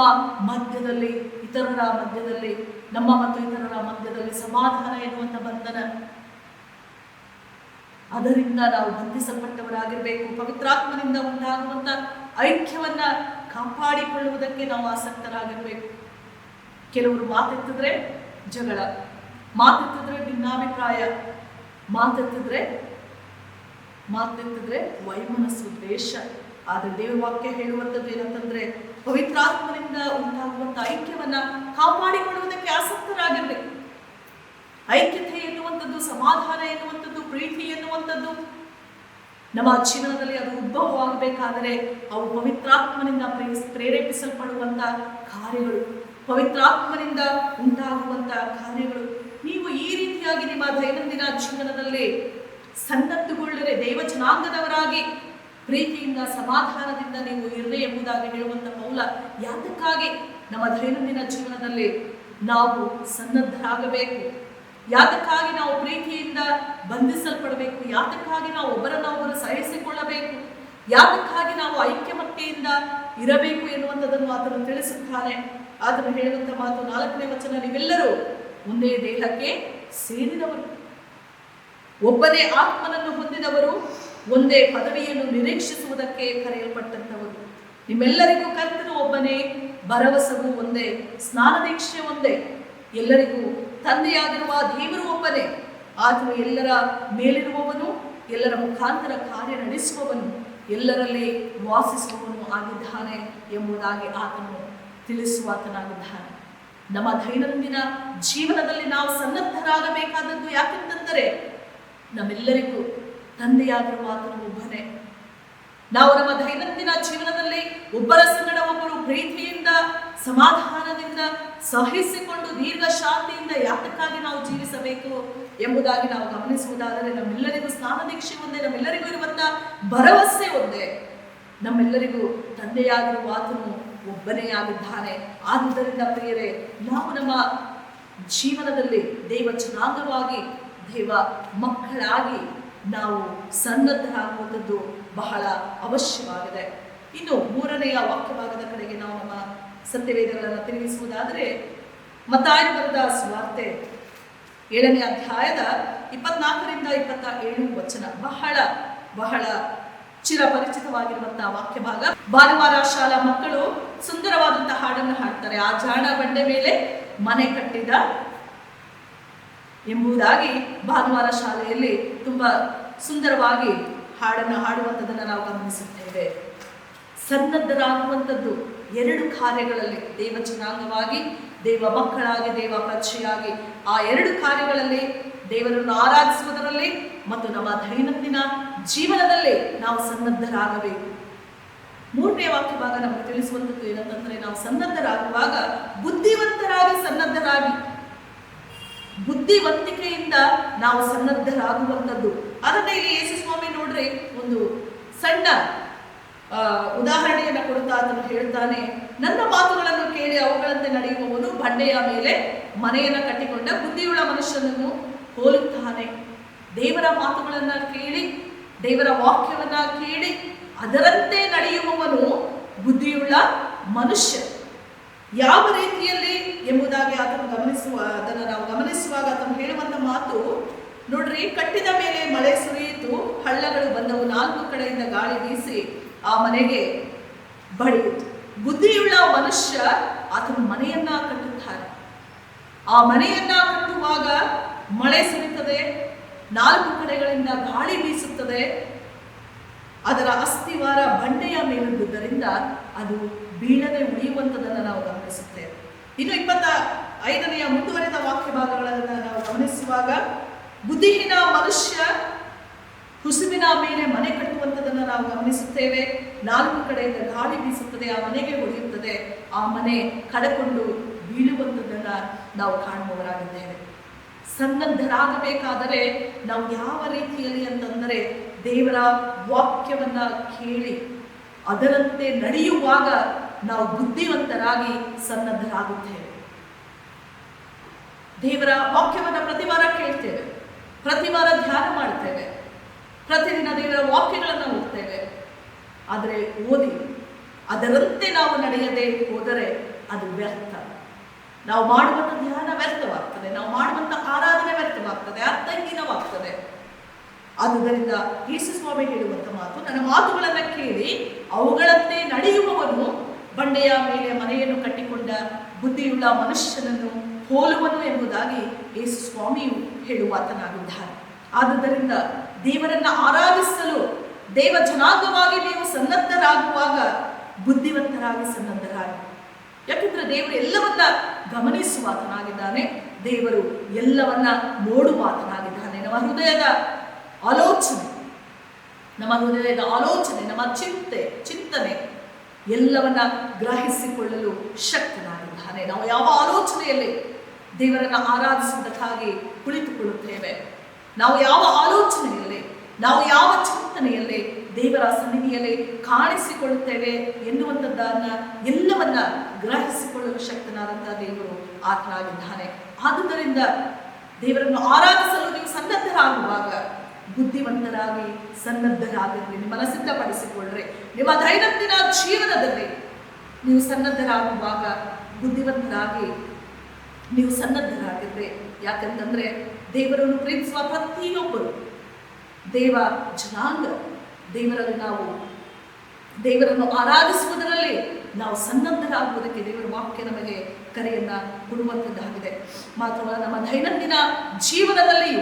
ಮಧ್ಯದಲ್ಲಿ, ಇತರರ ಮಧ್ಯದಲ್ಲಿ, ನಮ್ಮ ಮತ್ತು ಇತರರ ಮಧ್ಯದಲ್ಲಿ ಸಮಾಧಾನ ಎನ್ನುವಂಥ ಬಂಧನ, ಅದರಿಂದ ನಾವು ಬಂಧಿಸಲ್ಪಟ್ಟವರಾಗಿರಬೇಕು. ಪವಿತ್ರಾತ್ಮನಿಂದ ಉಂಟಾಗುವಂಥ ಐಕ್ಯವನ್ನ ಕಾಪಾಡಿಕೊಳ್ಳುವುದಕ್ಕೆ ನಾವು ಆಸಕ್ತರಾಗಿರಬೇಕು. ಕೆಲವರು ಮಾತೆತ್ತಿದ್ರೆ ಜಗಳ, ಮಾತೆತ್ತಿದ್ರೆ ಭಿನ್ನಾಭಿಪ್ರಾಯ, ಮಾತೆತ್ತಿದ್ರೆ ವೈಮನಸ್ಸು, ದ್ವೇಷ. ಆದರೆ ದೇವರ ವಾಕ್ಯ ಹೇಳುವಂಥದ್ದು ಏನಂತಂದ್ರೆ, ಪವಿತ್ರಾತ್ಮನಿಂದ ಉಂಟಾಗುವಂಥ ಐಕ್ಯವನ್ನ ಕಾಪಾಡಿಕೊಳ್ಳುವುದಕ್ಕೆ ಆಸಕ್ತರಾಗಿರ್ಬೇಕು. ಐಕ್ಯತೆ ಎನ್ನುವಂಥದ್ದು, ಸಮಾಧಾನ ಎನ್ನುವಂಥದ್ದು, ಪ್ರೀತಿ ಎನ್ನುವಂಥದ್ದು ನಮ್ಮ ಜೀವನದಲ್ಲಿ ಅದು ಉದ್ಭವವಾಗಬೇಕಾದರೆ ಅವು ಪವಿತ್ರಾತ್ಮನಿಂದ ಪ್ರೇರೇಪಿಸಲ್ಪಡುವಂಥ ಕಾರ್ಯಗಳು, ಪವಿತ್ರಾತ್ಮನಿಂದ ಉಂಟಾಗುವಂಥ ಕಾರ್ಯಗಳು. ನೀವು ಈ ರೀತಿಯಾಗಿ ನಿಮ್ಮ ದೈನಂದಿನ ಜೀವನದಲ್ಲಿ ಸನ್ನದ್ಧಗೊಳ್ಳರೆ, ದೇವ ಜನಾಂಗದವರಾಗಿ ಪ್ರೀತಿಯಿಂದ ಸಮಾಧಾನದಿಂದ ನೀವು ಇರ್ರಿ ಎಂಬುದಾಗಿ ಹೇಳುವಂಥ ಪೌಲ ಯಾತಕ್ಕಾಗಿ ನಮ್ಮ ದೈನಂದಿನ ಜೀವನದಲ್ಲಿ ನಾವು ಸನ್ನದ್ಧರಾಗಬೇಕು, ಯಾತಕ್ಕಾಗಿ ನಾವು ಪ್ರೀತಿಯಿಂದ ಬಂಧಿಸಲ್ಪಡಬೇಕು, ಯಾತಕ್ಕಾಗಿ ನಾವು ಒಬ್ಬರನ್ನೊಬ್ಬರು ಸಹಿಸಿಕೊಳ್ಳಬೇಕು, ಯಾತಕ್ಕಾಗಿ ನಾವು ಐಕ್ಯಮತ್ತೆಯಿಂದ ಇರಬೇಕು ಎನ್ನುವಂಥದ್ದನ್ನು ಆತನು ತಿಳಿಸುತ್ತಾನೆ. ಆತನು ಹೇಳುವಂಥ ಮಾತು 4ನೇ ವಚನ, ನೀವೆಲ್ಲರೂ ಒಂದೇ ದೇಹಕ್ಕೆ ಸೇರಿದವರು, ಒಬ್ಬನೇ ಆತ್ಮನನ್ನು ಹೊಂದಿದವರು, ಒಂದೇ ಪದವಿಯನ್ನು ನಿರೀಕ್ಷಿಸುವುದಕ್ಕೆ ಕರೆಯಲ್ಪಟ್ಟಂತವರು. ನಿಮ್ಮೆಲ್ಲರಿಗೂ ಕರ್ತನು ಒಬ್ಬನೇ, ಭರವಸೆಗೂ ಒಂದೇ, ಸ್ನಾನದೀಕ್ಷೆ ಒಂದೇ, ಎಲ್ಲರಿಗೂ ತಂದೆಯಾಗಿರುವ ದೇವರು ಒಬ್ಬನೇ. ಆತನು ಎಲ್ಲರ ಮೇಲಿರುವವನು, ಎಲ್ಲರ ಮುಖಾಂತರ ಕಾರ್ಯ ನಡೆಸುವವನು, ಎಲ್ಲರಲ್ಲಿ ವಾಸಿಸುವವನು ಆಗಿದ್ದಾನೆ ಎಂಬುದಾಗಿ ಆತನು ತಿಳಿಸುವಾತನಾಗಿದ್ದಾನೆ. ನಮ್ಮ ದೈನಂದಿನ ಜೀವನದಲ್ಲಿ ನಾವು ಸನ್ನದ್ಧರಾಗಬೇಕಾದದ್ದು ಯಾಕೆಂತಂದರೆ, ನಮ್ಮೆಲ್ಲರಿಗೂ ತಂದೆಯಾಗಿರುವ ಆತನು ಒಬ್ಬನೇ. ನಾವು ನಮ್ಮ ದೈನಂದಿನ ಜೀವನದಲ್ಲಿ ಒಬ್ಬರ ಸಂಗಡ ಒಬ್ಬರು ಪ್ರೀತಿಯಿಂದ, ಸಮಾಧಾನದಿಂದ, ಸಹಿಸಿಕೊಂಡು ದೀರ್ಘ ಶಾಂತಿಯಿಂದ ಯಾತಕ್ಕಾಗಿ ನಾವು ಜೀವಿಸಬೇಕು ಎಂಬುದಾಗಿ ನಾವು ಗಮನಿಸುವುದಾದರೆ, ನಮ್ಮೆಲ್ಲರಿಗೂ ಸ್ನಾನದೀಕ್ಷೆ ಒಂದೇ, ನಮ್ಮೆಲ್ಲರಿಗೂ ಇರುವಂತಹ ಭರವಸೆ ಒಂದೇ, ನಮ್ಮೆಲ್ಲರಿಗೂ ತಂದೆಯಾಗಿರುವ ಆತನು ಒಬ್ಬನೇ ಆಗಿದ್ದಾನೆ. ಆದುದರಿಂದ ಪ್ರಿಯರೇ, ನಾವು ನಮ್ಮ ಜೀವನದಲ್ಲಿ ದೇವ ಜನಾಂಗವಾಗಿ, ದೇವ ಮಕ್ಕಳಾಗಿ ನಾವು ಸನ್ನದ್ಧರಾಗುವಂಥದ್ದು ಬಹಳ ಅವಶ್ಯವಾಗಿದೆ. ಇನ್ನು 3ನೆಯ ವಾಕ್ಯಭಾಗದ ಕಡೆಗೆ ನಾವು ನಮ್ಮ ಸತ್ಯವೇದಗಳನ್ನು ತಿರುಗಿಸುವುದಾದರೆ, ಮತ್ತಾಯನು ಬರೆದ ಸುವಾರ್ತೆ 7ನೇ ಅಧ್ಯಾಯದ 24ರಿಂದ 27 ವಚನ ಬಹಳ ಬಹಳ ಚಿರಪರಿಚಿತವಾಗಿರುವಂತಹ ವಾಕ್ಯ ಭಾಗ. ಭಾನುವಾರ ಶಾಲಾ ಮಕ್ಕಳು ಸುಂದರವಾದಂತಹ ಹಾಡನ್ನು ಹಾಡ್ತಾರೆ. ಆ ಜಾಣ ಬಂಡೆ ಮೇಲೆ ಮನೆ ಕಟ್ಟಿದ ಎಂಬುದಾಗಿ ಭಾನುವಾರ ಶಾಲೆಯಲ್ಲಿ ತುಂಬಾ ಸುಂದರವಾಗಿ ಹಾಡನ್ನು ಹಾಡುವಂಥದ್ದನ್ನು ನಾವು ಗಮನಿಸುತ್ತೇವೆ. ಸನ್ನದ್ಧರಾಗುವಂಥದ್ದು 2 ಕಾರ್ಯಗಳಲ್ಲಿ, ದೇವ ಜನಾಂಗವಾಗಿ, ದೇವ ಮಕ್ಕಳಾಗಿ, ದೇವ ಪ್ರಜೆಯಾಗಿ, ಆ 2 ಕಾರ್ಯಗಳಲ್ಲಿ, ದೇವರನ್ನು ಆರಾಧಿಸುವುದರಲ್ಲಿ ಮತ್ತು ನಮ್ಮ ದೈನಂದಿನ ಜೀವನದಲ್ಲಿ ನಾವು ಸನ್ನದ್ಧರಾಗಬೇಕು. 3ನೇ ವಾಕ್ಯ ಭಾಗ ನಮಗೆ ತಿಳಿಸುವಂಥದ್ದು ಏನಂತಂದ್ರೆ, ನಾವು ಸನ್ನದ್ಧರಾಗುವಾಗ ಬುದ್ಧಿವಂತರಾಗಿ ಸನ್ನದ್ಧರಾಗಿ, ಬುದ್ಧಿವಂತಿಕೆಯಿಂದ ನಾವು ಸನ್ನದ್ಧರಾಗುವಂಥದ್ದು. ಅದನ್ನೇ ಇಲ್ಲಿ ಯೇಸು ಸ್ವಾಮಿ ನೋಡ್ರಿ ಒಂದು ಸಣ್ಣ ಉದಾಹರಣೆಯನ್ನು ಕೊಡುತ್ತಾ ಆತನು ಹೇಳ್ತಾನೆ, ನನ್ನ ಮಾತುಗಳನ್ನು ಕೇಳಿ ಅವುಗಳಂತೆ ನಡೆಯುವವನು ಬಂಡೆಯ ಮೇಲೆ ಮನೆಯನ್ನು ಕಟ್ಟಿಕೊಂಡ ಬುದ್ಧಿಯುಳ್ಳ ಮನುಷ್ಯನನ್ನು ಹೋಲುತ್ತಾನೆ. ದೇವರ ಮಾತುಗಳನ್ನ ಕೇಳಿ, ದೇವರ ವಾಕ್ಯವನ್ನ ಕೇಳಿ ಅದರಂತೆ ನಡೆಯುವವನು ಬುದ್ಧಿಯುಳ್ಳ ಮನುಷ್ಯ. ಯಾವ ರೀತಿಯಲ್ಲಿ ಎಂಬುದಾಗಿ ಅದನ್ನು ನಾವು ಗಮನಿಸುವಾಗ ಆತನು ಹೇಳುವಂತ ಮಾತು ನೋಡ್ರಿ, ಕಟ್ಟಿದ ಮೇಲೆ ಮಳೆ ಸುರಿಯಿತು, ಹಳ್ಳಗಳು ಬಂದವು, 4 ಕಡೆಯಿಂದ ಗಾಳಿ ಬೀಸಿ ಆ ಮನೆಗೆ ಬಡಿಯಿತು. ಬುದ್ಧಿಯುಳ್ಳ ಮನುಷ್ಯ ಆತನು ಮನೆಯನ್ನ ಕಟ್ಟುತ್ತಾನೆ. ಆ ಮನೆಯನ್ನ ಕಟ್ಟುವಾಗ ಮಳೆ ಸುರಿಯುತ್ತದೆ, 4 ಕಡೆಗಳಿಂದ ಗಾಳಿ ಬೀಸುತ್ತದೆ, ಅದರ ಅಸ್ಥಿವಾರ ಬಂಡೆಯ ಮೇಲಿದ್ದುದರಿಂದ ಅದು ಬೀಳದೆ ಉಳಿಯುವಂಥದ್ದನ್ನು ನಾವು ಗಮನಿಸುತ್ತೇವೆ. ಇನ್ನು 25ನೆಯ ಮುಂದುವರೆದ ವಾಕ್ಯ ಭಾಗಗಳನ್ನು ನಾವು ಗಮನಿಸುವಾಗ, ಬುದ್ಧಿಹೀನ ಮನುಷ್ಯ ಹುಸುವಿನ ಮೇಲೆ ಮನೆ ಕಟ್ಟುವಂಥದ್ದನ್ನು ನಾವು ಗಮನಿಸುತ್ತೇವೆ. 4 ಕಡೆಯಿಂದ ಗಾಳಿ ಬೀಸುತ್ತದೆ, ಆ ಮನೆಗೆ ಹೊಡೆಯುತ್ತದೆ, ಆ ಮನೆ ಕಡಕೊಂಡು ಬೀಳುವಂಥದ್ದನ್ನು ನಾವು ಕಾಣುವವರಾಗಿದ್ದೇವೆ. ಸನ್ನದ್ಧರಾಗಬೇಕಾದರೆ ನಾವು ಯಾವ ರೀತಿಯಲ್ಲಿ ಅಂತಂದರೆ, ದೇವರ ವಾಕ್ಯವನ್ನ ಕೇಳಿ ಅದರಂತೆ ನಡೆಯುವಾಗ ನಾವು ಬುದ್ಧಿವಂತರಾಗಿ ಸನ್ನದ್ಧರಾಗುತ್ತೇವೆ. ದೇವರ ವಾಕ್ಯವನ್ನ ಪ್ರತಿವಾರ ಕೇಳ್ತೇವೆ, ಪ್ರತಿವಾರ ಧ್ಯಾನ ಮಾಡ್ತೇವೆ, ಪ್ರತಿದಿನ ದೇವರ ವಾಕ್ಯಗಳನ್ನು ಓದ್ತೇವೆ. ಆದರೆ ಓದಿ ಅದರಂತೆ ನಾವು ನಡೆಯದೆ ಹೋದರೆ ಅದು ವ್ಯರ್ಥ. ನಾವು ಮಾಡುವಂಥ ಧ್ಯಾನ ವ್ಯರ್ಥವಾಗ್ತದೆ, ನಾವು ಮಾಡುವಂಥ ಆರಾಧನೆ ವ್ಯರ್ಥವಾಗ್ತದೆ, ಅರ್ಥಹೀನವಾಗ್ತದೆ. ಆದುದರಿಂದ ಯೇಸು ಸ್ವಾಮಿ ಹೇಳುವಂಥ ಮಾತು, ನನ್ನ ಮಾತುಗಳನ್ನು ಕೇಳಿ ಅವುಗಳಂತೆ ನಡೆಯುವವನು ಬಂಡೆಯ ಮೇಲೆ ಮನೆಯನ್ನು ಕಟ್ಟಿಕೊಂಡ ಬುದ್ಧಿಯುಳ್ಳ ಮನುಷ್ಯನನ್ನು ಹೋಲುವನು ಎಂಬುದಾಗಿ ಯೇಸು ಸ್ವಾಮಿಯು ಹೇಳುವಾತನಾಗಿದ್ದಾನೆ. ಆದುದರಿಂದ ದೇವರನ್ನ ಆರಾಧಿಸಲು ದೇವ ಜನಾಂಗವಾಗಿ ನೀವು ಸನ್ನದ್ಧರಾಗುವಾಗ ಬುದ್ಧಿವಂತರಾಗಿ ಸನ್ನದ್ಧರಾಗಿ. ಯಾಕೆಂದ್ರೆ ದೇವರು ಎಲ್ಲವನ್ನ ಗಮನಿಸುವಾತನಾಗಿದ್ದಾನೆ, ದೇವರು ಎಲ್ಲವನ್ನ ನೋಡುವಾತನಾಗಿದ್ದಾನೆ. ನಮ್ಮ ಹೃದಯದ ಆಲೋಚನೆ, ನಮ್ಮ ಚಿಂತನೆ ಎಲ್ಲವನ್ನ ಗ್ರಹಿಸಿಕೊಳ್ಳಲು ಶಕ್ತನಾಗಿದ್ದಾನೆ. ನಾವು ಯಾವ ಆಲೋಚನೆಯಲ್ಲಿ ದೇವರನ್ನ ಆರಾಧಿಸುವುದಕ್ಕಾಗಿ ಕುಳಿತುಕೊಳ್ಳುತ್ತೇವೆ, ನಾವು ಯಾವ ಆಲೋಚನೆಯಲ್ಲಿ, ನಾವು ಯಾವ ಚಿಂತನೆಯಲ್ಲಿ ದೇವರ ಸನ್ನಿಧಿಯಲ್ಲಿ ಕಾಣಿಸಿಕೊಳ್ಳುತ್ತೇವೆ ಎನ್ನುವಂಥದ್ದನ್ನ ಎಲ್ಲವನ್ನ ಗ್ರಹಿಸಿಕೊಳ್ಳಲು ಶಕ್ತನಾದಂತಹ ದೇವರು ಆತನಾಗಿದ್ದಾನೆ. ಆದುದರಿಂದ ದೇವರನ್ನು ಆರಾಧಿಸಲು ನೀವು ಸನ್ನದ್ಧರಾಗುವಾಗ ಬುದ್ಧಿವಂತರಾಗಿ ಸನ್ನದ್ಧರಾಗಿರ್ರಿ, ನಿಮ್ಮನ್ನು ಸಿದ್ಧಪಡಿಸಿಕೊಳ್ಳ್ರಿ. ನಿಮ್ಮ ದೈನಂದಿನ ಜೀವನದಲ್ಲಿ ನೀವು ಸನ್ನದ್ಧರಾಗುವಾಗ ಬುದ್ಧಿವಂತರಾಗಿ ನೀವು ಸನ್ನದ್ಧರಾಗಿರ್ರಿ. ಯಾಕಂತಂದ್ರೆ ದೇವರನ್ನು ಪ್ರೀತಿಸುವ ಪ್ರತಿಯೊಬ್ಬರು ದೇವ ಜನಾಂಗ, ದೇವರನ್ನು ಆರಾಧಿಸುವುದರಲ್ಲಿ ನಾವು ಸನ್ನದ್ಧರಾಗುವುದಕ್ಕೆ ದೇವರ ವಾಕ್ಯ ನಮಗೆ ಕರೆಯನ್ನ ಕೊಡುವಂಥದ್ದಾಗಿದೆ. ಮಾತ್ರವಲ್ಲ, ನಮ್ಮ ದೈನಂದಿನ ಜೀವನದಲ್ಲಿಯೂ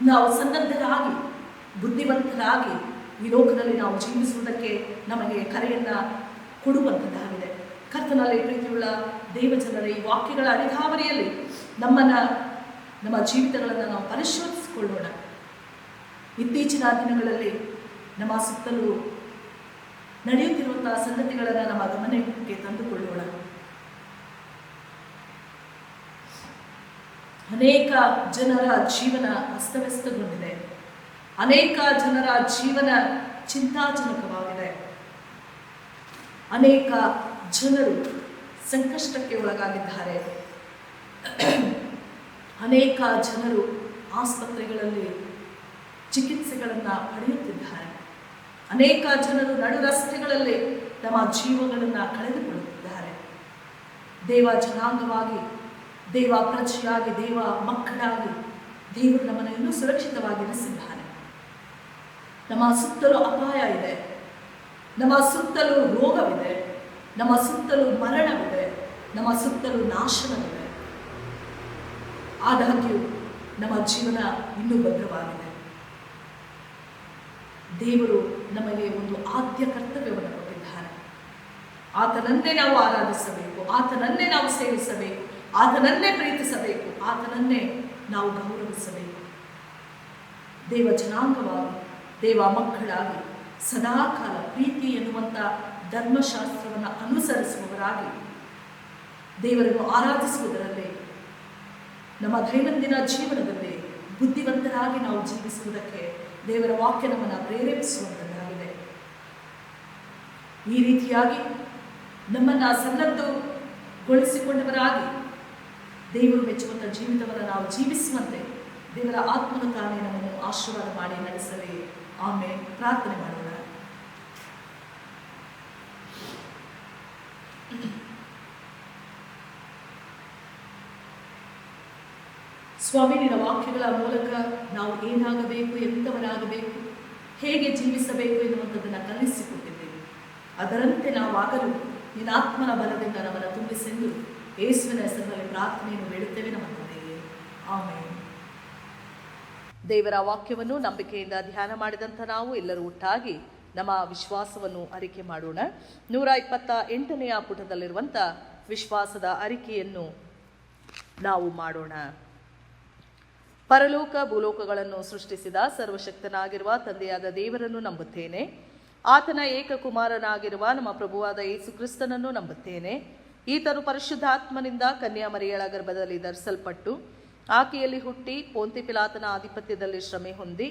ನಾವು ಸನ್ನದ್ಧರಾಗಿ ಬುದ್ಧಿವಂತರಾಗಿ ಈ ಲೋಕದಲ್ಲಿ ನಾವು ಜೀವಿಸುವುದಕ್ಕೆ ನಮಗೆ ಕರೆಯನ್ನ ಕೊಡುವಂಥದ್ದಾಗಿದೆ. ಕರ್ತನಲ್ಲಿ ಪ್ರೀತಿಯುಳ್ಳ ದೇವಜನರ ಈ ವಾಕ್ಯಗಳ ಅಡಿಧಾವರಿಯಲ್ಲಿ ನಮ್ಮ ಜೀವಿತಗಳನ್ನು ನಾವು ಪರಿಶೋಧಿಸಿಕೊಳ್ಳೋಣ. ಇತ್ತೀಚಿನ ದಿನಗಳಲ್ಲಿ ನಮ್ಮ ಸುತ್ತಲೂ ನಡೆಯುತ್ತಿರುವಂತಹ ಸಂಗತಿಗಳನ್ನು ನಮ್ಮ ಗಮನಕ್ಕೆ ತಂದುಕೊಳ್ಳೋಣ. ಅನೇಕ ಜನರ ಜೀವನ ಅಸ್ತವ್ಯಸ್ತಗೊಂಡಿದೆ, ಅನೇಕ ಜನರ ಜೀವನ ಚಿಂತಾಜನಕವಾಗಿದೆ, ಅನೇಕ ಜನರು ಸಂಕಷ್ಟಕ್ಕೆ ಒಳಗಾಗಿದ್ದಾರೆ, ಅನೇಕ ಜನರು ಆಸ್ಪತ್ರೆಗಳಲ್ಲಿ ಚಿಕಿತ್ಸೆಗಳನ್ನು ಪಡೆಯುತ್ತಿದ್ದಾರೆ, ಅನೇಕ ಜನರು ನಡು ರಸ್ತೆಗಳಲ್ಲಿ ತಮ್ಮ ಜೀವಗಳನ್ನು ಕಳೆದುಕೊಳ್ಳುತ್ತಿದ್ದಾರೆ. ದೇವ ಜನಾಂಗವಾಗಿ, ದೇವ ಪ್ರಜೆಯಾಗಿ, ದೇವ ಮಕ್ಕಳಾಗಿ ದೇವರು ನಮ್ಮನ್ನು ಇನ್ನೂ ಸುರಕ್ಷಿತವಾಗಿ ಇರಿಸಿದ್ದಾನೆ. ನಮ್ಮ ಸುತ್ತಲೂ ಅಪಾಯ ಇದೆ, ನಮ್ಮ ಸುತ್ತಲೂ ರೋಗವಿದೆ, ನಮ್ಮ ಸುತ್ತಲೂ ಮರಣವಿದೆ, ನಮ್ಮ ಸುತ್ತಲೂ ನಾಶನವಿದೆ. ಆದಾಗ್ಯೂ ನಮ್ಮ ಜೀವನ ಇನ್ನೂ ಭದ್ರವಾಗಿದೆ. ದೇವರು ನಮಗೆ ಒಂದು ಆದ್ಯ ಕರ್ತವ್ಯವನ್ನು ಕೊಟ್ಟಿದ್ದಾನೆ. ಆತನನ್ನೇ ನಾವು ಆರಾಧಿಸಬೇಕು, ಆತನನ್ನೇ ನಾವು ಸೇವಿಸಬೇಕು, ಆತನನ್ನೇ ಪ್ರೀತಿಸಬೇಕು, ಆತನನ್ನೇ ನಾವು ಗೌರವಿಸಬೇಕು. ದೇವ ಜನಾಂಗವಾಗಿ, ದೇವ ಮಕ್ಕಳಾಗಿ ಸದಾಕಾಲ ಪ್ರೀತಿ ಎನ್ನುವಂಥ ಧರ್ಮಶಾಸ್ತ್ರವನ್ನು ಅನುಸರಿಸುವವರಾಗಿ ದೇವರನ್ನು ಆರಾಧಿಸುವುದರಲ್ಲಿ, ನಮ್ಮ ದೈನಂದಿನ ಜೀವನದಲ್ಲಿ ಬುದ್ಧಿವಂತರಾಗಿ ನಾವು ಜೀವಿಸುವುದಕ್ಕೆ ದೇವರ ವಾಕ್ಯ ನಮ್ಮನ್ನು ಪ್ರೇರೇಪಿಸುವಂಥದ್ದಾಗಿದೆ. ಈ ರೀತಿಯಾಗಿ ನಮ್ಮನ್ನು ಸನ್ನದ್ಧಗೊಳಿಸಿಕೊಂಡವರಾಗಿ ದೇವರು ಮೆಚ್ಚುವಂಥ ಜೀವಿತವನ್ನು ನಾವು ಜೀವಿಸುವಂತೆ ದೇವರ ಆತ್ಮನು ತಾನೇ ನಮ್ಮನ್ನು ಆಶೀರ್ವಾದ ಮಾಡಿ ನಡೆಸಲಿ. ಆಮೇಲೆ ಪ್ರಾರ್ಥನೆ ಮಾಡೋಣ. ಸ್ವಾಮಿ, ನಿನ್ನ ವಾಕ್ಯಗಳ ಮೂಲಕ ನಾವು ಏನಾಗಬೇಕು, ಎಂಥವರಾಗಬೇಕು, ಹೇಗೆ ಜೀವಿಸಬೇಕು ಎನ್ನುವಂಥದ್ದನ್ನು ಕಲಿಸಿಕೊಟ್ಟಿದ್ದೇವೆ. ಅದರಂತೆ ನಾವಾಗಲು ನಿನ್ನ ಆತ್ಮನ ಬಲದಿಂದ ನಮ್ಮನ್ನು ತುಂಬಿಸೆಂದು ಯೇಸುವಿನ ಹೆಸರಿನಲ್ಲಿ ಪ್ರಾರ್ಥನೆಯನ್ನು ಬೇಡುತ್ತೇವೆ ನಮ್ಮ ತಂದೆಯೇ. ಆಮೇಲೆ ದೇವರ ವಾಕ್ಯವನ್ನು ನಂಬಿಕೆಯಿಂದ ಧ್ಯಾನ ಮಾಡಿದಂಥ ನಾವು ಎಲ್ಲರೂ ಒಟ್ಟಾಗಿ ನಮ್ಮ ವಿಶ್ವಾಸವನ್ನು ಅರಿಕೆ ಮಾಡೋಣ. 128ನೆಯ ಪುಟದಲ್ಲಿರುವಂಥ ವಿಶ್ವಾಸದ ಅರಿಕೆಯನ್ನು ನಾವು ಮಾಡೋಣ. ಪರಲೋಕ ಭೂಲೋಕಗಳನ್ನು ಸೃಷ್ಟಿಸಿದ ಸರ್ವಶಕ್ತನಾಗಿರುವ ತಂದೆಯಾದ ದೇವರನ್ನು ನಂಬುತ್ತೇನೆ. ಆತನ ಏಕಕುಮಾರನಾಗಿರುವ ನಮ್ಮ ಪ್ರಭುವಾದ ಯೇಸು ಕ್ರಿಸ್ತನನ್ನು ನಂಬುತ್ತೇನೆ. ಈತನು ಪರಿಶುದ್ಧಾತ್ಮನಿಂದ ಕನ್ಯಾಮರಿಯಳ ಗರ್ಭದಲ್ಲಿ ಧರಿಸಲ್ಪಟ್ಟು ಆಕೆಯಲ್ಲಿ ಹುಟ್ಟಿ ಪೋಂತಿ ಪಿಲಾತನ ಆಧಿಪತ್ಯದಲ್ಲಿ ಶ್ರಮೆ ಹೊಂದಿ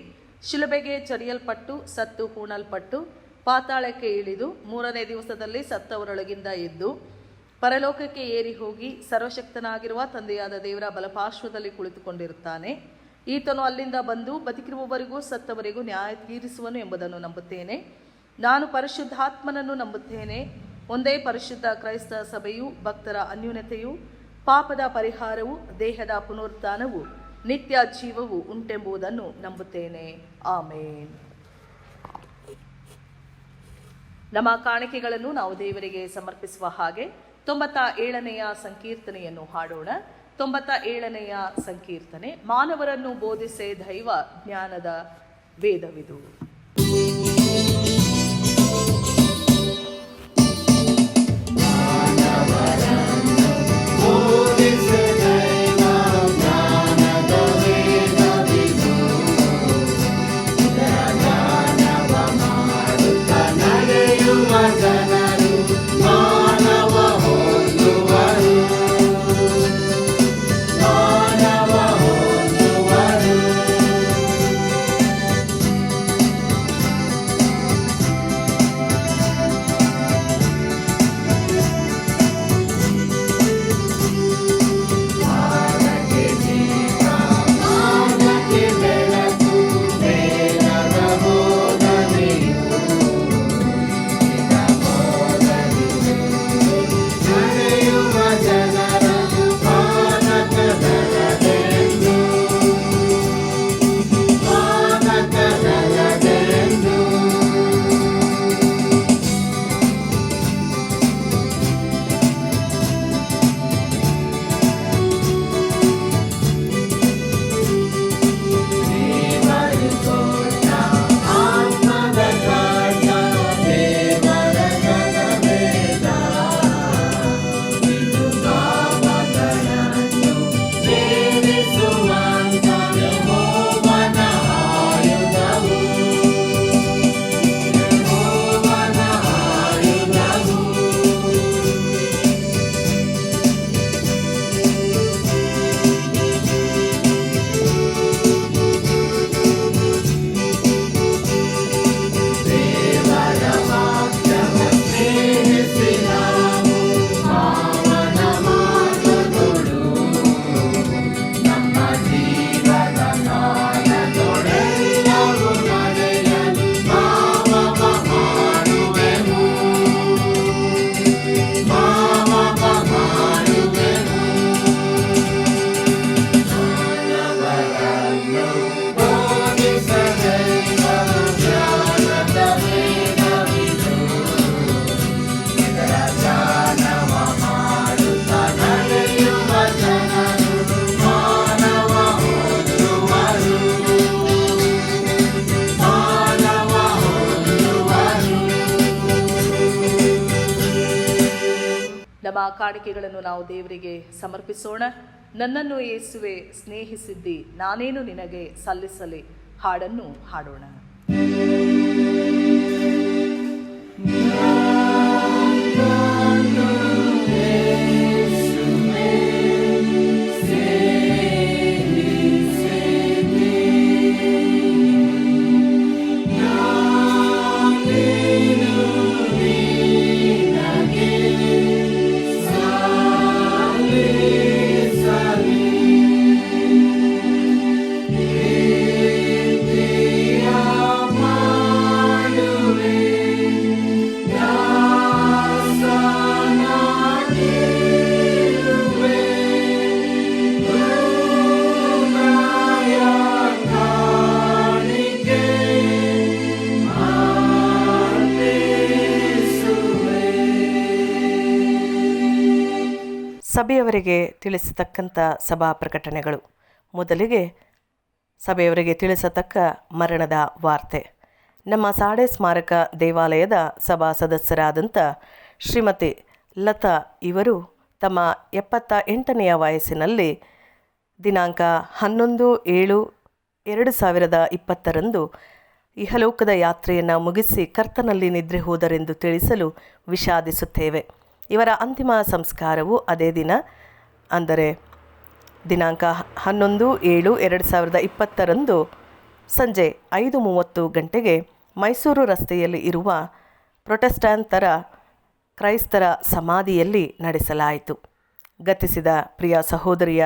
ಶಿಲುಬೆಗೆ ಚಡಿಯಲ್ಪಟ್ಟು ಸತ್ತು ಹೂಣಲ್ಪಟ್ಟು ಪಾತಾಳಕ್ಕೆ ಇಳಿದು 3ನೇ ದಿವಸದಲ್ಲಿ ಸತ್ತವರೊಳಗಿಂದ ಎದ್ದು ಪರಲೋಕಕ್ಕೆ ಏರಿ ಹೋಗಿ ಸರ್ವಶಕ್ತನಾಗಿರುವ ತಂದೆಯಾದ ದೇವರ ಬಲಪಾರ್ಶ್ವದಲ್ಲಿ ಕುಳಿತುಕೊಂಡಿರುತ್ತಾನೆ. ಈತನು ಅಲ್ಲಿಂದ ಬಂದು ಬದುಕಿರುವವರಿಗೂ ಸತ್ತವರಿಗೂ ನ್ಯಾಯ ತೀರಿಸುವನು ಎಂಬುದನ್ನು ನಂಬುತ್ತೇನೆ. ನಾನು ಪರಿಶುದ್ಧಾತ್ಮನನ್ನು ನಂಬುತ್ತೇನೆ. ಒಂದೇ ಪರಿಶುದ್ಧ ಕ್ರೈಸ್ತ ಸಭೆಯು, ಭಕ್ತರ ಅನ್ಯೂನ್ಯತೆಯು, ಪಾಪದ ಪರಿಹಾರವು, ದೇಹದ ಪುನರುತ್ಥಾನವು, ನಿತ್ಯ ಜೀವವು ಉಂಟೆಂಬುದನ್ನು ನಂಬುತ್ತೇನೆ. ಆಮೇನ್. ನಮ್ಮ ಕಾಣಿಕೆಗಳನ್ನು ನಾವು ದೇವರಿಗೆ ಸಮರ್ಪಿಸುವ ಹಾಗೆ 97ನೆಯ ಸಂಕೀರ್ತನೆಯನ್ನು ಹಾಡೋಣ. 97ನೆಯ ಸಂಕೀರ್ತನೆ. ಮಾನವರನ್ನು ಬೋಧಿಸೆ ದೈವ ಜ್ಞಾನದ ವೇದವಿದು. ನಮ್ಮ ಕಾಣಿಕೆಗಳನ್ನು ನಾವು ದೇವರಿಗೆ ಸಮರ್ಪಿಸೋಣ. ನನ್ನನ್ನು ಯೇಸುವೆ ಸ್ನೇಹಿಸಿದ್ದಿ, ನಾನೇನು ನಿನಗೆ ಸಲ್ಲಿಸಲಿ ಹಾಡನ್ನು ಹಾಡೋಣ. ಸಭೆಯವರಿಗೆ ತಿಳಿಸತಕ್ಕಂಥ ಸಭಾ ಪ್ರಕಟಣೆಗಳು. ಮೊದಲಿಗೆ ಸಭೆಯವರಿಗೆ ತಿಳಿಸತಕ್ಕ ಮರಣದ ವಾರ್ತೆ. ನಮ್ಮ ಸಾಡೆ ಸ್ಮಾರಕ ದೇವಾಲಯದ ಸಭಾ ಸದಸ್ಯರಾದಂಥ ಶ್ರೀಮತಿ ಲತಾ ಇವರು ತಮ್ಮ 78ನೆಯ ವಯಸ್ಸಿನಲ್ಲಿ ದಿನಾಂಕ 11/7/2020 ಇಹಲೋಕದ ಯಾತ್ರೆಯನ್ನು ಮುಗಿಸಿ ಕರ್ತನಲ್ಲಿ ನಿದ್ರೆ ಹೋದರೆಂದು ತಿಳಿಸಲು ವಿಷಾದಿಸುತ್ತೇವೆ. ಇವರ ಅಂತಿಮ ಸಂಸ್ಕಾರವು ಅದೇ ದಿನ, ಅಂದರೆ ದಿನಾಂಕ 11/7/2020 ಸಂಜೆ 5:30 ಗಂಟೆಗೆ ಮೈಸೂರು ರಸ್ತೆಯಲ್ಲಿ ಇರುವ ಪ್ರೊಟೆಸ್ಟಾಂತರ ಕ್ರೈಸ್ತರ ಸಮಾಧಿಯಲ್ಲಿ ನಡೆಸಲಾಯಿತು. ಗತಿಸಿದ ಪ್ರಿಯ ಸಹೋದರಿಯ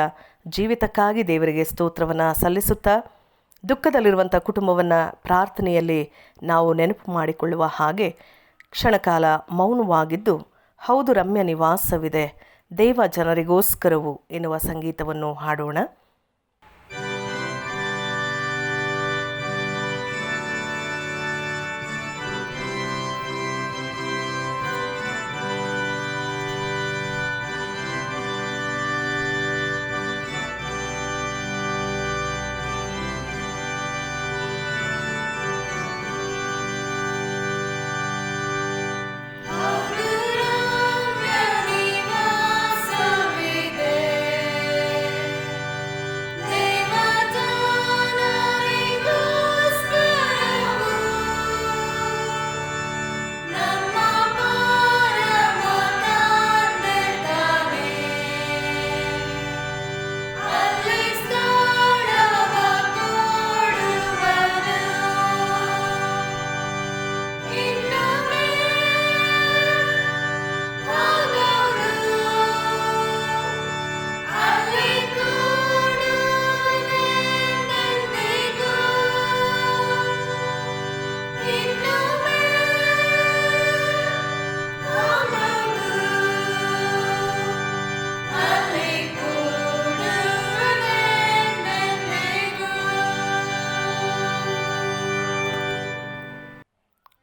ಜೀವಿತಕ್ಕಾಗಿ ದೇವರಿಗೆ ಸ್ತೋತ್ರವನ್ನು ಸಲ್ಲಿಸುತ್ತಾ, ದುಃಖದಲ್ಲಿರುವಂಥ ಕುಟುಂಬವನ್ನು ಪ್ರಾರ್ಥನೆಯಲ್ಲಿ ನಾವು ನೆನಪು ಮಾಡಿಕೊಳ್ಳುವ ಹಾಗೆ ಕ್ಷಣಕಾಲ ಮೌನವಾಗಿದ್ದು, ಹೌದು ರಮ್ಯ ನಿವಾಸವಿದೆ ದೇವ ಜನರಿಗೋಸ್ಕರವು ಎನ್ನುವ ಸಂಗೀತವನ್ನು ಹಾಡೋಣ.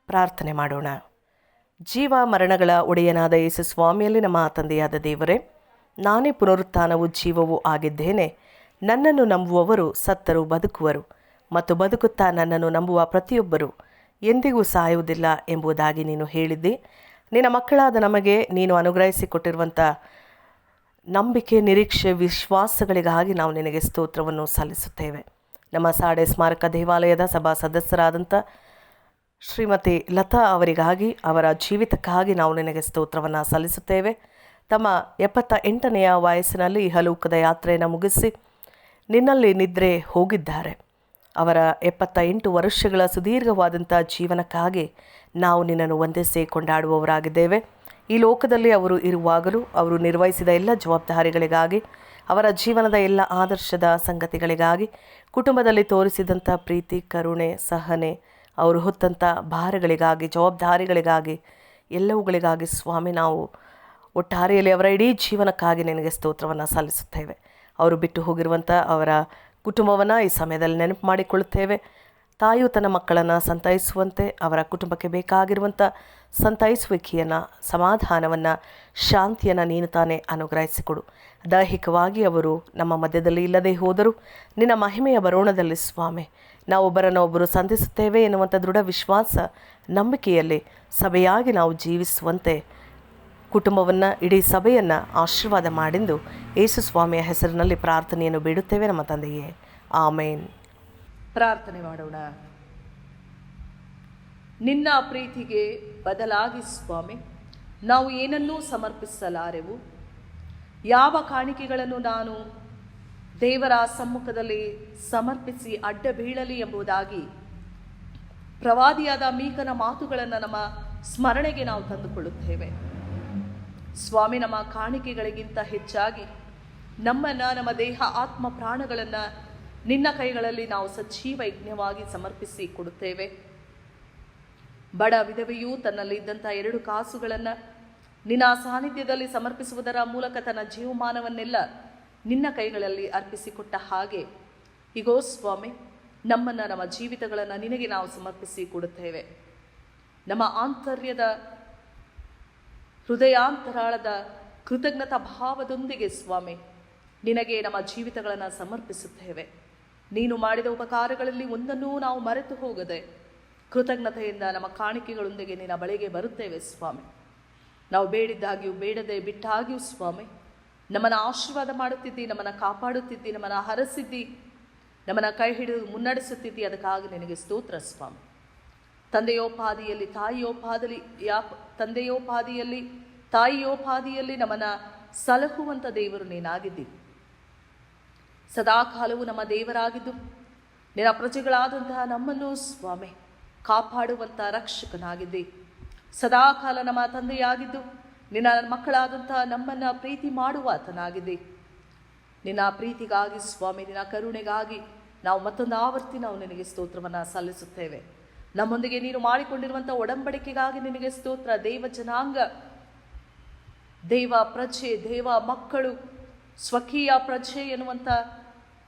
ಪ್ರಾರ್ಥನೆ ಮಾಡೋಣ. ಜೀವ ಮರಣಗಳ ಒಡೆಯನಾದ ಯೇಸು ಸ್ವಾಮಿಯಲ್ಲಿ ನಮ್ಮ ತಂದೆಯಾದ ದೇವರೇ, ನಾನೇ ಪುನರುತ್ಥಾನವೂ ಜೀವವೂ ಆಗಿದ್ದೇನೆ. ನನ್ನನ್ನು ನಂಬುವವರು ಸತ್ತರೂ ಬದುಕುವರು, ಮತ್ತು ಬದುಕುತ್ತಾ ನನ್ನನ್ನು ನಂಬುವ ಪ್ರತಿಯೊಬ್ಬರು ಎಂದಿಗೂ ಸಾಯುವುದಿಲ್ಲ ಎಂಬುದಾಗಿ ನೀನು ಹೇಳಿದ್ದಿ. ನಿನ್ನ ಮಕ್ಕಳಾದ ನಮಗೆ ನೀನು ಅನುಗ್ರಹಿಸಿಕೊಟ್ಟಿರುವಂಥ ನಂಬಿಕೆ, ನಿರೀಕ್ಷೆ, ವಿಶ್ವಾಸಗಳಿಗಾಗಿ ನಾವು ನಿನಗೆ ಸ್ತೋತ್ರವನ್ನು ಸಲ್ಲಿಸುತ್ತೇವೆ. ನಮ್ಮ ಸಾಡೆ ಸ್ಮಾರಕ ದೇವಾಲಯದ ಸಭಾ ಸದಸ್ಯರಾದಂಥ ಶ್ರೀಮತಿ ಲತಾ ಅವರಿಗಾಗಿ, ಅವರ ಜೀವಿತಕ್ಕಾಗಿ ನಾವು ನಿನಗೆ ಸ್ತೋತ್ರವನ್ನು ಸಲ್ಲಿಸುತ್ತೇವೆ. ತಮ್ಮ 78ನೆಯ ವಯಸ್ಸಿನಲ್ಲಿ ಇಹಲೋಕದ ಯಾತ್ರೆಯನ್ನು ಮುಗಿಸಿ ನಿನ್ನಲ್ಲಿ ನಿದ್ರೆ ಹೋಗಿದ್ದಾರೆ. ಅವರ 78 ವರ್ಷಗಳ ಸುದೀರ್ಘವಾದಂಥ ಜೀವನಕ್ಕಾಗಿ ನಾವು ನಿನ್ನನ್ನು ವಂದಿಸಿ ಕೊಂಡಾಡುವವರಾಗಿದ್ದೇವೆ. ಈ ಲೋಕದಲ್ಲಿ ಅವರು ಇರುವಾಗಲೂ ಅವರು ನಿರ್ವಹಿಸಿದ ಎಲ್ಲ ಜವಾಬ್ದಾರಿಗಳಿಗಾಗಿ, ಅವರ ಜೀವನದ ಎಲ್ಲ ಆದರ್ಶದ ಸಂಗತಿಗಳಿಗಾಗಿ, ಕುಟುಂಬದಲ್ಲಿ ತೋರಿಸಿದಂಥ ಪ್ರೀತಿ, ಕರುಣೆ, ಸಹನೆ, ಅವರು ಹೊತ್ತಂಥ ಭಾರಗಳಿಗಾಗಿ, ಜವಾಬ್ದಾರಿಗಳಿಗಾಗಿ, ಎಲ್ಲವುಗಳಿಗಾಗಿ ಸ್ವಾಮಿ ನಾವು ಒಟ್ಟಾರೆಯಲ್ಲಿ ಅವರ ಇಡೀ ಜೀವನಕ್ಕಾಗಿ ನಿನಗೆ ಸ್ತೋತ್ರವನ್ನು ಸಲ್ಲಿಸುತ್ತೇವೆ. ಅವರು ಬಿಟ್ಟು ಹೋಗಿರುವಂಥ ಅವರ ಕುಟುಂಬವನ್ನು ಈ ಸಮಯದಲ್ಲಿ ನೆನಪು ಮಾಡಿಕೊಳ್ಳುತ್ತೇವೆ. ತಾಯಿಯು ತನ್ನ ಮಕ್ಕಳನ್ನು ಸಂತೈಸುವಂತೆ ಅವರ ಕುಟುಂಬಕ್ಕೆ ಬೇಕಾಗಿರುವಂಥ ಸಂತೈಸುವಿಕೆಯನ್ನು, ಸಮಾಧಾನವನ್ನು, ಶಾಂತಿಯನ್ನು ನೀನು ತಾನೇ ಅನುಗ್ರಹಿಸಿಕೊಡು. ದೈಹಿಕವಾಗಿ ಅವರು ನಮ್ಮ ಮಧ್ಯದಲ್ಲಿ ಇಲ್ಲದೆ ಹೋದರೂ ನಿನ್ನ ಮಹಿಮೆಯ ಬರೋಣದಲ್ಲಿ ಸ್ವಾಮಿ ನಾವು ಒಬ್ಬರನ್ನೊಬ್ಬರು ಸಂಧಿಸುತ್ತೇವೆ ಎನ್ನುವಂಥ ದೃಢ ವಿಶ್ವಾಸ, ನಂಬಿಕೆಯಲ್ಲಿ ಸಭೆಯಾಗಿ ನಾವು ಜೀವಿಸುವಂತೆ ಕುಟುಂಬವನ್ನು, ಇಡೀ ಸಭೆಯನ್ನು ಆಶೀರ್ವಾದ ಮಾಡೆಂದು ಯೇಸು ಸ್ವಾಮಿಯ ಹೆಸರಿನಲ್ಲಿ ಪ್ರಾರ್ಥನೆಯನ್ನು ಬೇಡುತ್ತೇವೆ ನಮ್ಮ ತಂದೆಯೇ, ಆಮೇನ್. ಪ್ರಾರ್ಥನೆ ಮಾಡೋಣ. ನಿನ್ನ ಪ್ರೀತಿಗೆ ಬದಲಾಗಿ ಸ್ವಾಮಿ ನಾವು ಏನನ್ನೂ ಸಮರ್ಪಿಸಲಾರೆವು. ಯಾವ ಕಾಣಿಕೆಗಳನ್ನು ನಾನು ದೇವರ ಸಮ್ಮುಖದಲ್ಲಿ ಸಮರ್ಪಿಸಿ ಅಡ್ಡ ಬೀಳಲಿ ಎಂಬುದಾಗಿ ಪ್ರವಾದಿಯಾದ ಮೀಕನ ಮಾತುಗಳನ್ನು ನಮ್ಮ ಸ್ಮರಣೆಗೆ ನಾವು ತಂದುಕೊಳ್ಳುತ್ತೇವೆ. ಸ್ವಾಮಿ, ನಮ್ಮ ಕಾಣಿಕೆಗಳಿಗಿಂತ ಹೆಚ್ಚಾಗಿ ನಮ್ಮನ್ನು, ನಮ್ಮ ದೇಹ, ಆತ್ಮ, ಪ್ರಾಣಗಳನ್ನು ನಿನ್ನ ಕೈಗಳಲ್ಲಿ ನಾವು ಸಜೀವ ಯಜ್ಞವಾಗಿ ಸಮರ್ಪಿಸಿ ಕೊಡುತ್ತೇವೆ. ಬಡ ವಿಧವೆಯೂ ತನ್ನಲ್ಲಿದ್ದಂಥ 2 ಕಾಸುಗಳನ್ನು ನಿನ್ನ ಸಾನ್ನಿಧ್ಯದಲ್ಲಿ ಸಮರ್ಪಿಸುವುದರ ಮೂಲಕ ತನ್ನ ಜೀವಮಾನವನ್ನೆಲ್ಲ ನಿನ್ನ ಕೈಗಳಲ್ಲಿ ಅರ್ಪಿಸಿಕೊಟ್ಟ ಹಾಗೆ ಇಗೋ ಸ್ವಾಮಿ, ನಮ್ಮನ್ನು, ನಮ್ಮ ಜೀವಿತಗಳನ್ನು ನಿನಗೆ ನಾವು ಸಮರ್ಪಿಸಿ ಕೊಡುತ್ತೇವೆ. ನಮ್ಮ ಆಂತರ್ಯದ ಹೃದಯಾಂತರಾಳದ ಕೃತಜ್ಞತಾ ಭಾವದೊಂದಿಗೆ ಸ್ವಾಮಿ ನಿನಗೆ ನಮ್ಮ ಜೀವಿತಗಳನ್ನು ಸಮರ್ಪಿಸುತ್ತೇವೆ. ನೀನು ಮಾಡಿದ ಉಪಕಾರಗಳಲ್ಲಿ ಒಂದನ್ನೂ ನಾವು ಮರೆತು ಹೋಗದೆ ಕೃತಜ್ಞತೆಯಿಂದ ನಮ್ಮ ಕಾಣಿಕೆಗಳೊಂದಿಗೆ ನಿನ್ನ ಬಳಿಗೆ ಬರುತ್ತೇವೆ ಸ್ವಾಮಿ. ನಾವು ಬೇಡಿದ್ದಾಗಿಯೂ ಬೇಡದೆ ಬಿಟ್ಟಾಗಿಯೂ ಸ್ವಾಮಿ ನಮ್ಮನ್ನು ಆಶೀರ್ವಾದ ಮಾಡುತ್ತಿದ್ದಿ, ನಮ್ಮನ್ನು ಕಾಪಾಡುತ್ತಿದ್ದಿ, ನಮ್ಮನ್ನು ಹರಸಿದ್ದಿ, ನಮ್ಮನ್ನು ಕೈ ಹಿಡಿದು ಮುನ್ನಡೆಸುತ್ತಿದ್ದಿ. ಅದಕ್ಕಾಗಿ ನಿನಗೆ ಸ್ತೋತ್ರ ಸ್ವಾಮಿ. ತಂದೆಯೋಪಾದಿಯಲ್ಲಿ ತಾಯಿಯೋಪಾದಿಯಲ್ಲಿ ನಮ್ಮನ್ನು ಸಲಹುವಂಥ ದೇವರು ನೀನಾಗಿದ್ದಿ. ಸದಾಕಾಲವೂ ನಮ್ಮ ದೇವರಾಗಿದ್ದು ನಿನ್ನ ಪ್ರಜೆಗಳಾದಂತಹ ನಮ್ಮನ್ನು ಸ್ವಾಮಿ ಕಾಪಾಡುವಂಥ ರಕ್ಷಕನಾಗಿದ್ದಿ. ಸದಾಕಾಲ ನಮ್ಮ ತಂದೆಯಾಗಿದ್ದು ನಿನ್ನ ಮಕ್ಕಳಾದಂತಹ ನಮ್ಮನ್ನು ಪ್ರೀತಿ ಮಾಡುವ ಆತನಾಗಿದ್ದಿ. ನಿನ್ನ ಪ್ರೀತಿಗಾಗಿ ಸ್ವಾಮಿ, ನಿನ್ನ ಕರುಣೆಗಾಗಿ ನಾವು ಮತ್ತೊಂದು ಆವರ್ತಿ ನಾವು ನಿನಗೆ ಸ್ತೋತ್ರವನ್ನು ಸಲ್ಲಿಸುತ್ತೇವೆ. ನಮ್ಮೊಂದಿಗೆ ನೀನು ಮಾಡಿಕೊಂಡಿರುವಂಥ ಒಡಂಬಡಿಕೆಗಾಗಿ ನಿನಗೆ ಸ್ತೋತ್ರ. ದೇವ ಜನಾಂಗ, ದೇವ ಪ್ರಜೆ, ದೇವ ಮಕ್ಕಳು, ಸ್ವಕೀಯ ಪ್ರಜೆ ಎನ್ನುವಂಥ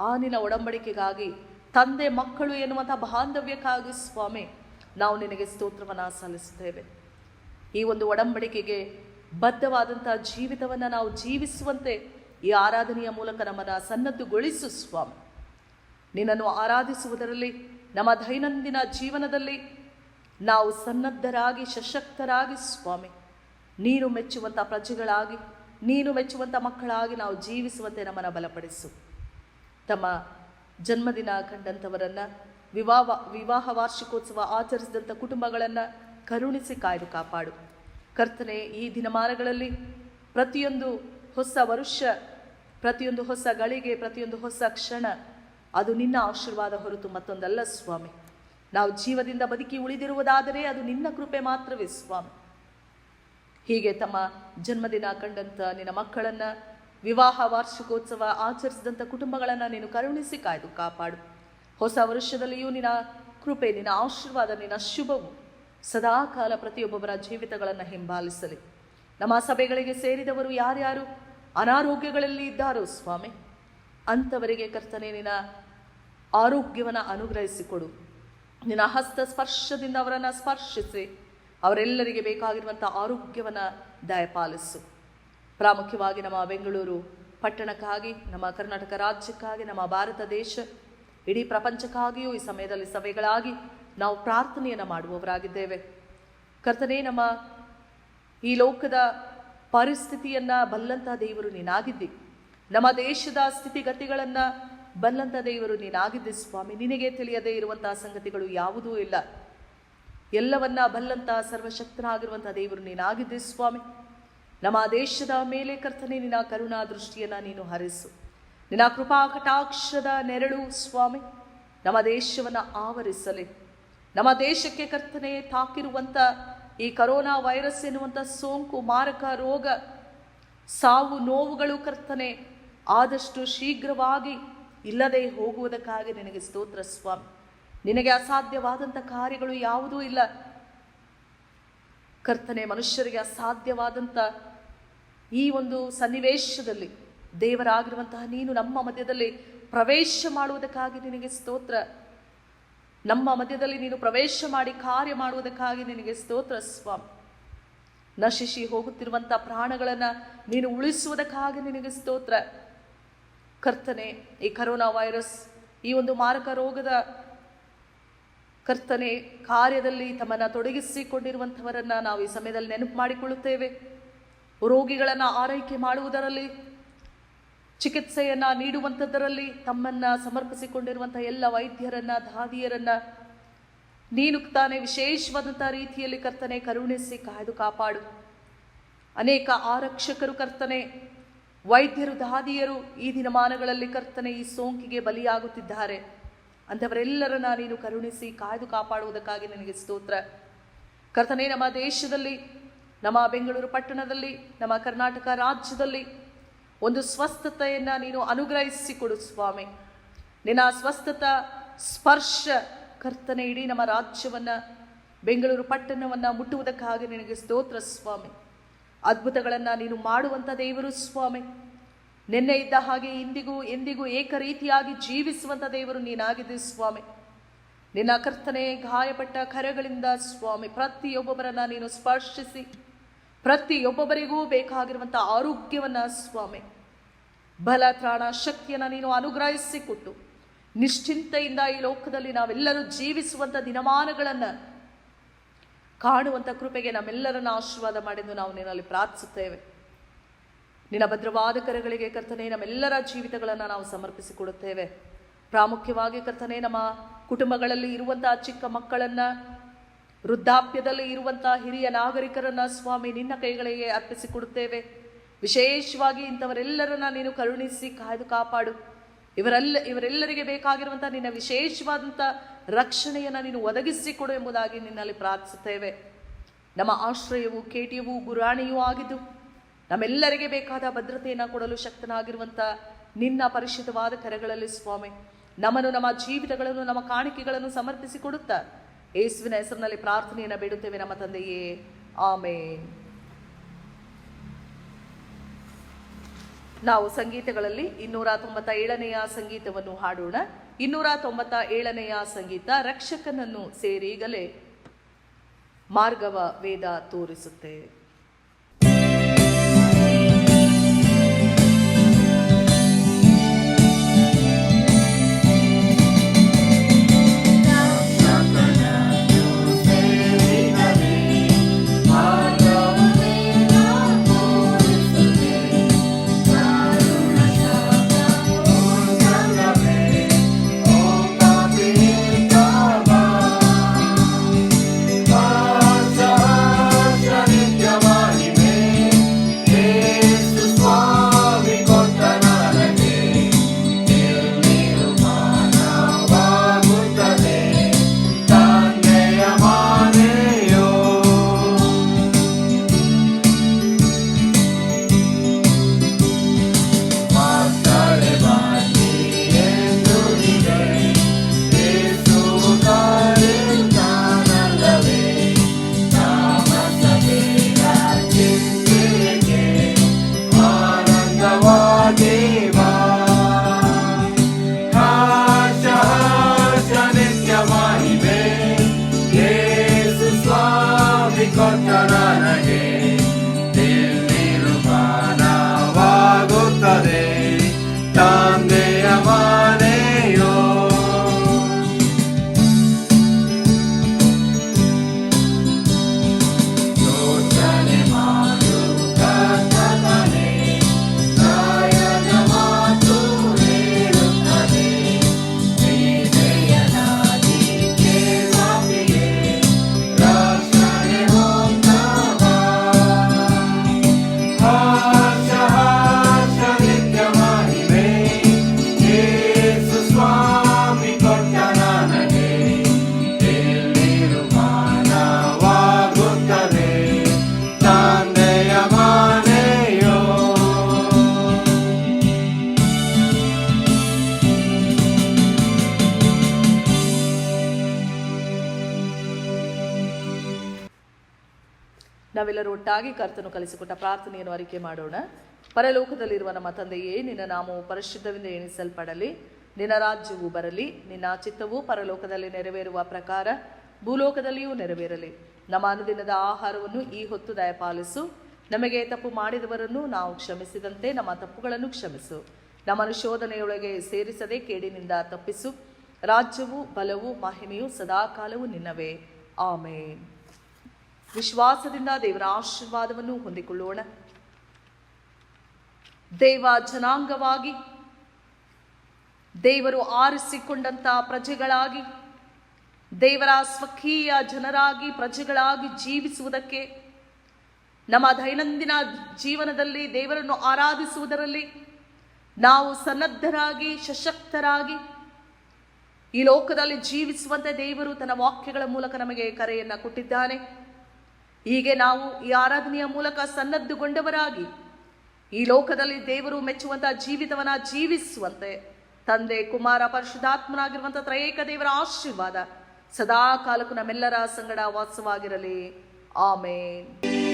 ಆ ನಿನ್ನ ಒಡಂಬಡಿಕೆಗಾಗಿ, ತಂದೆ ಮಕ್ಕಳು ಎನ್ನುವಂಥ ಬಾಂಧವ್ಯಕ್ಕಾಗಿ ಸ್ವಾಮಿ ನಾವು ನಿನಗೆ ಸ್ತೋತ್ರವನ್ನು ಸಲ್ಲಿಸುತ್ತೇವೆ. ಈ ಒಂದು ಒಡಂಬಡಿಕೆಗೆ ಬದ್ಧವಾದಂಥ ಜೀವಿತವನ್ನು ನಾವು ಜೀವಿಸುವಂತೆ ಈ ಆರಾಧನೆಯ ಮೂಲಕ ನಮ್ಮನ್ನು ಸನ್ನದ್ಧಗೊಳಿಸು ಸ್ವಾಮಿ. ನಿನ್ನನ್ನು ಆರಾಧಿಸುವುದರಲ್ಲಿ, ನಮ್ಮ ದೈನಂದಿನ ಜೀವನದಲ್ಲಿ ನಾವು ಸನ್ನದ್ಧರಾಗಿ, ಸಶಕ್ತರಾಗಿ ಸ್ವಾಮಿ ನೀನು ಮೆಚ್ಚುವಂಥ ಪ್ರಜೆಗಳಾಗಿ, ನೀನು ಮೆಚ್ಚುವಂಥ ಮಕ್ಕಳಾಗಿ ನಾವು ಜೀವಿಸುವಂತೆ ನಮ್ಮನ್ನು ಬಲಪಡಿಸು. ತಮ್ಮ ಜನ್ಮದಿನ ಕಂಡಂಥವರನ್ನು, ವಿವಾಹ ವಾರ್ಷಿಕೋತ್ಸವ ಆಚರಿಸಿದಂಥ ಕುಟುಂಬಗಳನ್ನು ಕರುಣಿಸಿ ಕಾಯ್ದು ಕಾಪಾಡು. ಕರ್ತನೆ, ಈ ದಿನಮಾನಗಳಲ್ಲಿ ಪ್ರತಿಯೊಂದು ಹೊಸ ವರುಷ, ಪ್ರತಿಯೊಂದು ಹೊಸ ಗಳಿಗೆ, ಪ್ರತಿಯೊಂದು ಹೊಸ ಕ್ಷಣ ಅದು ನಿನ್ನ ಆಶೀರ್ವಾದ ಹೊರತು ಮತ್ತೊಂದಲ್ಲ ಸ್ವಾಮಿ. ನಾವು ಜೀವದಿಂದ ಬದುಕಿ ಉಳಿದಿರುವುದಾದರೆ ಅದು ನಿನ್ನ ಕೃಪೆ ಮಾತ್ರವೇ ಸ್ವಾಮಿ. ಹೀಗೆ ತಮ್ಮ ಜನ್ಮದಿನ ಕಂಡಂಥ ನಿನ್ನ ಮಕ್ಕಳನ್ನು, ವಿವಾಹ ವಾರ್ಷಿಕೋತ್ಸವ ಆಚರಿಸಿದಂಥ ಕುಟುಂಬಗಳನ್ನು ನೀನು ಕರುಣಿಸಿ ಕಾಯ್ದು ಕಾಪಾಡು. ಹೊಸ ವರ್ಷದಲ್ಲಿಯೂ ನಿನ್ನ ಕೃಪೆ, ನಿನ್ನ ಆಶೀರ್ವಾದ, ನಿನ್ನ ಶುಭವು ಸದಾಕಾಲ ಪ್ರತಿಯೊಬ್ಬೊಬ್ಬರ ಜೀವಿತಗಳನ್ನು ಹಿಂಬಾಲಿಸಲಿ. ನಮ್ಮ ಸಭೆಗಳಿಗೆ ಸೇರಿದವರು ಯಾರ್ಯಾರು ಅನಾರೋಗ್ಯಗಳಲ್ಲಿ ಇದ್ದಾರೋ ಸ್ವಾಮಿ, ಅಂಥವರಿಗೆ ಕರ್ತನೆ ನಿನ್ನ ಆರೋಗ್ಯವನ್ನು ಅನುಗ್ರಹಿಸಿಕೊಡು. ನಿನ್ನ ಹಸ್ತ ಸ್ಪರ್ಶದಿಂದ ಅವರನ್ನು ಸ್ಪರ್ಶಿಸಿ ಅವರೆಲ್ಲರಿಗೆ ಬೇಕಾಗಿರುವಂಥ ಆರೋಗ್ಯವನ್ನು ದಯಪಾಲಿಸು. ಪ್ರಾಮುಖ್ಯವಾಗಿ ನಮ್ಮ ಬೆಂಗಳೂರು ಪಟ್ಟಣಕ್ಕಾಗಿ, ನಮ್ಮ ಕರ್ನಾಟಕ ರಾಜ್ಯಕ್ಕಾಗಿ, ನಮ್ಮ ಭಾರತ ದೇಶ, ಇಡೀ ಪ್ರಪಂಚಕ್ಕಾಗಿಯೂ ಈ ಸಮಯದಲ್ಲಿ ಸಭೆಗಳಾಗಿ ನಾವು ಪ್ರಾರ್ಥನೆಯನ್ನು ಮಾಡುವವರಾಗಿದ್ದೇವೆ. ಕರ್ತನೆ, ನಮ್ಮ ಈ ಲೋಕದ ಪರಿಸ್ಥಿತಿಯನ್ನು ಬಲ್ಲಂಥ ದೇವರು ನೀನಾಗಿದ್ದಿ. ನಮ್ಮ ದೇಶದ ಸ್ಥಿತಿಗತಿಗಳನ್ನು ಬಲ್ಲಂಥ ದೇವರು ನೀನಾಗಿದ್ದಿ ಸ್ವಾಮಿ. ನಿನಗೆ ತಿಳಿಯದೇ ಇರುವಂತಹ ಸಂಗತಿಗಳು ಯಾವುದೂ ಇಲ್ಲ. ಎಲ್ಲವನ್ನ ಬಲ್ಲಂಥ ಸರ್ವಶಕ್ತನಾಗಿರುವಂಥ ದೇವರು ನೀನಾಗಿದ್ದಿ ಸ್ವಾಮಿ. ನಮ್ಮ ದೇಶದ ಮೇಲೆ ಕರ್ತನೆ ನಿನ್ನ ಕರುಣಾ ದೃಷ್ಟಿಯನ್ನು ನೀನು ಹರಿಸು. ನಿನ್ನ ಕೃಪಾ ಕಟಾಕ್ಷದ ನೆರಳು ಸ್ವಾಮಿ ನಮ್ಮ ದೇಶವನ್ನು ಆವರಿಸಲಿ. ನಮ್ಮ ದೇಶಕ್ಕೆ ಕರ್ತನೆ ತಾಕಿರುವಂಥ ಈ ಕರೋನಾ ವೈರಸ್ ಎನ್ನುವಂಥ ಸೋಂಕು, ಮಾರಕ ರೋಗ, ಸಾವು ನೋವುಗಳು ಕರ್ತನೆ ಆದಷ್ಟು ಶೀಘ್ರವಾಗಿ ಇಲ್ಲದೆ ಹೋಗುವುದಕ್ಕಾಗಿ ನಿನಗೆ ಸ್ತೋತ್ರ ಸ್ವಾಮಿ. ನಿನಗೆ ಅಸಾಧ್ಯವಾದಂಥ ಕಾರ್ಯಗಳು ಯಾವುದೂ ಇಲ್ಲ ಕರ್ತನೆ. ಮನುಷ್ಯರಿಗೆ ಅಸಾಧ್ಯವಾದಂಥ ಈ ಒಂದು ಸನ್ನಿವೇಶದಲ್ಲಿ ದೇವರಾಗಿರುವಂತಹ ನೀನು ನಮ್ಮ ಮಧ್ಯದಲ್ಲಿ ಪ್ರವೇಶ ಮಾಡುವುದಕ್ಕಾಗಿ ನಿನಗೆ ಸ್ತೋತ್ರ. ನಮ್ಮ ಮಧ್ಯದಲ್ಲಿ ನೀನು ಪ್ರವೇಶ ಮಾಡಿ ಕಾರ್ಯ ಮಾಡುವುದಕ್ಕಾಗಿ ನಿನಗೆ ಸ್ತೋತ್ರ ಸ್ವಾಮಿ. ನಶಿಸಿ ಹೋಗುತ್ತಿರುವಂಥ ಪ್ರಾಣಗಳನ್ನು ನೀನು ಉಳಿಸುವುದಕ್ಕಾಗಿ ನಿನಗೆ ಸ್ತೋತ್ರ ಕರ್ತನೆ. ಈ ಕರೋನಾ ವೈರಸ್, ಈ ಒಂದು ಮಾರಕ ರೋಗದ ಕರ್ತನೆ ಕಾರ್ಯದಲ್ಲಿ ತಮ್ಮನ್ನು ತೊಡಗಿಸಿಕೊಂಡಿರುವಂಥವರನ್ನು ನಾವು ಈ ಸಮಯದಲ್ಲಿ ನೆನಪು ಮಾಡಿಕೊಳ್ಳುತ್ತೇವೆ. ರೋಗಿಗಳನ್ನು ಆರೈಕೆ ಮಾಡುವುದರಲ್ಲಿ, ಚಿಕಿತ್ಸೆಯನ್ನು ನೀಡುವಂಥದ್ದರಲ್ಲಿ ತಮ್ಮನ್ನು ಸಮರ್ಪಿಸಿಕೊಂಡಿರುವಂಥ ಎಲ್ಲ ವೈದ್ಯರನ್ನು, ದಾದಿಯರನ್ನು ನೀನು ತಾನೇ ವಿಶೇಷವಾದಂಥ ರೀತಿಯಲ್ಲಿ ಕರ್ತನೆ ಕರುಣಿಸಿ ಕಾಯ್ದು ಕಾಪಾಡು. ಅನೇಕ ಆರಕ್ಷಕರು ಕರ್ತನೆ, ವೈದ್ಯರು, ದಾದಿಯರು ಈ ದಿನಮಾನಗಳಲ್ಲಿ ಕರ್ತನೆ ಈ ಸೋಂಕಿಗೆ ಬಲಿಯಾಗುತ್ತಿದ್ದಾರೆ. ಅಂಥವರೆಲ್ಲರನ್ನ ನೀನು ಕರುಣಿಸಿ ಕಾಯ್ದು ಕಾಪಾಡುವುದಕ್ಕಾಗಿ ನಿನಗೆ ಸ್ತೋತ್ರ. ಕರ್ತನೆ, ನಮ್ಮ ದೇಶದಲ್ಲಿ, ನಮ್ಮ ಬೆಂಗಳೂರು ಪಟ್ಟಣದಲ್ಲಿ, ನಮ್ಮ ಕರ್ನಾಟಕ ರಾಜ್ಯದಲ್ಲಿ ಒಂದು ಸ್ವಸ್ಥತೆಯನ್ನು ನೀನು ಅನುಗ್ರಹಿಸಿಕೊಡು ಸ್ವಾಮಿ. ನಿನ್ನ ಸ್ವಸ್ಥತಾ ಸ್ಪರ್ಶ ಕರ್ತನೆ ಇಡೀ ನಮ್ಮ ರಾಜ್ಯವನ್ನು, ಬೆಂಗಳೂರು ಪಟ್ಟಣವನ್ನು ಮುಟ್ಟುವುದಕ್ಕಾಗಿ ನಿನಗೆ ಸ್ತೋತ್ರ ಸ್ವಾಮಿ. ಅದ್ಭುತಗಳನ್ನು ನೀನು ಮಾಡುವಂಥ ದೇವರು ಸ್ವಾಮಿ. ನಿನ್ನೆ ಇದ್ದ ಹಾಗೆ ಇಂದಿಗೂ ಎಂದಿಗೂ ಏಕರೀತಿಯಾಗಿ ಜೀವಿಸುವಂಥ ದೇವರು ನೀನಾಗಿದೆ ಸ್ವಾಮಿ. ನಿನ್ನ ಕರ್ತನೆ ಗಾಯಪಟ್ಟ ಕರಗಳಿಂದ ಸ್ವಾಮಿ ಪ್ರತಿಯೊಬ್ಬೊಬ್ಬರನ್ನು ನೀನು ಸ್ಪರ್ಶಿಸಿ ಪ್ರತಿಯೊಬ್ಬೊಬ್ಬರಿಗೂ ಬೇಕಾಗಿರುವಂಥ ಆರೋಗ್ಯವನ್ನು ಸ್ವಾಮಿ, ಬಲ, ತ್ರಾಣ, ಶಕ್ತಿಯನ್ನು ನೀನು ಅನುಗ್ರಹಿಸಿಕೊಟ್ಟು ನಿಶ್ಚಿಂತೆಯಿಂದ ಈ ಲೋಕದಲ್ಲಿ ನಾವೆಲ್ಲರೂ ಜೀವಿಸುವಂಥ ದಿನಮಾನಗಳನ್ನು ಕಾಣುವಂಥ ಕೃಪೆಗೆ ನಮ್ಮೆಲ್ಲರನ್ನ ಆಶೀರ್ವಾದ ಮಾಡಿದ್ದು ನಾವು ನಿನ್ನಲ್ಲಿ ಪ್ರಾರ್ಥಿಸುತ್ತೇವೆ. ನಿನ್ನ ಭದ್ರವಾದ ಕರಗಳಿಗೆ ಕರ್ತನೆ ನಮ್ಮೆಲ್ಲರ ಜೀವಿತಗಳನ್ನು ನಾವು ಸಮರ್ಪಿಸಿಕೊಡುತ್ತೇವೆ. ಪ್ರಾಮುಖ್ಯವಾಗಿ ಕರ್ತನೆ, ನಮ್ಮ ಕುಟುಂಬಗಳಲ್ಲಿ ಇರುವಂತಹ ಚಿಕ್ಕ ಮಕ್ಕಳನ್ನು, ವೃದ್ಧಾಪ್ಯದಲ್ಲಿ ಇರುವಂತಹ ಹಿರಿಯ ನಾಗರಿಕರನ್ನ ಸ್ವಾಮಿ ನಿನ್ನ ಕೈಗಳಿಗೆ ಅರ್ಪಿಸಿಕೊಡುತ್ತೇವೆ. ವಿಶೇಷವಾಗಿ ಇಂಥವರೆಲ್ಲರನ್ನ ನೀನು ಕರುಣಿಸಿ ಕಾಯ್ದು ಕಾಪಾಡು. ಇವರೆಲ್ಲರಿಗೆ ಬೇಕಾಗಿರುವಂಥ ನಿನ್ನ ವಿಶೇಷವಾದಂಥ ರಕ್ಷಣೆಯನ್ನು ನೀನು ಒದಗಿಸಿಕೊಡು ಎಂಬುದಾಗಿ ನಿನ್ನಲ್ಲಿ ಪ್ರಾರ್ಥಿಸುತ್ತೇವೆ. ನಮ್ಮ ಆಶ್ರಯವು, ಕೇಟಿಯೂ, ಗುರಾಣಿಯೂ ಆಗಿದ್ದು ನಮ್ಮೆಲ್ಲರಿಗೆ ಬೇಕಾದ ಭದ್ರತೆಯನ್ನು ಕೊಡಲು ಶಕ್ತನಾಗಿರುವಂಥ ನಿನ್ನ ಪರಿಶುದ್ಧವಾದ ಕರೆಗಳಲ್ಲಿ ಸ್ವಾಮಿ ನಮ್ಮನ್ನು, ನಮ್ಮ ಜೀವಿತಗಳನ್ನು, ನಮ್ಮ ಕಾಣಿಕೆಗಳನ್ನು ಸಮರ್ಪಿಸಿಕೊಡುತ್ತಾ ಯೇಸುವಿನ ಹೆಸರಿನಲ್ಲಿ ಪ್ರಾರ್ಥನೆಯನ್ನು ಬೇಡುತ್ತೇವೆ ನಮ್ಮ ತಂದೆಯೇ, ಆಮೇನ್. ನಾವು ಸಂಗೀತಗಳಲ್ಲಿ 297ನೆಯ ಸಂಗೀತವನ್ನು ಹಾಡೋಣ. 297ನೆಯ ಸಂಗೀತ, ರಕ್ಷಕನನ್ನು ಸೇರಿಗಲೇ ಮಾರ್ಗವ ವೇದ ತೋರಿಸುತ್ತೆ. ನಾವೆಲ್ಲರೂ ಒಟ್ಟಾಗಿ ಕರ್ತನು ಕಲಿಸಿಕೊಟ್ಟ ಪ್ರಾರ್ಥನೆಯನ್ನು ಅರಿಕೆ ಮಾಡೋಣ. ಪರಲೋಕದಲ್ಲಿರುವ ನಮ್ಮ ತಂದೆಯೇ, ನಿನ್ನ ನಾಮವು ಪರಿಶುದ್ಧವೆಂದು ಎಣಿಸಲ್ಪಡಲಿ. ನಿನ್ನ ರಾಜ್ಯವು ಬರಲಿ. ನಿನ್ನ ಚಿತ್ತವು ಪರಲೋಕದಲ್ಲಿ ನೆರವೇರುವ ಪ್ರಕಾರ ಭೂಲೋಕದಲ್ಲಿಯೂ ನೆರವೇರಲಿ. ನಮ್ಮ ಅನುದಿನದ ಆಹಾರವನ್ನು ಈ ಹೊತ್ತು ದಯಪಾಲಿಸು. ನಮಗೆ ತಪ್ಪು ಮಾಡಿದವರನ್ನು ನಾವು ಕ್ಷಮಿಸಿದಂತೆ ನಮ್ಮ ತಪ್ಪುಗಳನ್ನು ಕ್ಷಮಿಸು. ನಮ್ಮನ್ನು ಶೋಧನೆಯೊಳಗೆ ಸೇರಿಸದೆ ಕೇಡಿನಿಂದ ತಪ್ಪಿಸು. ರಾಜ್ಯವು, ಬಲವು, ಮಹಿಮೆಯು ಸದಾಕಾಲವೂ ನಿನ್ನವೇ. ಆಮೇನ್. ವಿಶ್ವಾಸದಿಂದ ದೇವರ ಆಶೀರ್ವಾದವನ್ನು ಹೊಂದಿಕೊಳ್ಳೋಣ. ದೇವ ಜನಾಂಗವಾಗಿ, ದೇವರು ಆರಿಸಿಕೊಂಡಂಥ ಪ್ರಜೆಗಳಾಗಿ, ದೇವರ ಸ್ವಕೀಯ ಜನರಾಗಿ, ಪ್ರಜೆಗಳಾಗಿ ಜೀವಿಸುವುದಕ್ಕೆ, ನಮ್ಮ ದೈನಂದಿನ ಜೀವನದಲ್ಲಿ ದೇವರನ್ನು ಆರಾಧಿಸುವುದರಲ್ಲಿ ನಾವು ಸನ್ನದ್ಧರಾಗಿ, ಸಶಕ್ತರಾಗಿ ಈ ಲೋಕದಲ್ಲಿ ಜೀವಿಸುವಂತೆ ದೇವರು ತನ್ನ ವಾಕ್ಯಗಳ ಮೂಲಕ ನಮಗೆ ಕರೆಯನ್ನು ಕೊಟ್ಟಿದ್ದಾನೆ. ಹೀಗೆ ನಾವು ಈ ಆರಾಧನೆಯ ಮೂಲಕ ಸನ್ನದ್ಧಗೊಂಡವರಾಗಿ ಈ ಲೋಕದಲ್ಲಿ ದೇವರು ಮೆಚ್ಚುವಂತಹ ಜೀವಿತವನ್ನ ಜೀವಿಸುವಂತೆ ತಂದೆ, ಕುಮಾರ, ಪರಿಶುದ್ಧಾತ್ಮನಾಗಿರುವಂತಹ ತ್ರಯೇಕ ದೇವರ ಆಶೀರ್ವಾದ ಸದಾ ಕಾಲಕ್ಕೂ ನಮ್ಮೆಲ್ಲರ ಸಂಗಡ ವಾಸವಾಗಿರಲಿ. ಆಮೇನ್.